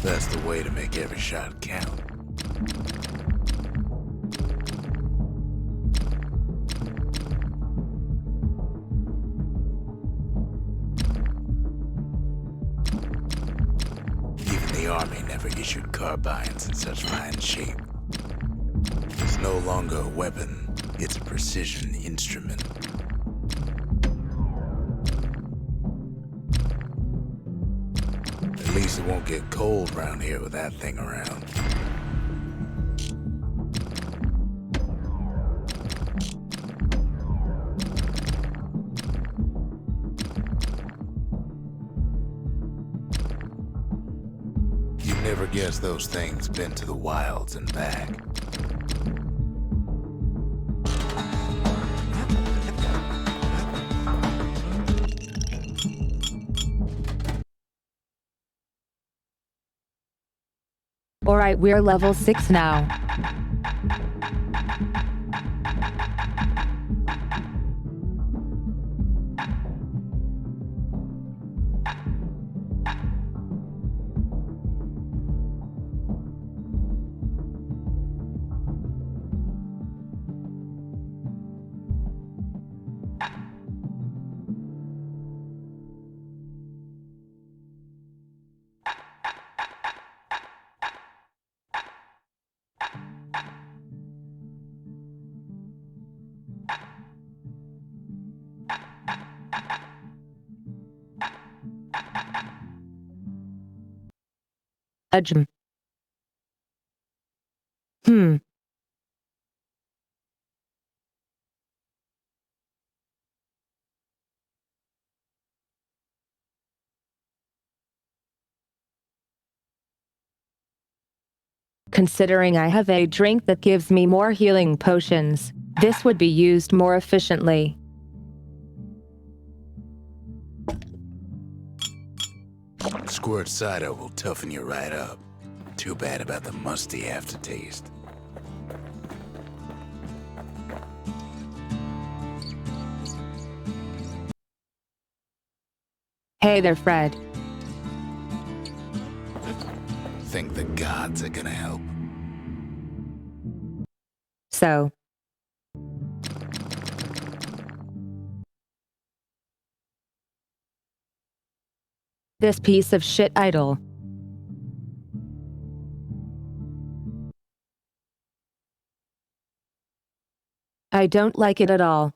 That's the way to make every shot count. Even the army never issued carbines in such fine shape. It's no longer a weapon, it's a precision instrument. At least it won't get cold around here with that thing around. You never guess those things been to the wilds and back. Alright, we're level 6 now. Ajum. Considering I have a drink that gives me more healing potions, this would be used more efficiently. Squirt cider will toughen you right up. Too bad about the musty aftertaste. Hey there, Fred. Think the gods are gonna help? So, this piece of shit idol. I don't like it at all.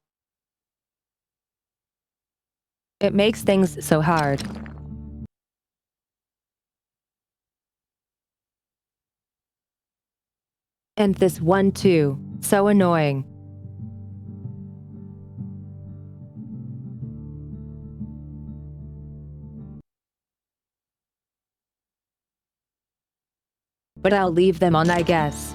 It makes things so hard. And this one too, so annoying. But I'll leave them on, I guess.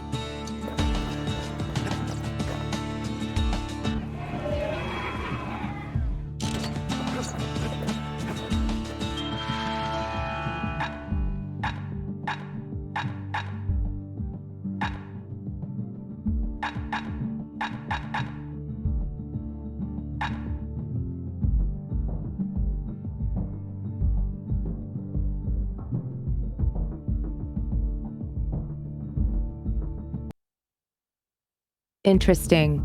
Interesting.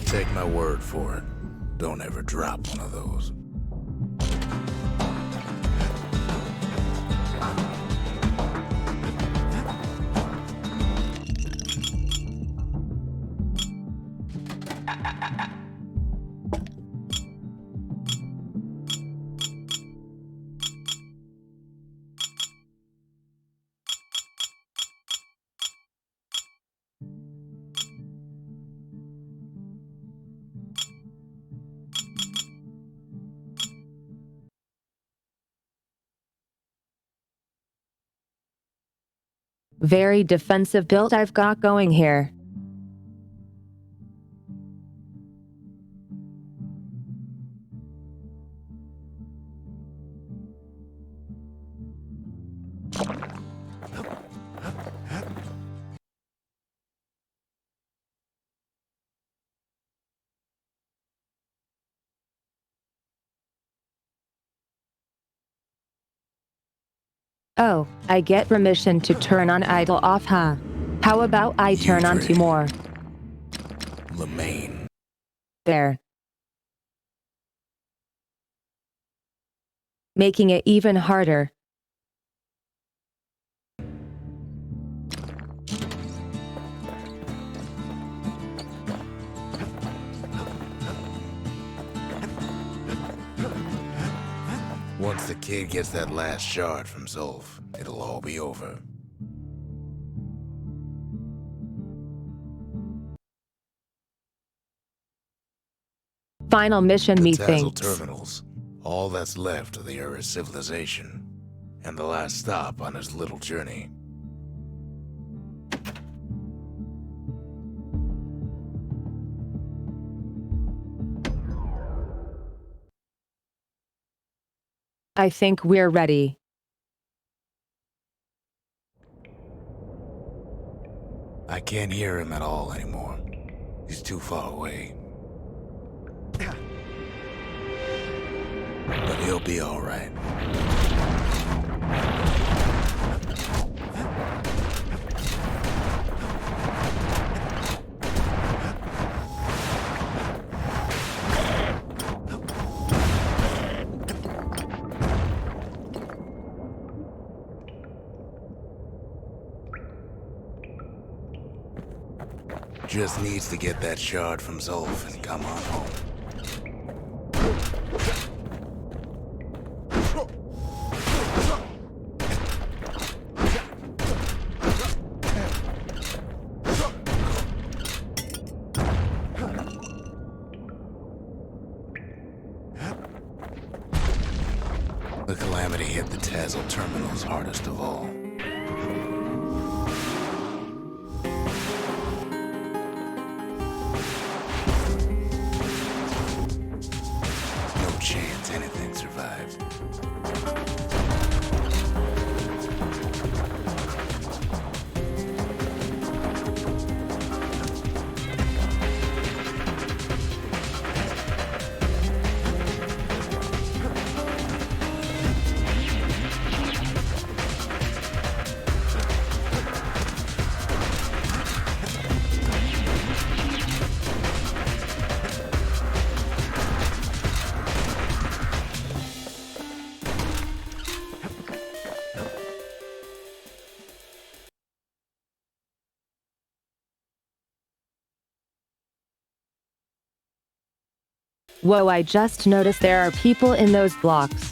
Take my word for it. Don't ever drop one of those. Very defensive build I've got going here. Oh, I get permission to turn on idle off, huh? How about I turn on two more? Lemaine. There. Making it even harder. Once the kid gets that last shard from Zulf, it'll all be over. Final mission, The Tazzle methinks. terminals. All that's left of the Ura civilization. And the last stop on his little journey. I think we're ready. I I can't hear him at all anymore. He's too far away. But he'll be all right. Just needs to get that shard from Zolf and come on home. The calamity hit the Tazzle terminals hardest of all. No chance anything survived. Whoa, I just noticed there are people in those blocks.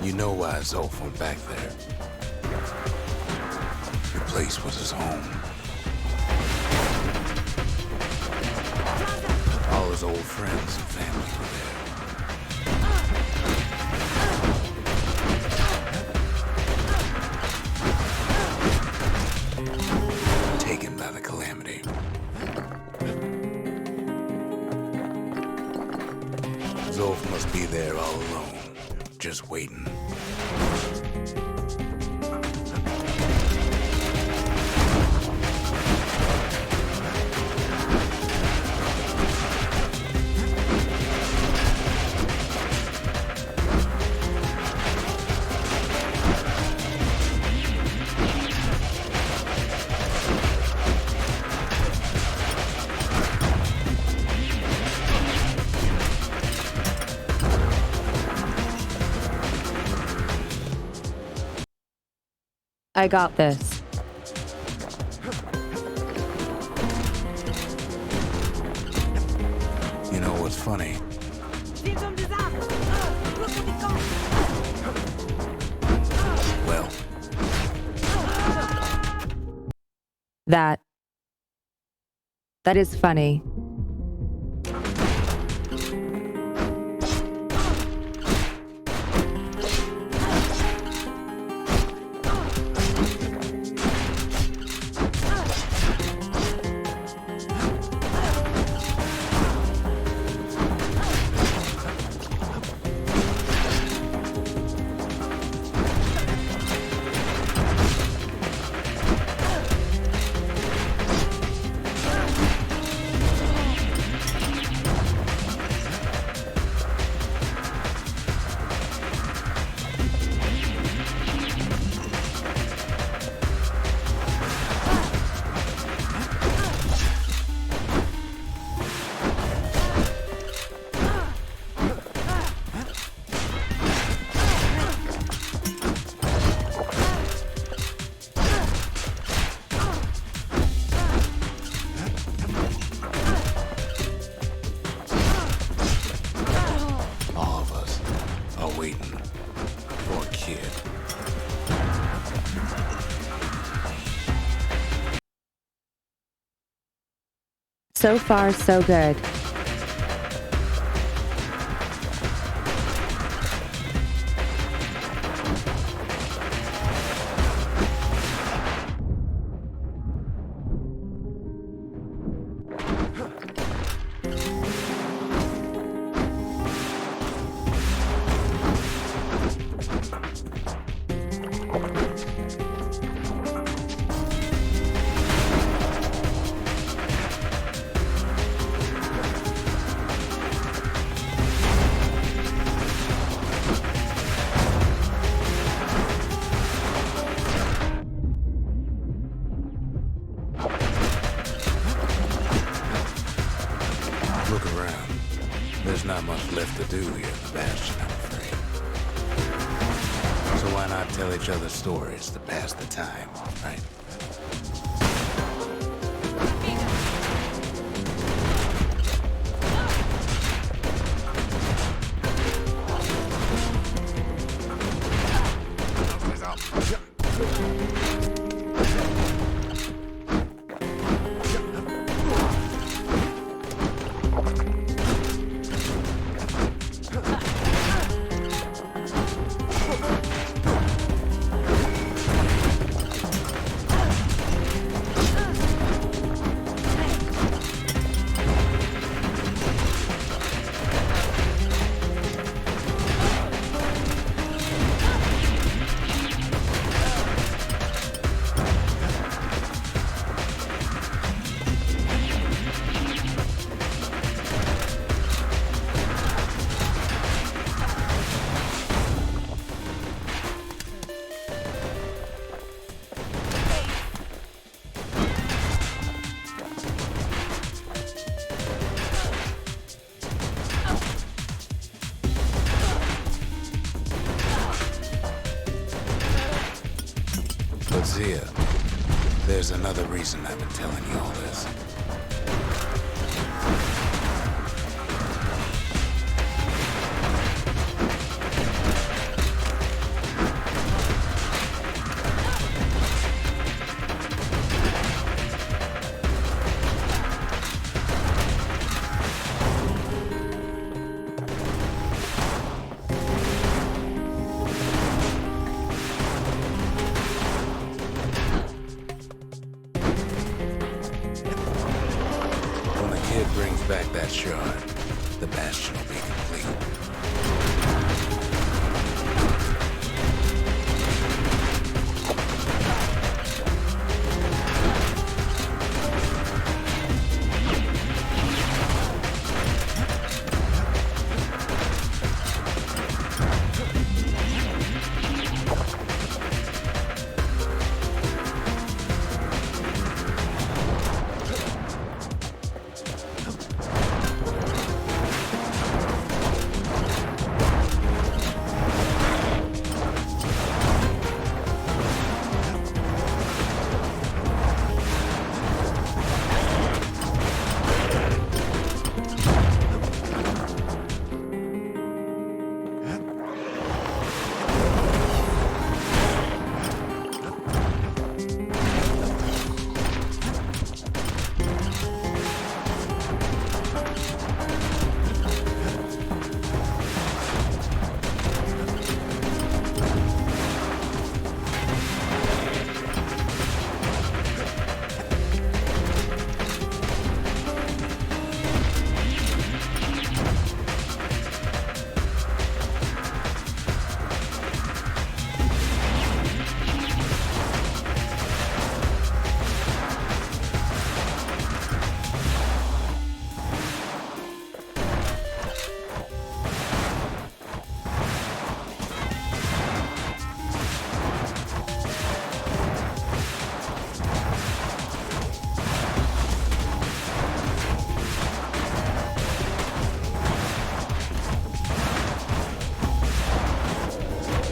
You know why Zolf went back there. The place was his home. All his old friends and family were there. Taken by the calamity. Zolf must be there all alone, just waiting. I got this. You know what's funny? Well, That is funny. all of us are waiting for a kid. So far, so good. Look around. There's not much left to do here in the Bastion, I'm afraid. So why not tell each other stories to pass the time, right? But Zia, there's another reason I've been telling you all this. When the kid brings back that shard, the Bastion will be complete.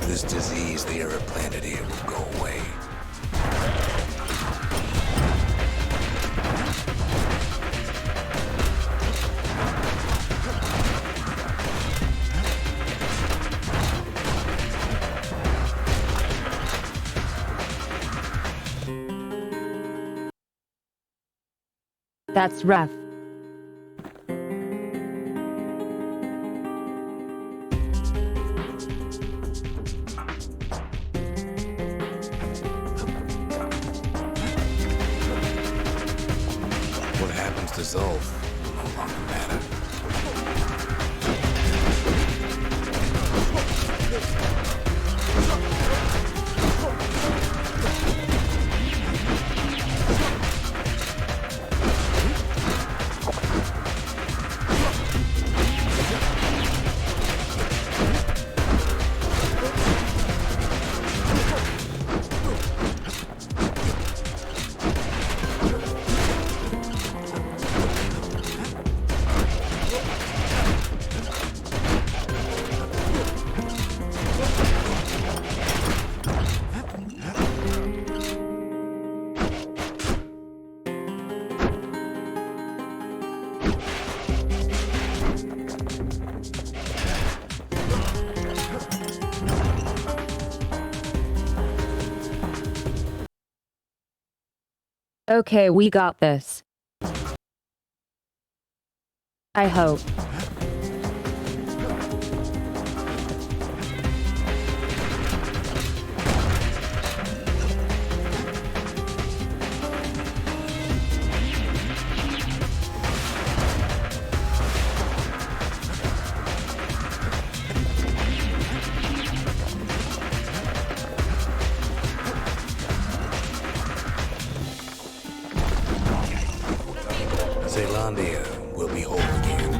This disease the Arab planet here will go away. That's rough. What happens to Zulf will no longer matter. Okay, we got this. I hope. Zealandia will be whole again.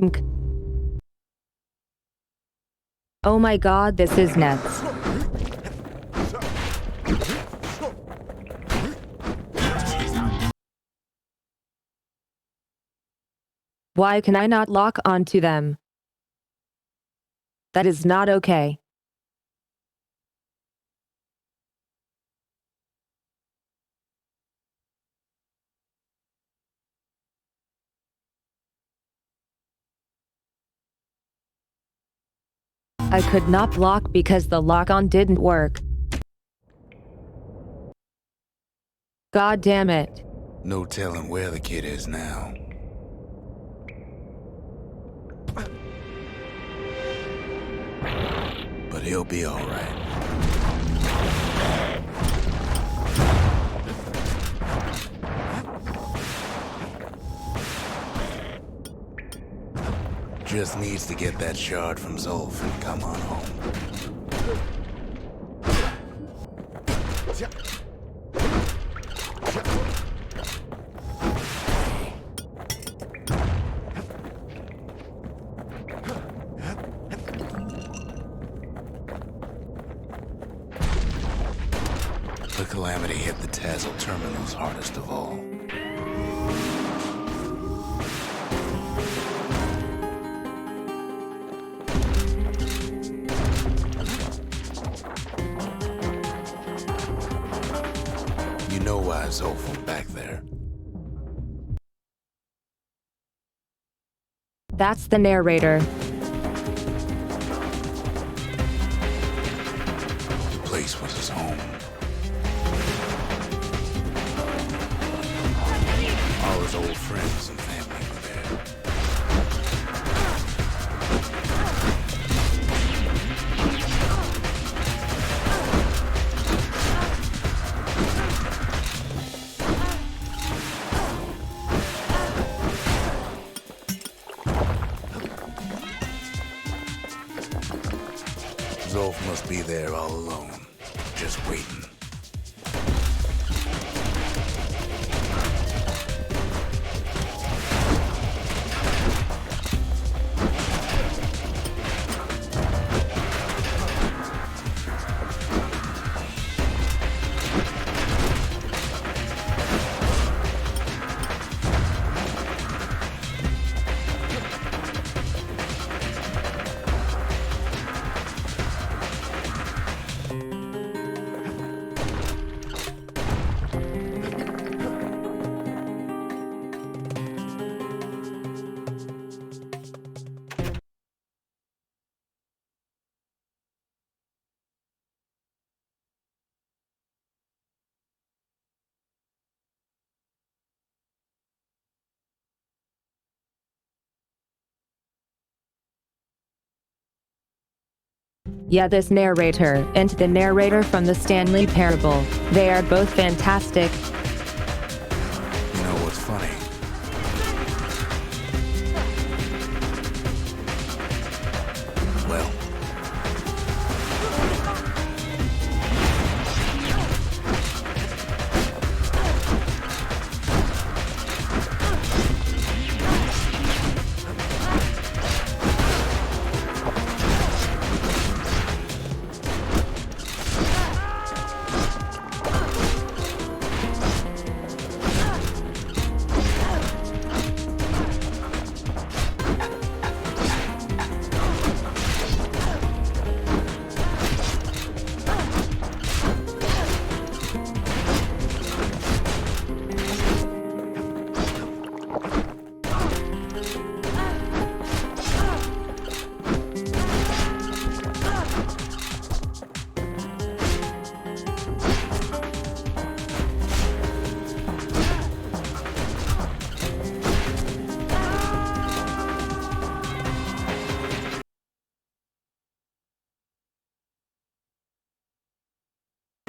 Mk. Oh my god, this is nuts. Why can I not lock onto them? That is not okay. I could not lock because the lock-on didn't work. God damn it. No telling where the kid is now. But he'll be all right. Just needs to get that shard from Zolf and come on home. The Calamity hit the Tazzle terminals hardest of all. You know why Zolf went back there. That's the narrator. The place was his home. All his old friends and family were there. Zolf must be there all alone, just waiting. Yeah, this narrator and the narrator from the Stanley Parable. They are both fantastic. You know what's funny? Well,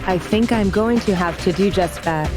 I think I'm going to have to do just that.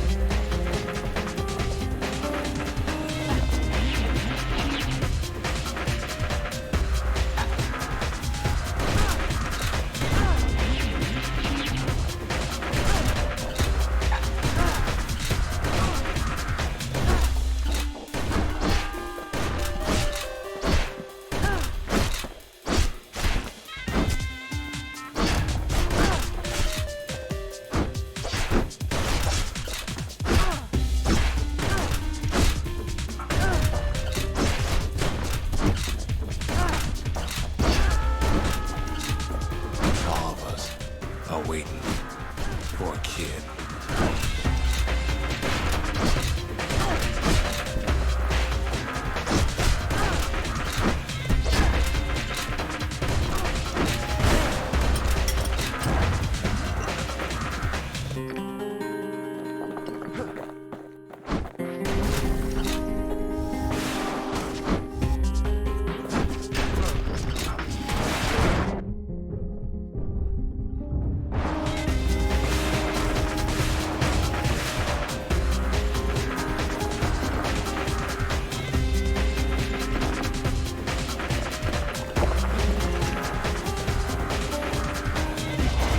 All of us are waiting for a kid.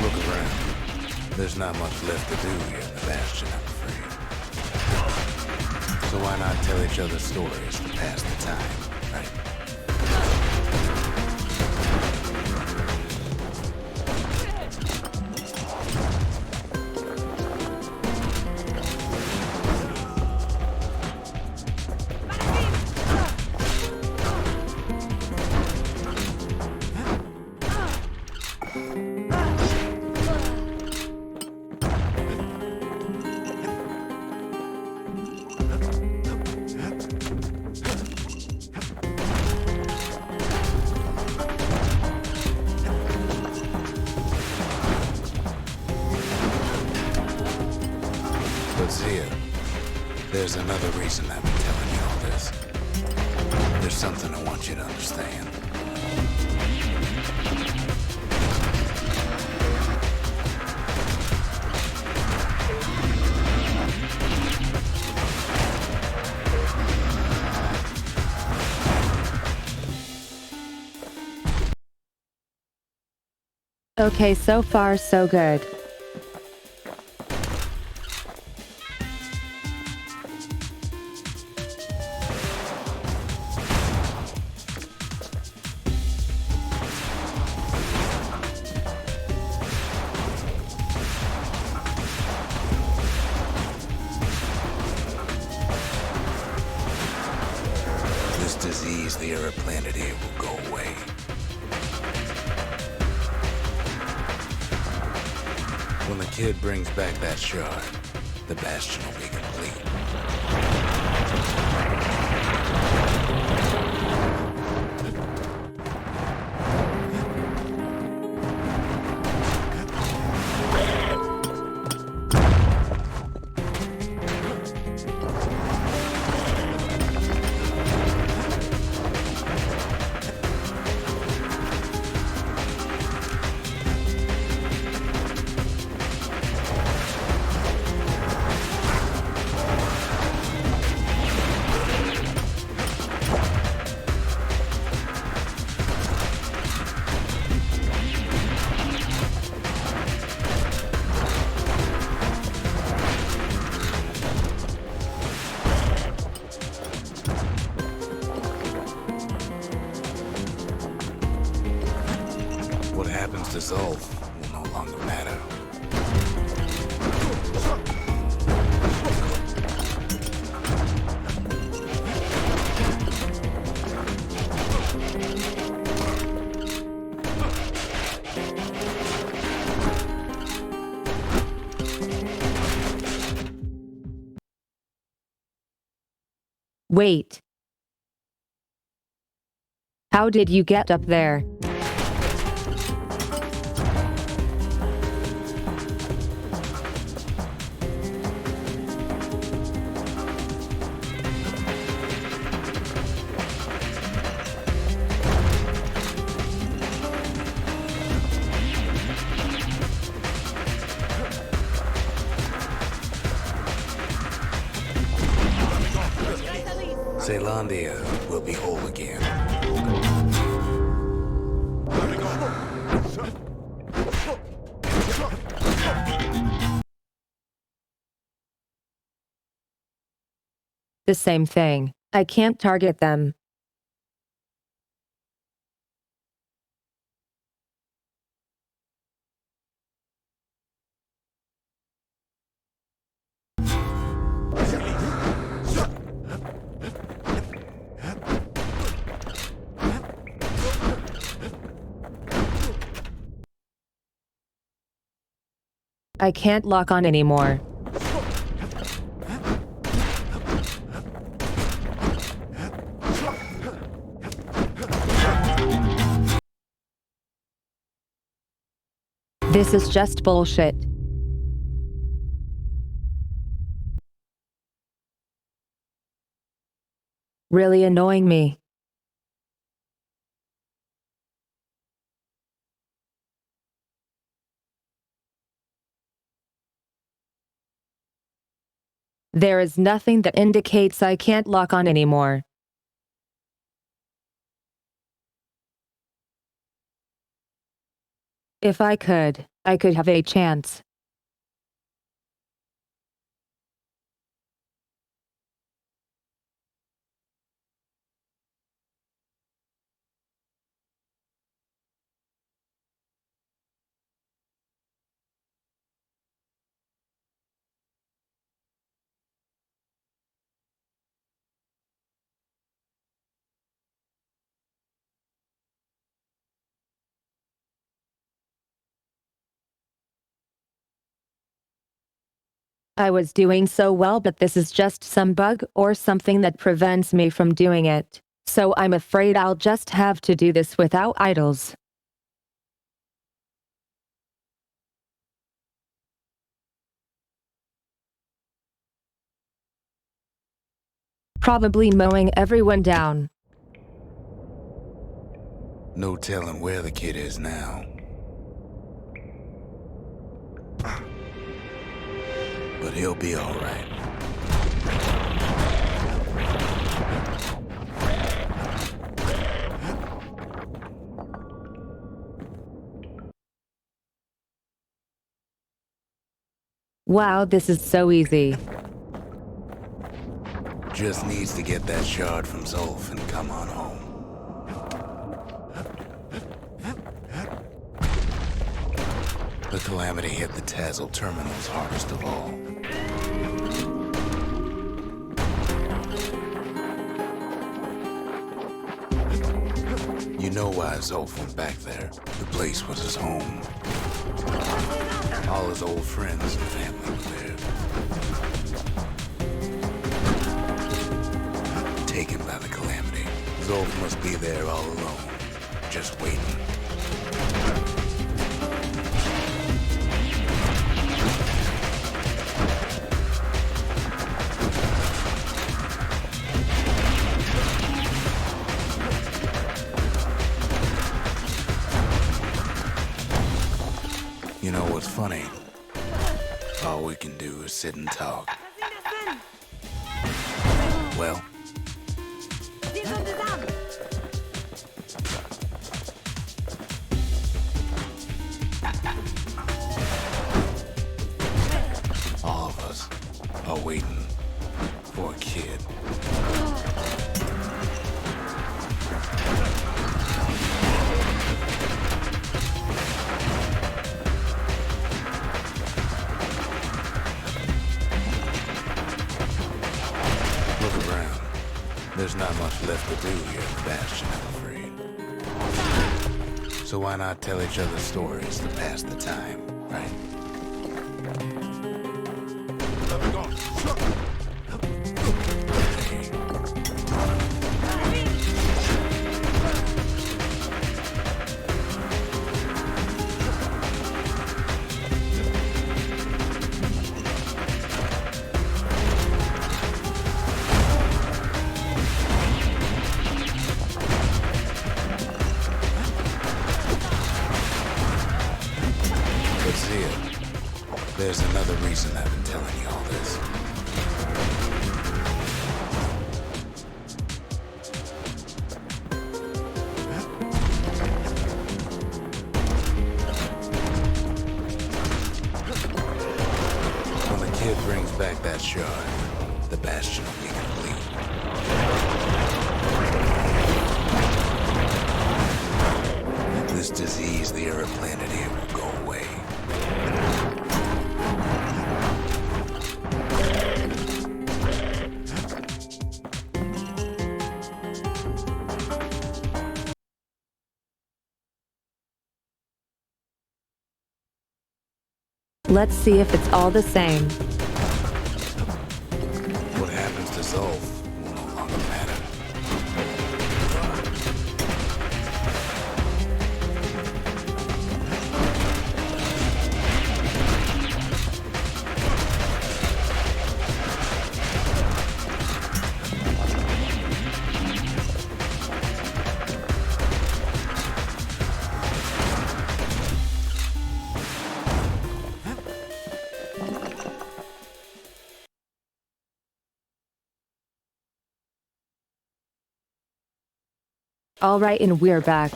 Look around. There's not much left to do here in the Bastion, I'm afraid. So why not tell each other stories to pass the time, right? But Zia, there's another reason I've been telling you all this. There's something I want you to understand. Okay, so far so good. This disease the Arab planet here will go away. When the kid brings back that shard, the Bastion will be complete. What happens to Zulf will no longer matter. Wait. How did you get up there? Ceylondia will be whole again. The same thing. I can't target them. I can't lock on anymore. This is just bullshit. Really annoying me. There is nothing that indicates I can't lock on anymore. If I could have a chance. I was doing so well, but this is just some bug or something that prevents me from doing it. So I'm afraid I'll just have to do this without idols. Probably mowing everyone down. No telling where the kid is now. But he'll be all right. Wow, this is so easy. Just needs to get that shard from Zolf and come on home. The Calamity hit the Tazzle terminals hardest of all. You know why Zolf went back there. The place was his home. All his old friends and family were there. Taken by the Calamity. Zolf must be there all alone, just waiting. You know what's funny? All we can do is sit and talk. Well, all of us are waiting for a kid. Look around. There's not much left to do here at the Bastion, I'm afraid. So why not tell each other stories to pass the time, right? But Zia, there's another reason I've been telling you all this. shard, the Bastion will be complete. This disease the Earth planet here will go away. Let's see if it's all the same. What happens to Zolf will no longer matter. All right, and we're back.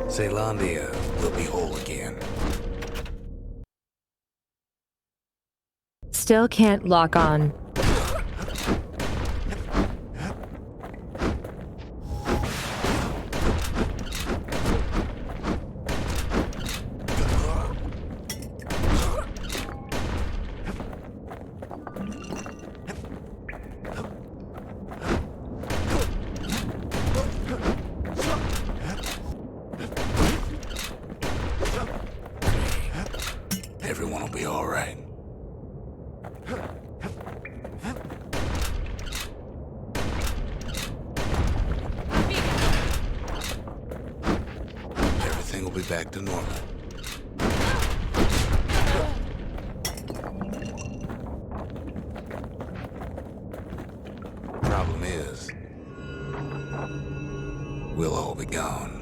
Zealandia will be whole again. Still can't lock on. Everyone will be all right. Everything will be back to normal. Problem is, we'll all be gone.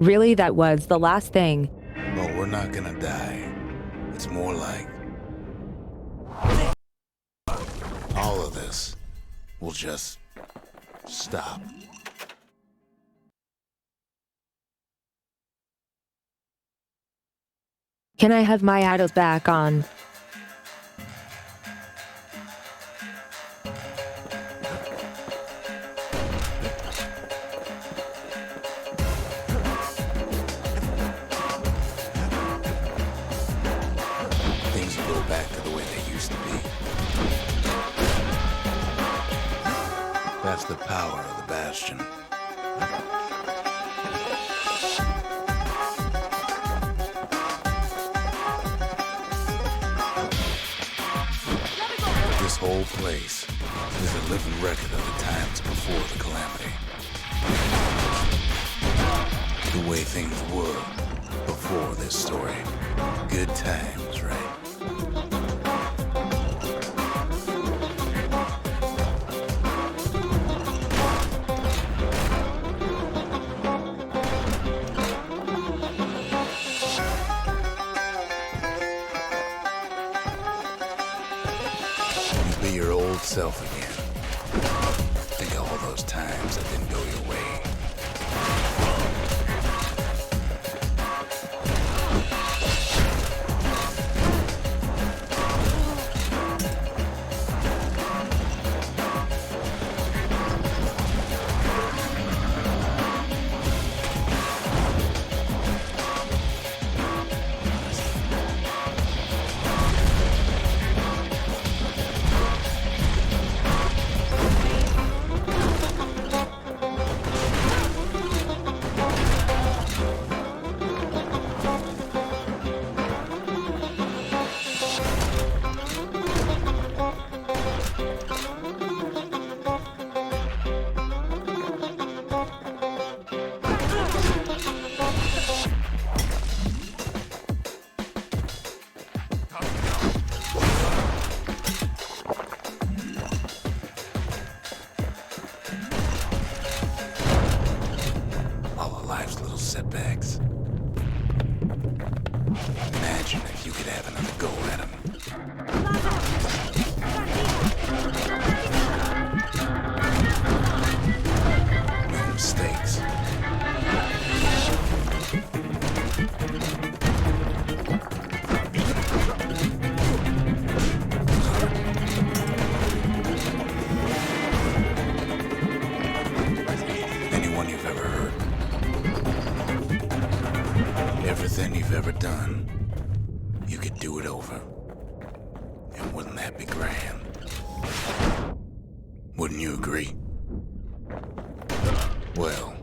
Really, that was the last thing. But we're not gonna die. It's more like all of this will just stop. Can I have my idols back on? Things will go back to the way they used to be. That's the power of the Bastion. This whole place is a living record of the times before the calamity. The way things were before this story. Good times, right? You be your old self again. Think of all those times that didn't go your way. All of life's little setbacks. Imagine if you could have another go at them. everything you've ever done, you could do it over. And wouldn't that be grand? Wouldn't you agree? Well,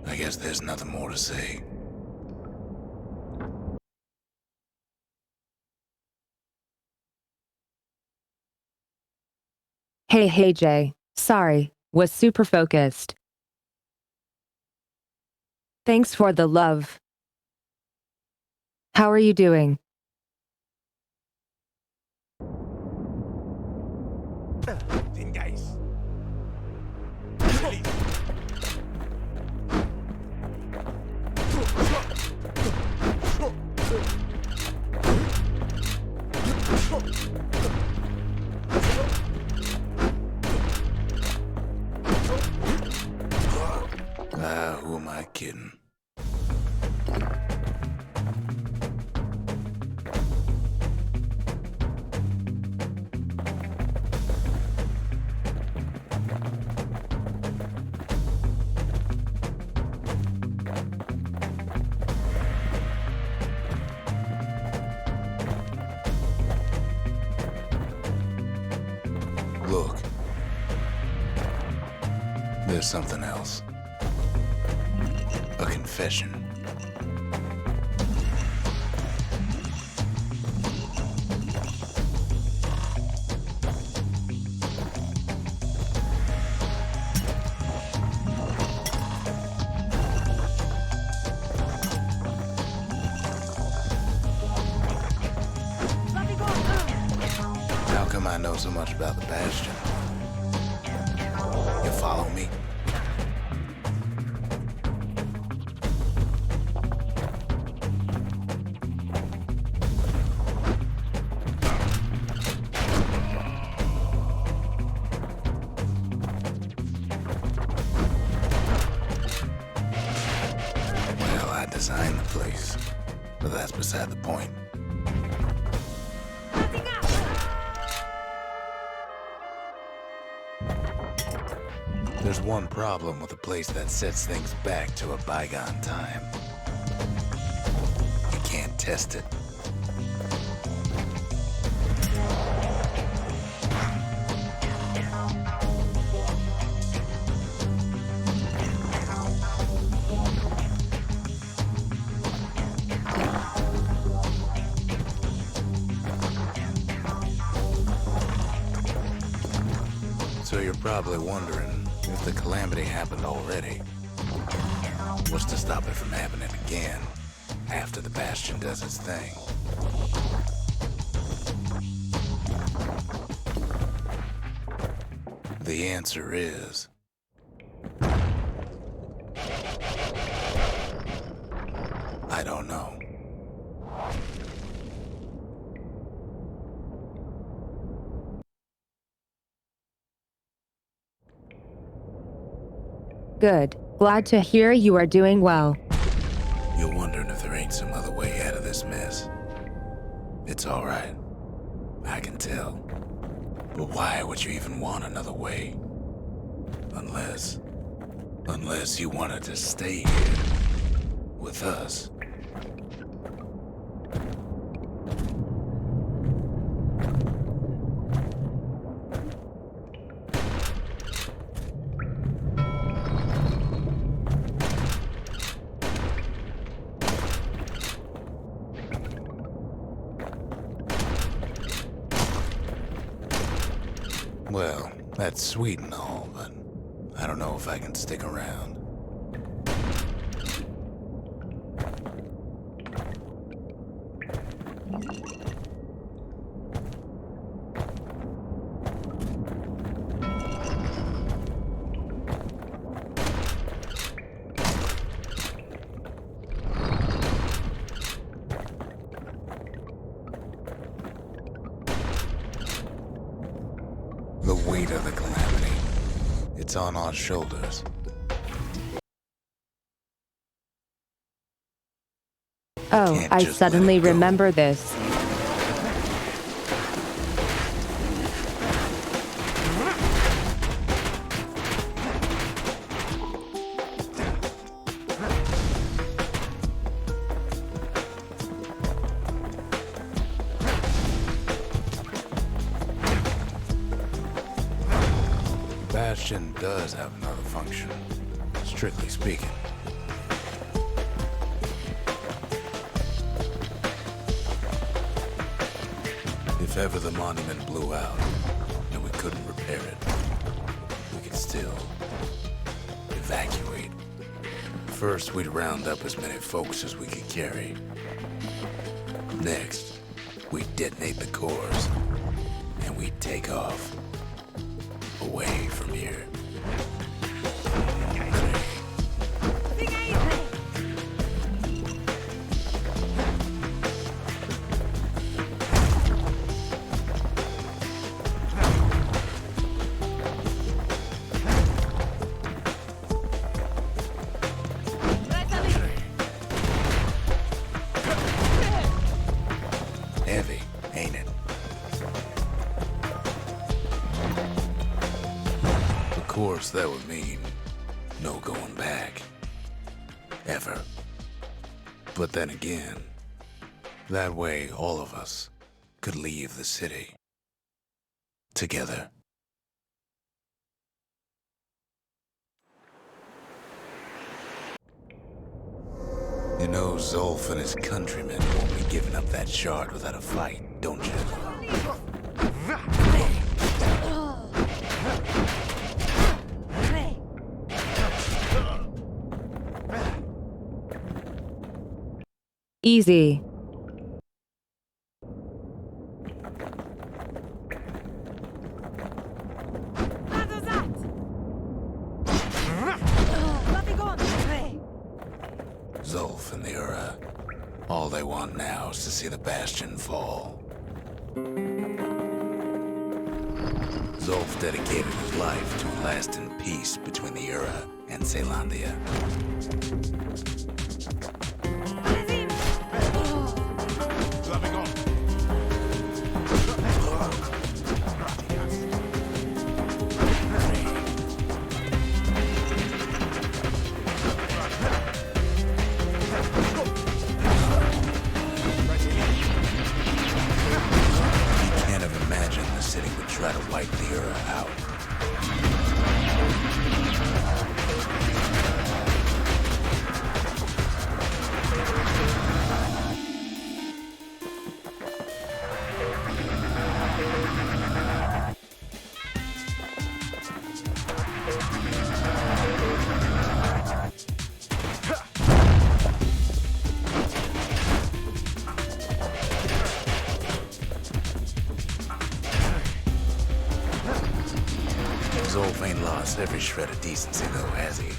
I guess there's nothing more to say. Hey Jay. Sorry, was super focused. Thanks for the love. How are you doing? Den Geist. Who am I kidding? Look, there's something else. A confession. How come I know so much about the Bastion? You follow me? Well, I designed the place, but that's beside the point. There's one problem with a place that sets things back to a bygone time. You can't test it. So you're probably wondering if the calamity happened already. What's to stop it from happening again after the Bastion does its thing? The answer is... I don't know. Good. Glad to hear you are doing well. You're wondering if there ain't some other way out of this mess. It's all right. I can tell. But why would you even want another way? Unless you wanted to stay here with us. Well, that's sweet and all, but I don't know if I can stick around. The weight of the calamity. It's on our shoulders. Oh, Can't I just let suddenly it go. remember this. Bastion does have another function, strictly speaking. If ever the monument blew out and we couldn't repair it, we could still evacuate. First, we'd round up as many folks as we could carry. Next, we'd detonate the cores, and we'd take off. Away from here. Heavy, ain't it? Of course, that would mean no going back. Ever. But then again, that way all of us could leave the city. Together. You know, Zolf and his countrymen won't be giving up that shard without a fight, don't you? Easy. Zolf and the Ura. All they want now is to see the Bastion fall. Zolf dedicated his life to a lasting peace between the Ura and Zealandia. Try to wipe the Ura out. Zolf ain't lost every shred of decency, though, has he?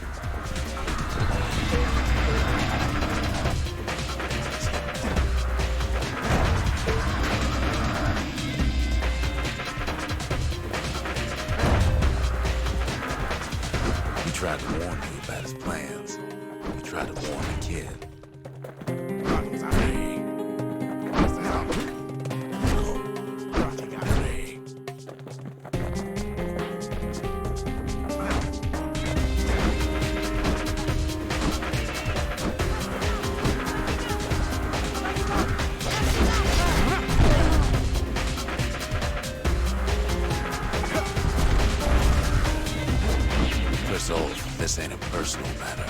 He tried to warn you about his plans. He tried to warn the kid. Zolf, this ain't a personal matter.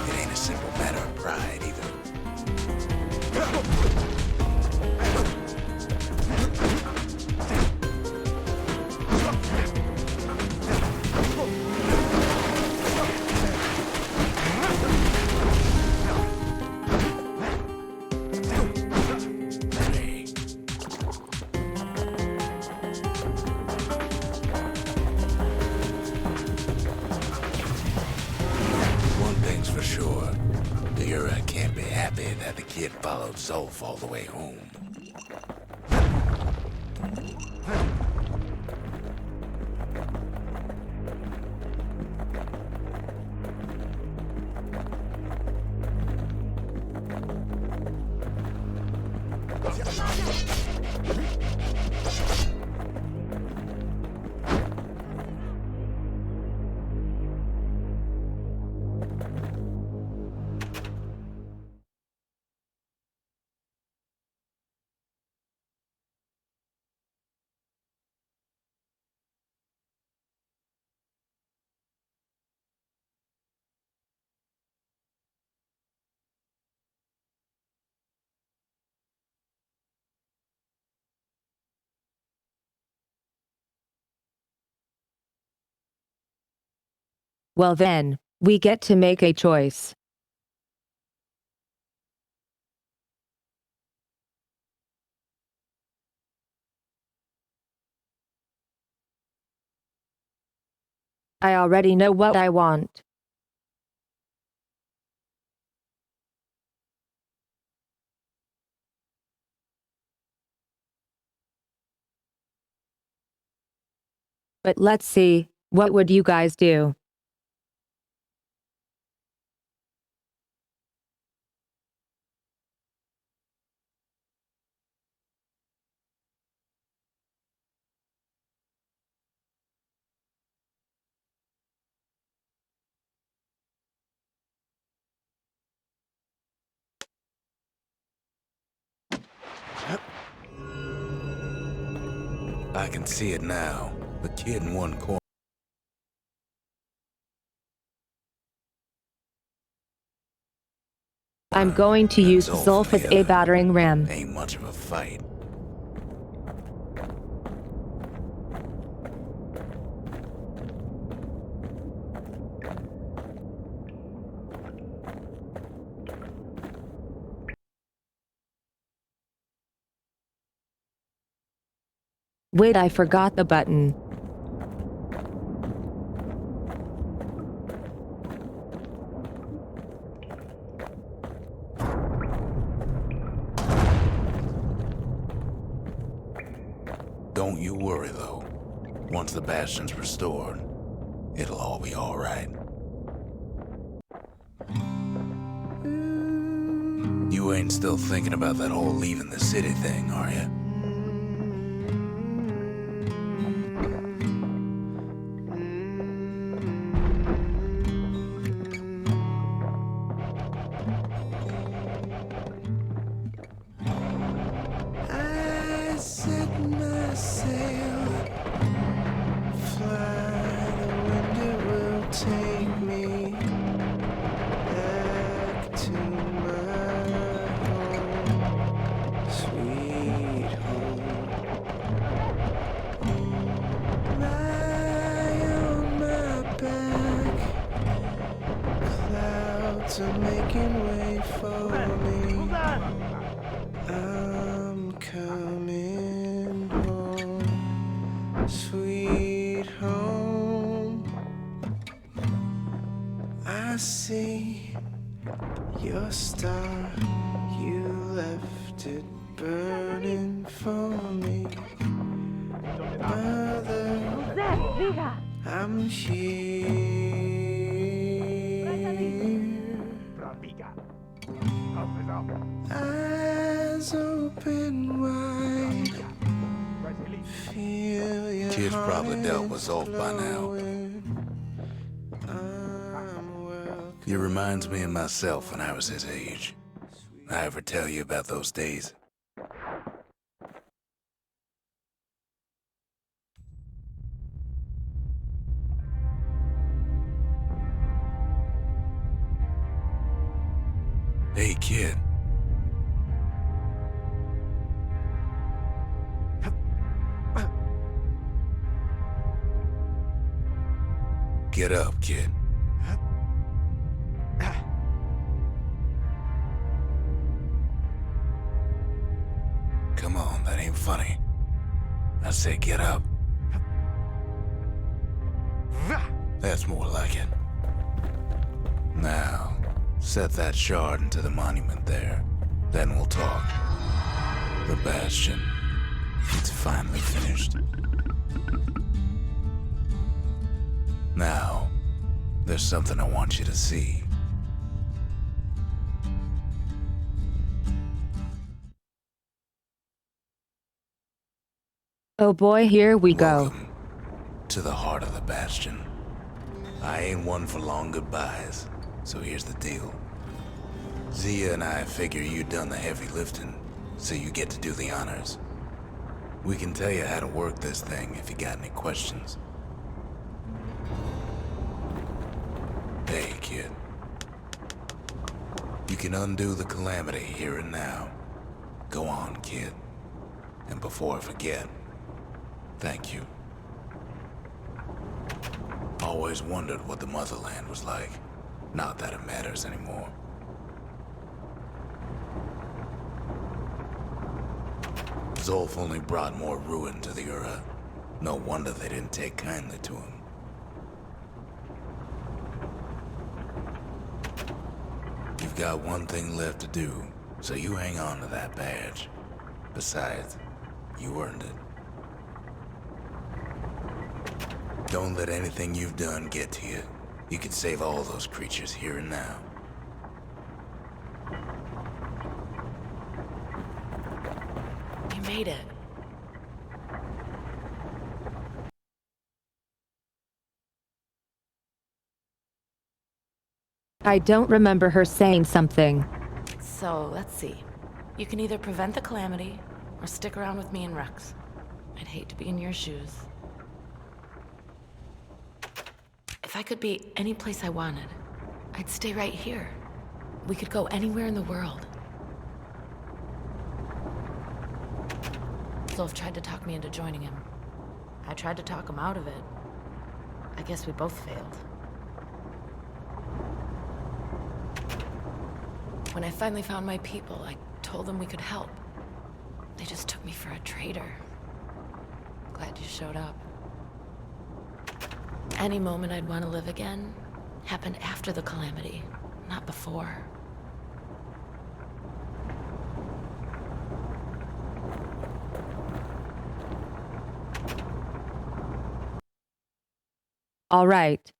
It ain't a simple matter of pride either. For sure, the Ura can't be happy that the kid followed Zolf all the way home. Well then, we get to make a choice. I already know what I want. But let's see, what would you guys do? I can see it now. The kid in one corner. I'm going to use That's all Zulf for as the a other. battering ram. Ain't much of a fight. Wait, I forgot the button. Don't you worry, though. Once the Bastion's restored, it'll all be alright. You ain't still thinking about that whole leaving the city thing, are you? I set my sail, fly, the wind it will take me back to my home, sweet home. Lie on my back, clouds are making way for me. I'm coming home, sweet home. I see your star, you left it burning for me. Mother, I'm here. Eyes open wide. Feel your Kid's probably dealt with heart Zulf by now. glowing. I'm welcome. It reminds me of myself when I was his age. I ever tell you about those days? Hey, kid. Get up, kid. Come on, that ain't funny. I say get up. That's more like it. Now, set that shard into the monument there. Then we'll talk. The Bastion. It's finally finished. Now, there's something I want you to see. Oh boy, here we go. Welcome to the heart of the Bastion. I ain't one for long goodbyes, so here's the deal. Zia and I figure you done the heavy lifting, so you get to do the honors. We can tell you how to work this thing if you got any questions. Hey, kid. You can undo the calamity here and now. Go on, kid. And before I forget, thank you. Always wondered what the motherland was like. Not that it matters anymore. Zolf only brought more ruin to the Ura. No wonder they didn't take kindly to him. You've got one thing left to do, so you hang on to that badge. Besides, you earned it. Don't let anything you've done get to you. You can save all those creatures here and now. You made it. I don't remember her saying something. So, let's see. You can either prevent the calamity, or stick around with me and Rex. I'd hate to be in your shoes. If I could be any place I wanted, I'd stay right here. We could go anywhere in the world. Zolf tried to talk me into joining him. I tried to talk him out of it. I guess we both failed. When I finally found my people, I told them we could help. They just took me for a traitor. Glad you showed up. Any moment I'd want to live again happened after the calamity, not before. All right.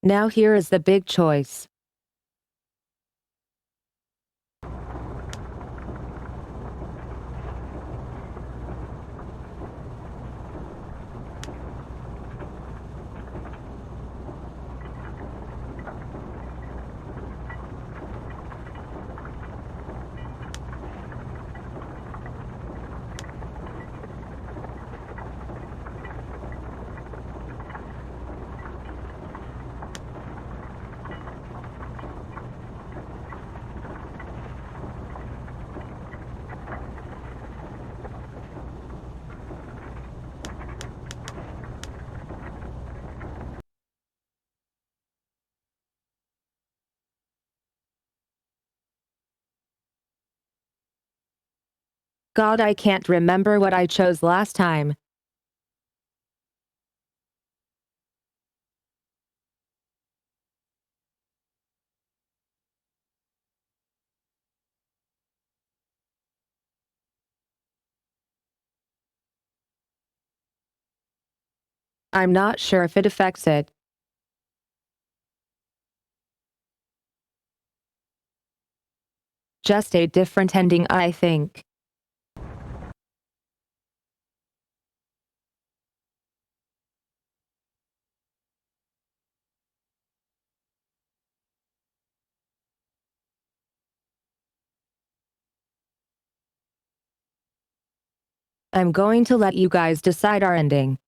Now here is the big choice. God, I can't remember what I chose last time. I'm not sure if it affects it. Just a different ending, I think. I'm going to let you guys decide our ending.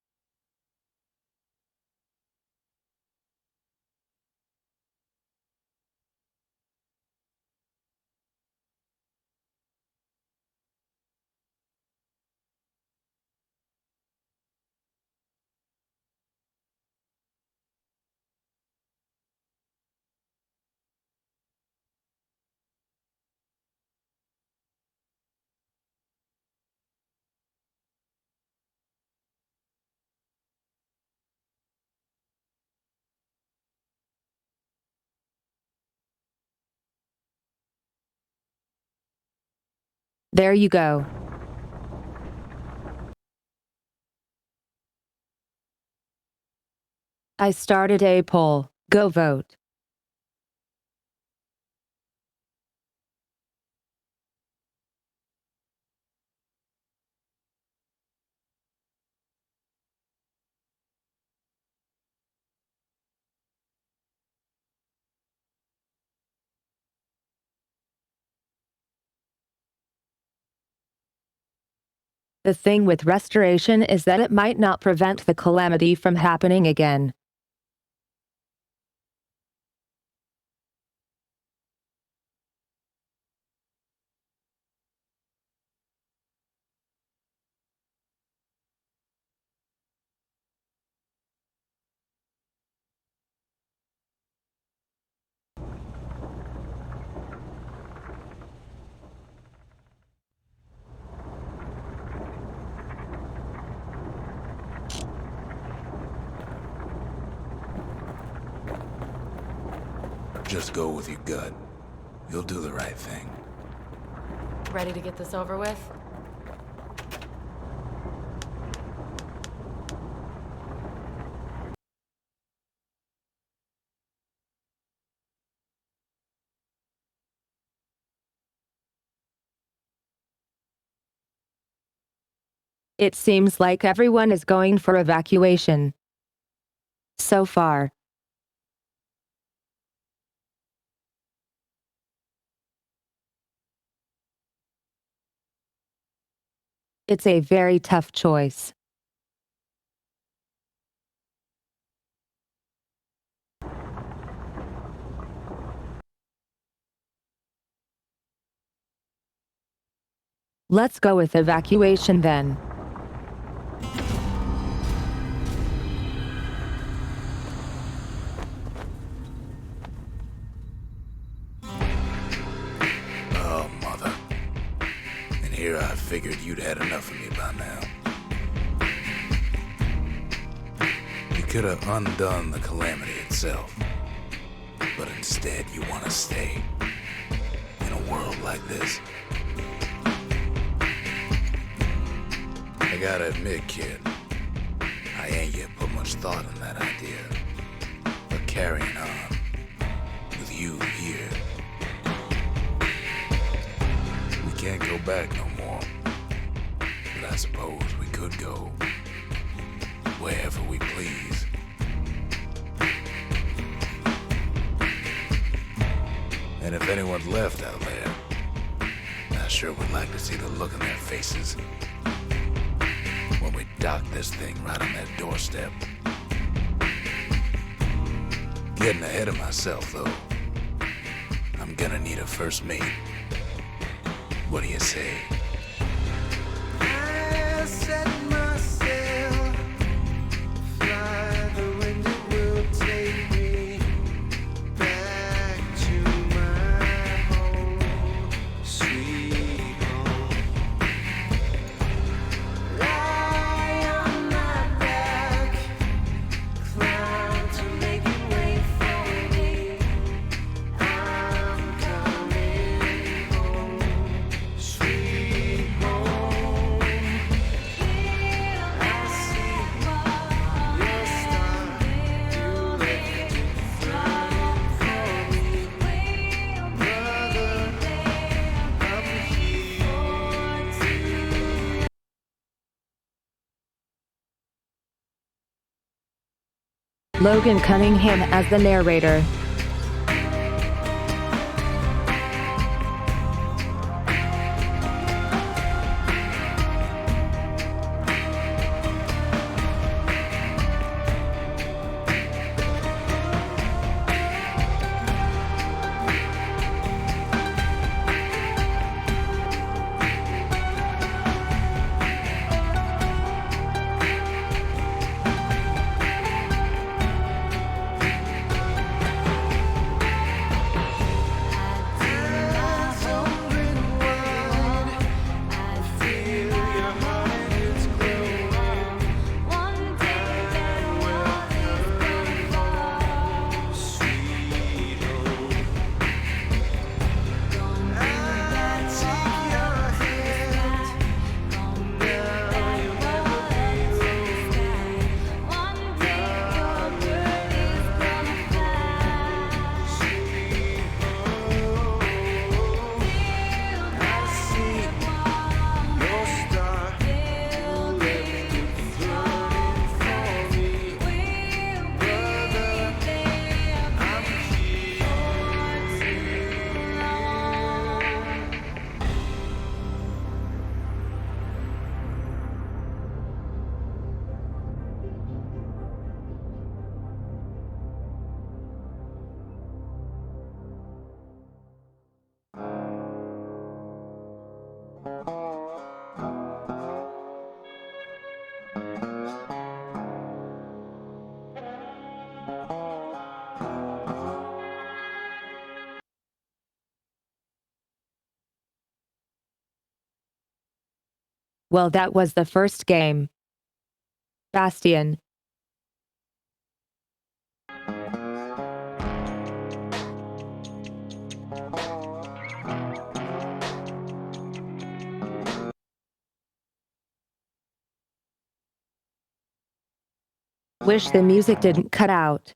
There you go. I started a poll. Go vote. The thing with restoration is that it might not prevent the calamity from happening again. Just go with your gut. You'll do the right thing. Ready to get this over with? It seems like everyone is going for evacuation. So far. It's a very tough choice. Let's go with evacuation then. Oh, mother. And here I figured you'd had enough of me by now. You could have undone the calamity itself. But instead you want to stay. In a world like this. I gotta admit, kid, I ain't yet put much thought in that idea. But carrying on, with you here, we can't go back no more. But I suppose we could go wherever we please. And if anyone's left out there, I sure would like to see the look in their faces when we dock this thing right on that doorstep. Getting ahead of myself, though. I'm gonna need a first mate. What do you say? I set myself, fly the wind, it will take me back to my home, sweet home. Lie on my back, climb to make it wait for me. I'm coming home, sweet home. I see your star, you left it flooding for me. Brother, I'm here. Logan Cunningham as the narrator. Well, that was the first game. Bastion. Wish the music didn't cut out.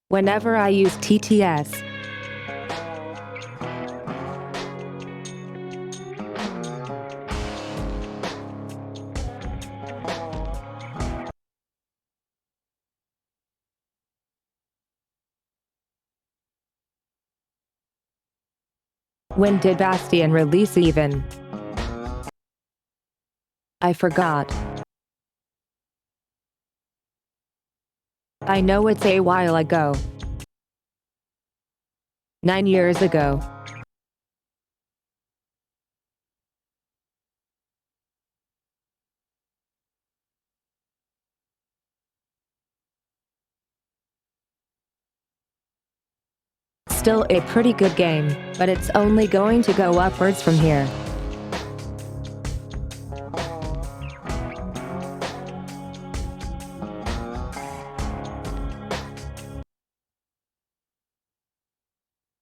Whenever I use TTS, when did Bastion release even? I forgot. I know it's a while ago. 9 years ago. Still a pretty good game, but it's only going to go upwards from here.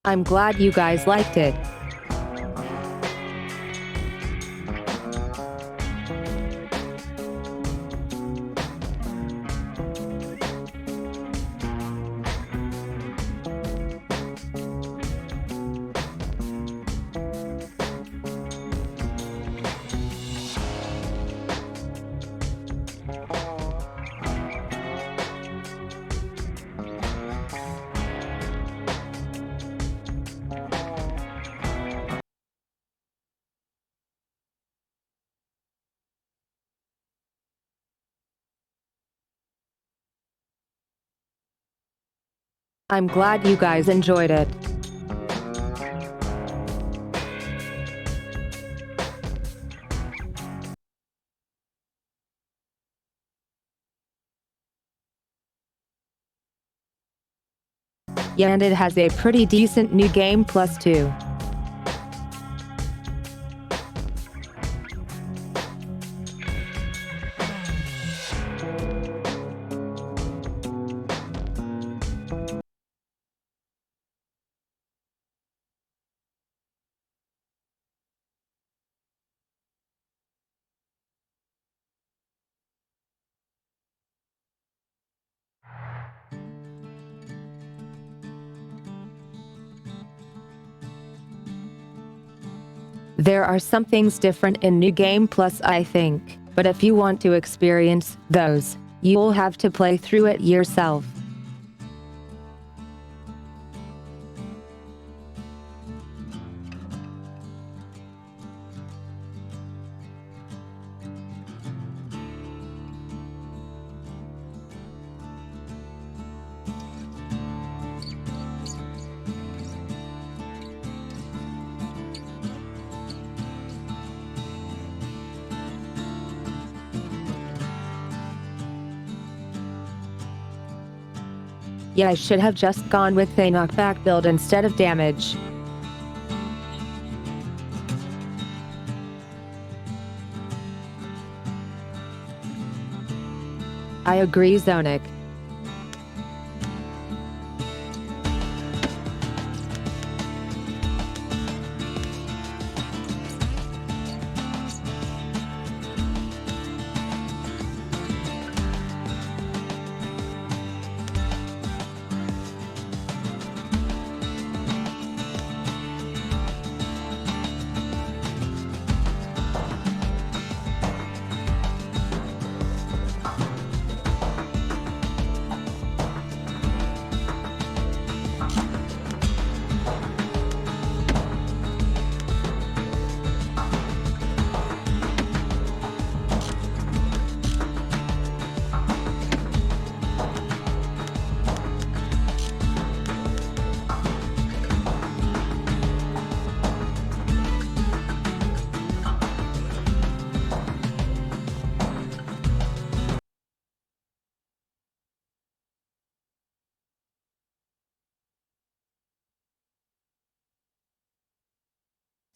I'm glad you guys liked it. I'm glad you guys enjoyed it. Yeah, and it has a pretty decent new game plus 2. There are some things different in New Game Plus, I think, but if you want to experience those, you'll have to play through it yourself. Yeah, I should have just gone with a knockback build instead of damage. I agree, Zonic.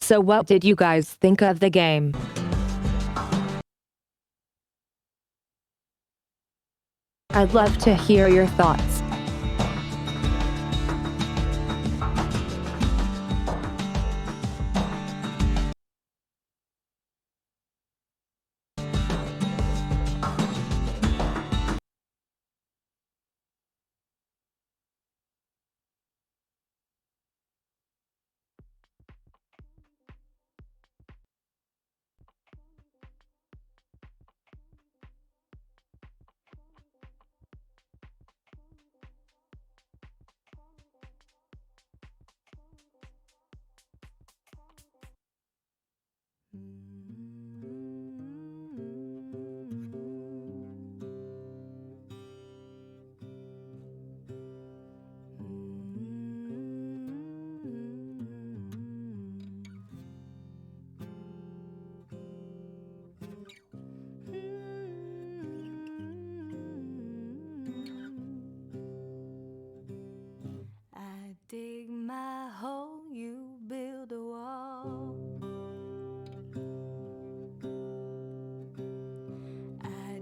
So what did you guys think of the game? I'd love to hear your thoughts.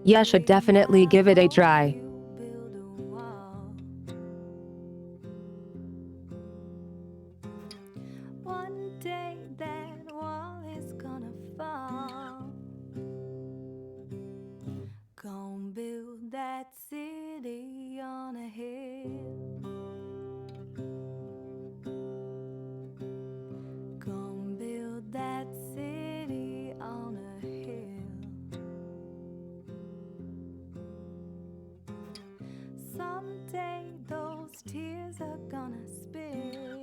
You should definitely give it a try. build a wall. One day that wall is gonna fall. Gonna build that city on a hill. Gonna build that city on a hill. Someday those tears are gonna spill.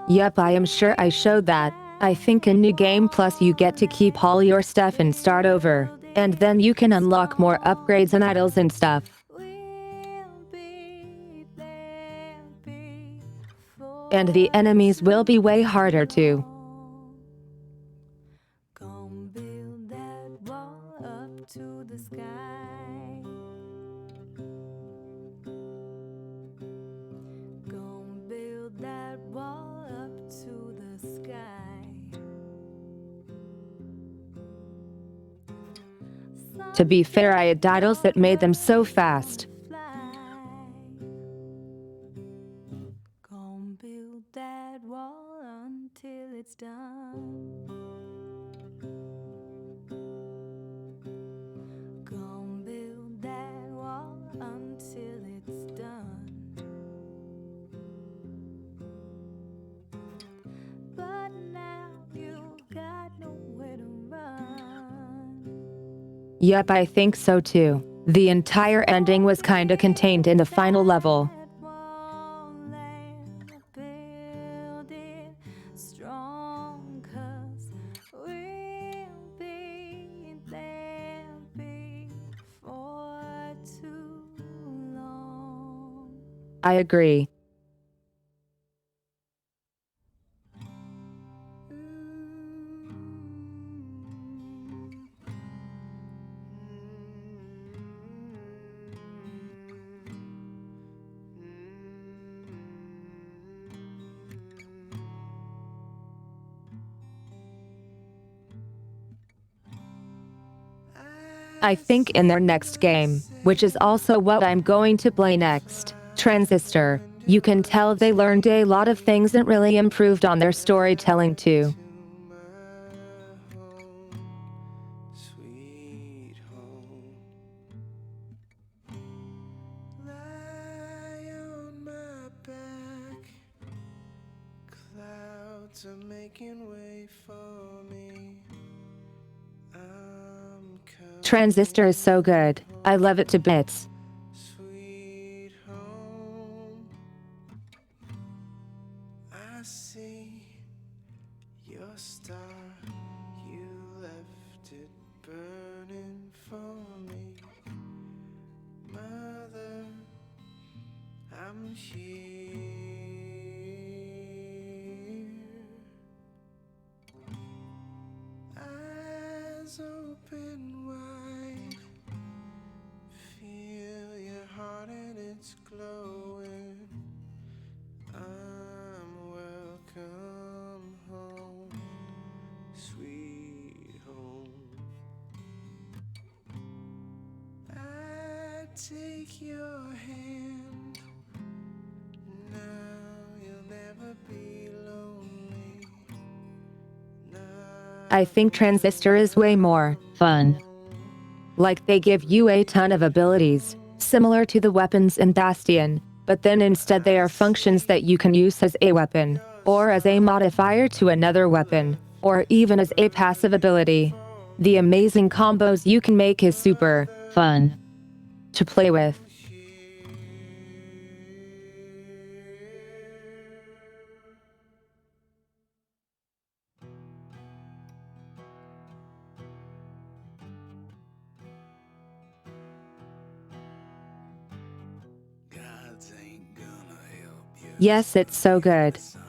Yep, I am sure I showed that. I think in New Game Plus you get to keep all your stuff and start over. And then you can unlock more upgrades and idols and stuff. And the enemies will be way harder too. Gonna build that wall up to the sky. Gonna build that wall up to the sky. To be fair, I had idols that made them so fast. Gonna build that wall until it's done. Gonna build that wall until it's done. But now you've got nowhere to run. Yep, I think so too. The entire ending was kinda contained in the final level. That wall and build it strong, 'cause we'll be there before too long. I agree. I think in their next game, which is also what I'm going to play next, Transistor, you can tell they learned a lot of things and really improved on their storytelling too. Sweet home. Lie on my back. Clouds are making way for me. I'm coming. Transistor is so good. I love it to bits. Sweet home. I see your star. You left it burning for me. Mother, I'm here. Eyes open wide. Feel your heart and it's glowing. I'm welcome home, sweet home. I take your hand. Now you'll never be lonely. I think Transistor is way more fun. Like they give you a ton of abilities, similar to the weapons in Bastion, but then instead they are functions that you can use as a weapon, or as a modifier to another weapon, or even as a passive ability. The amazing combos you can make is super fun to play with. Gods ain't gonna help you. Yes, it's so good. Sorry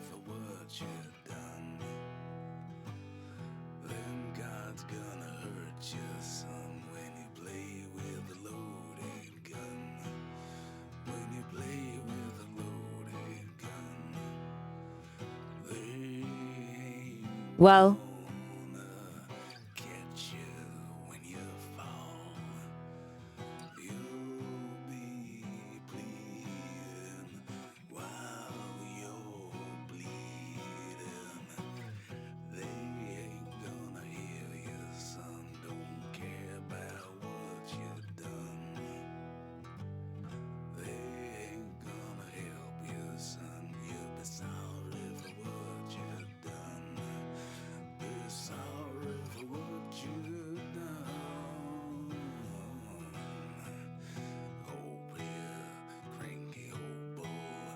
for what you've done. Then God's gonna hurt you, son, when you play with a loaded gun. When you play with a loaded gun. They ain't Well, gonna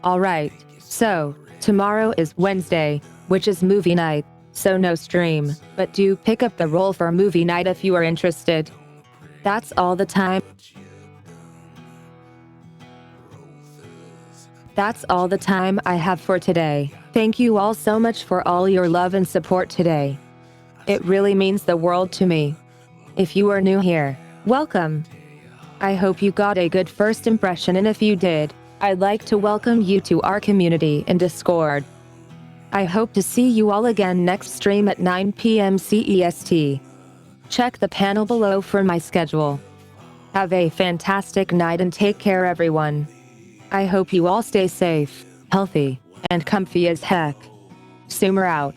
Alright, so, tomorrow is Wednesday, which is movie night, so no stream, but do pick up the role for movie night if you are interested. That's all the time. That's all the time I have for today. Thank you all so much for all your love and support today. It really means the world to me. If you are new here, welcome. I hope you got a good first impression, and if you did, I'd like to welcome you to our community in Discord. I hope to see you all again next stream at 9 p.m. CEST. Check the panel below for my schedule. Have a fantastic night and take care, everyone. I hope you all stay safe, healthy, and comfy as heck. Sumer out.